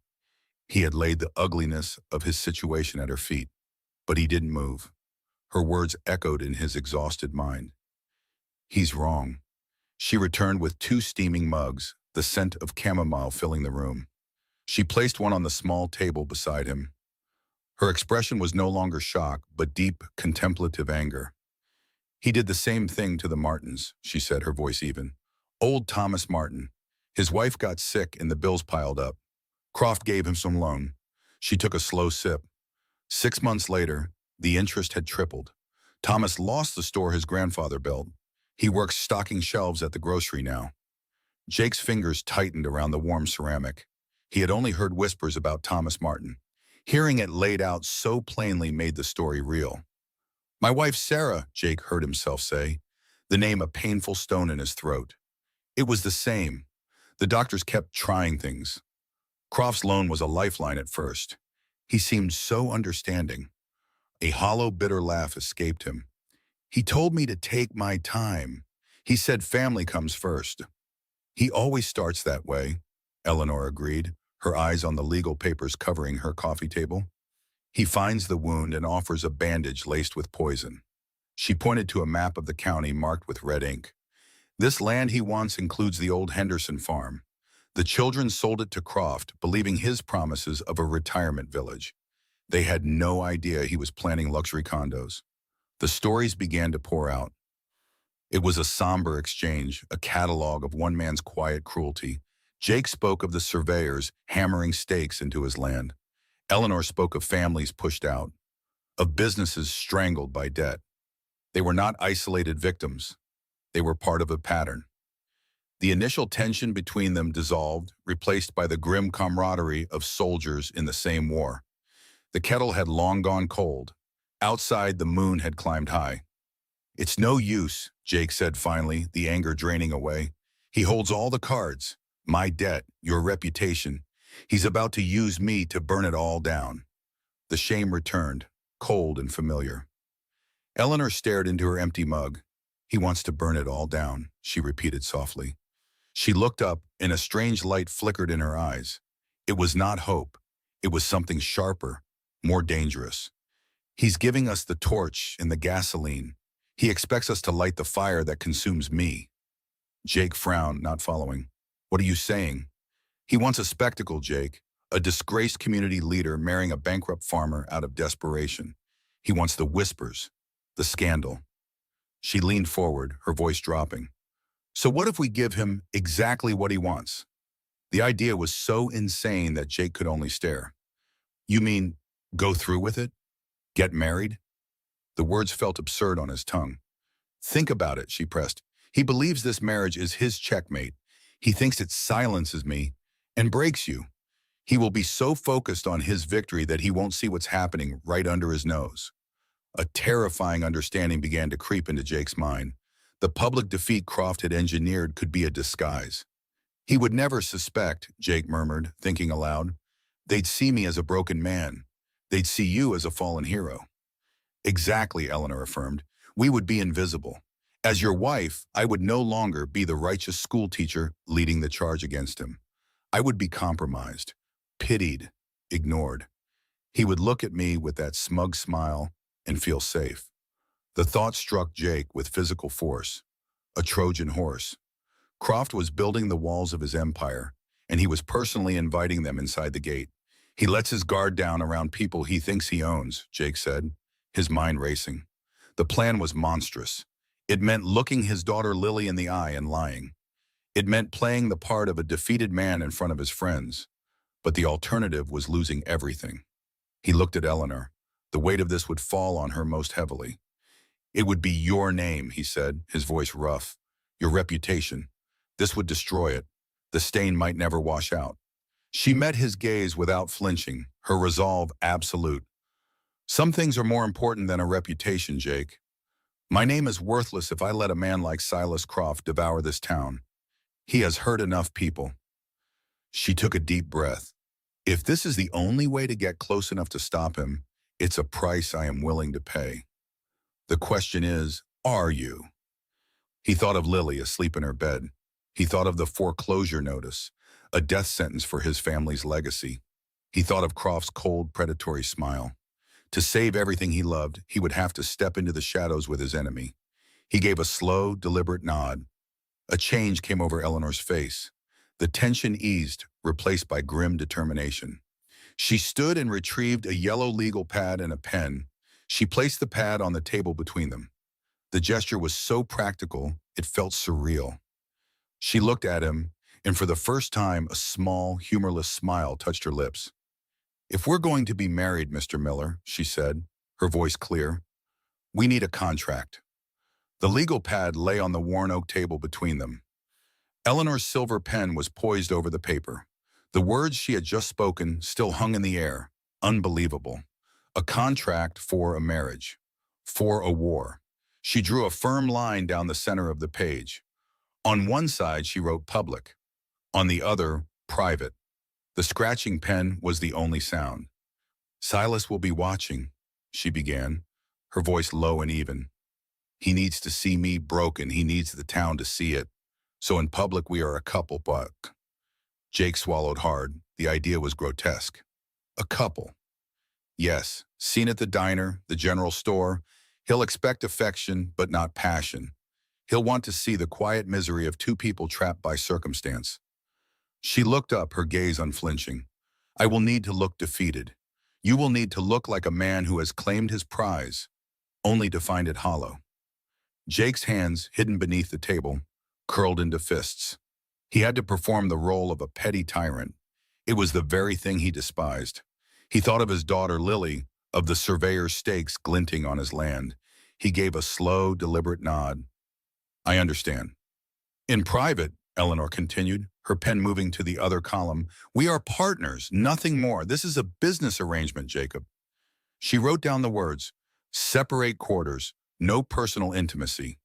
He had laid the ugliness of his situation at her feet, but he didn't move. Her words echoed in his exhausted mind. He's wrong. She returned with 2 steaming mugs, the scent of chamomile filling the room. She placed one on the small table beside him. Her expression was no longer shock, but deep, contemplative anger. He did the same thing to the Martins, she said, her voice even. Old Thomas Martin. His wife got sick and the bills piled up. Croft gave him some loan. She took a slow sip. 6 months later, the interest had tripled. Thomas lost the store his grandfather built. He works stocking shelves at the grocery now. Jake's fingers tightened around the warm ceramic. He had only heard whispers about Thomas Martin. Hearing it laid out so plainly made the story real. My wife Sarah, Jake heard himself say. the name a painful stone in his throat. It was the same. The doctors kept trying things. Croft's loan was a lifeline at first. He seemed so understanding. A hollow, bitter laugh escaped him. He told me to take my time. He said family comes first. He always starts that way, Eleanor agreed, her eyes on the legal papers covering her coffee table. He finds the wound and offers a bandage laced with poison. She pointed to a map of the county marked with red ink. This land he wants includes the old Henderson farm. The children sold it to Croft, believing his promises of a retirement village. They had no idea he was planning luxury condos. The stories began to pour out. It was a somber exchange, a catalog of one man's quiet cruelty. Jake spoke of the surveyors hammering stakes into his land. Eleanor spoke of families pushed out, of businesses strangled by debt. They were not isolated victims. They were part of a pattern. The initial tension between them dissolved, replaced by the grim camaraderie of soldiers in the same war. The kettle had long gone cold. Outside, the moon had climbed high. "It's no use," Jake said finally, the anger draining away. "He holds all the cards. My debt, your reputation. He's about to use me to burn it all down." The shame returned, cold and familiar. Eleanor stared into her empty mug. "He wants to burn it all down," she repeated softly. She looked up, and a strange light flickered in her eyes. It was not hope. It was something sharper, more dangerous. "He's giving us the torch and the gasoline. He expects us to light the fire that consumes me." Jake frowned, not following. "What are you saying?" "He wants a spectacle, Jake. A disgraced community leader marrying a bankrupt farmer out of desperation. He wants the whispers, the scandal." She leaned forward, her voice dropping. "So what if we give him exactly what he wants?" The idea was so insane that Jake could only stare. "You mean, go through with it? Get married?" The words felt absurd on his tongue. "Think about it," she pressed. "He believes this marriage is his checkmate. He thinks it silences me and breaks you. He will be so focused on his victory that he won't see what's happening right under his nose." A terrifying understanding began to creep into Jake's mind. The public defeat Croft had engineered could be a disguise. "He would never suspect," Jake murmured, thinking aloud. "They'd see me as a broken man. They'd see you as a fallen hero." "Exactly," Eleanor affirmed. "We would be invisible. As your wife, I would no longer be the righteous schoolteacher leading the charge against him. I would be compromised, pitied, ignored. He would look at me with that smug smile and feel safe." The thought struck Jake with physical force. A Trojan horse. Croft was building the walls of his empire, and he was personally inviting them inside the gate. "He lets his guard down around people he thinks he owns," Jake said, his mind racing. The plan was monstrous. It meant looking his daughter Lily in the eye and lying. It meant playing the part of a defeated man in front of his friends. But the alternative was losing everything. He looked at Eleanor. The weight of this would fall on her most heavily. "It would be your name," he said, his voice rough. "Your reputation. This would destroy it. The stain might never wash out." She met his gaze without flinching, her resolve absolute. "Some things are more important than a reputation, Jake. My name is worthless if I let a man like Silas Croft devour this town. He has hurt enough people." She took a deep breath. "If this is the only way to get close enough to stop him, it's a price I am willing to pay. The question is, are you?" He thought of Lily asleep in her bed. He thought of the foreclosure notice, a death sentence for his family's legacy. He thought of Croft's cold, predatory smile. To save everything he loved, he would have to step into the shadows with his enemy. He gave a slow, deliberate nod. A change came over Eleanor's face. The tension eased, replaced by grim determination. She stood and retrieved a yellow legal pad and a pen. She placed the pad on the table between them. The gesture was so practical, it felt surreal. She looked at him, and for the first time, a small, humorless smile touched her lips. "If we're going to be married, Mr. Miller," she said, her voice clear, "we need a contract." The legal pad lay on the worn oak table between them. Eleanor's silver pen was poised over the paper. The words she had just spoken still hung in the air, unbelievable. A contract for a marriage, for a war. She drew a firm line down the center of the page. On one side, she wrote public. On the other, private. The scratching pen was the only sound. Silas will be watching, she began, her voice low and even. He needs to see me broken. He needs the town to see it. So in public, we are a couple, but... Jake swallowed hard. The idea was grotesque. A couple. Yes, seen at the diner, the general store. He'll expect affection, but not passion. He'll want to see the quiet misery of two people trapped by circumstance. She looked up, her gaze unflinching. I will need to look defeated. You will need to look like a man who has claimed his prize, only to find it hollow. Jake's hands, hidden beneath the table, curled into fists. He had to perform the role of a petty tyrant. It was the very thing he despised. He thought of his daughter Lily, of the surveyor's stakes glinting on his land. He gave a slow, deliberate nod. I understand. In private, Eleanor continued, her pen moving to the other column, we are partners, nothing more. This is a business arrangement, Jacob. She wrote down the words, separate quarters, no personal intimacy.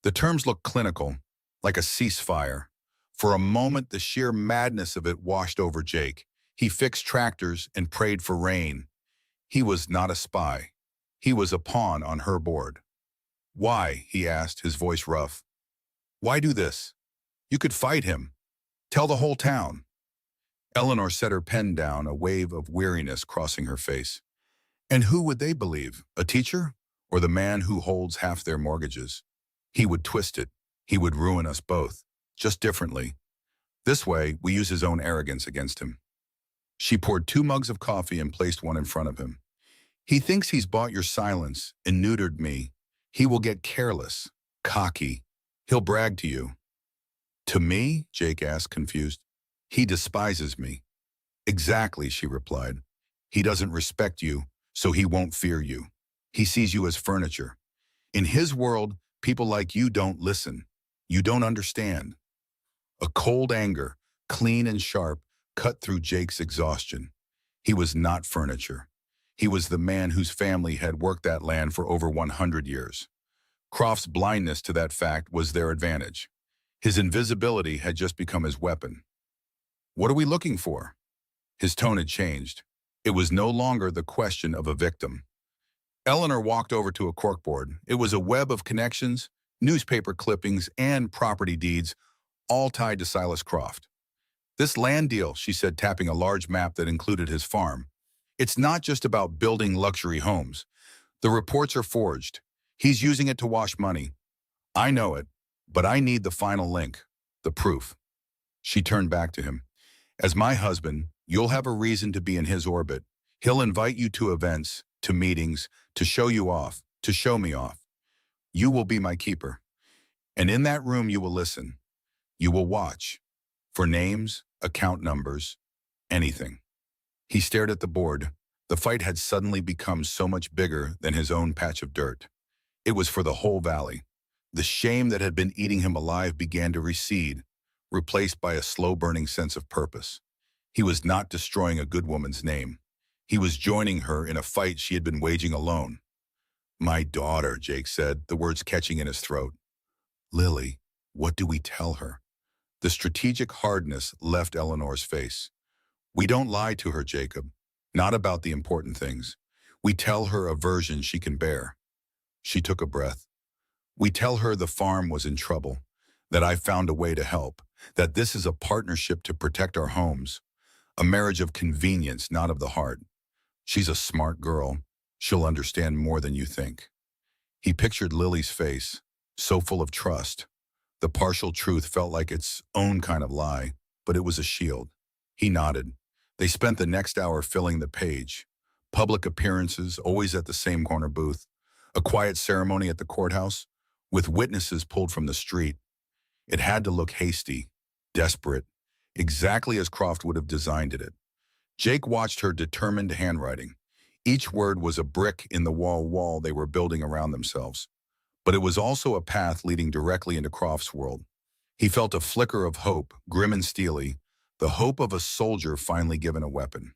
The terms looked clinical, like a ceasefire. For a moment, the sheer madness of it washed over Jake. He fixed tractors and prayed for rain. He was not a spy. He was a pawn on her board. Why, he asked, his voice rough. Why do this? You could fight him. Tell the whole town. Eleanor set her pen down, a wave of weariness crossing her face. And who would they believe? A teacher? Or the man who holds half their mortgages? He would twist it. He would ruin us both, just differently. This way, we use his own arrogance against him. She poured 2 mugs of coffee and placed one in front of him. He thinks he's bought your silence and neutered me. He will get careless, cocky. He'll brag to you. To me? Jake asked, confused. He despises me. Exactly, she replied. He doesn't respect you, so he won't fear you. He sees you as furniture. In his world, people like you don't listen. You don't understand. A cold anger, clean and sharp, cut through Jake's exhaustion. He was not furniture. He was the man whose family had worked that land for over 100 years. Croft's blindness to that fact was their advantage. His invisibility had just become his weapon. What are we looking for? His tone had changed. It was no longer the question of a victim. Eleanor walked over to a corkboard. It was a web of connections, newspaper clippings, and property deeds, all tied to Silas Croft. This land deal, she said, tapping a large map that included his farm. It's not just about building luxury homes. The reports are forged. He's using it to wash money. I know it, but I need the final link, the proof. She turned back to him. As my husband, you'll have a reason to be in his orbit. He'll invite you to events, to meetings, to show you off, to show me off. You will be my keeper. And in that room you will listen. You will watch. For names, account numbers, anything. He stared at the board. The fight had suddenly become so much bigger than his own patch of dirt. It was for the whole valley. The shame that had been eating him alive began to recede, replaced by a slow-burning sense of purpose. He was not destroying a good woman's name. He was joining her in a fight she had been waging alone. My daughter, Jake said, the words catching in his throat. Lily, what do we tell her? The strategic hardness left Eleanor's face. We don't lie to her, Jacob. Not about the important things. We tell her a version she can bear. She took a breath. We tell her the farm was in trouble, that I found a way to help, that this is a partnership to protect our homes, a marriage of convenience, not of the heart. She's a smart girl. She'll understand more than you think. He pictured Lily's face, so full of trust. The partial truth felt like its own kind of lie, but it was a shield. He nodded. They spent the next hour filling the page. Public appearances, always at the same corner booth. A quiet ceremony at the courthouse, with witnesses pulled from the street. It had to look hasty, desperate, exactly as Croft would have designed it. Jake watched her determined handwriting. Each word was a brick in the wall they were building around themselves. But it was also a path leading directly into Croft's world. He felt a flicker of hope, grim and steely, the hope of a soldier finally given a weapon.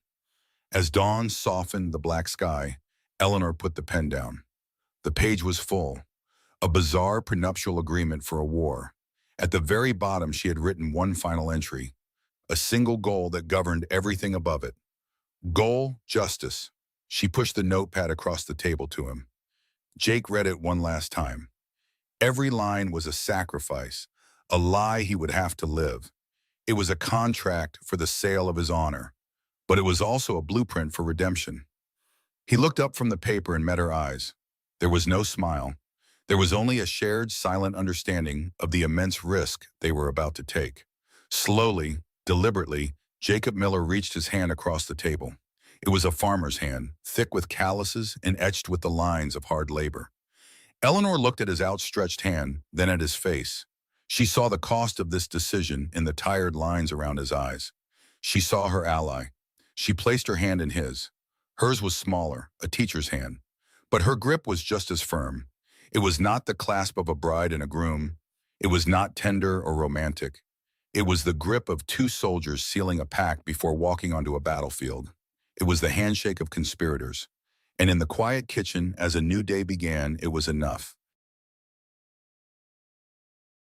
As dawn softened the black sky, Eleanor put the pen down. The page was full. A bizarre prenuptial agreement for a war. At the very bottom, she had written one final entry, a single goal that governed everything above it. Goal, justice. She pushed the notepad across the table to him. Jake read it one last time. Every line was a sacrifice, a lie he would have to live. It was a contract for the sale of his honor, but it was also a blueprint for redemption. He looked up from the paper and met her eyes. There was no smile. There was only a shared, silent understanding of the immense risk they were about to take. Slowly, deliberately, Jacob Miller reached his hand across the table. It was a farmer's hand, thick with calluses and etched with the lines of hard labor. Eleanor looked at his outstretched hand, then at his face. She saw the cost of this decision in the tired lines around his eyes. She saw her ally. She placed her hand in his. Hers was smaller, a teacher's hand, but her grip was just as firm. It was not the clasp of a bride and a groom. It was not tender or romantic. It was the grip of two soldiers sealing a pact before walking onto a battlefield. It was the handshake of conspirators. And in the quiet kitchen, as a new day began, it was enough.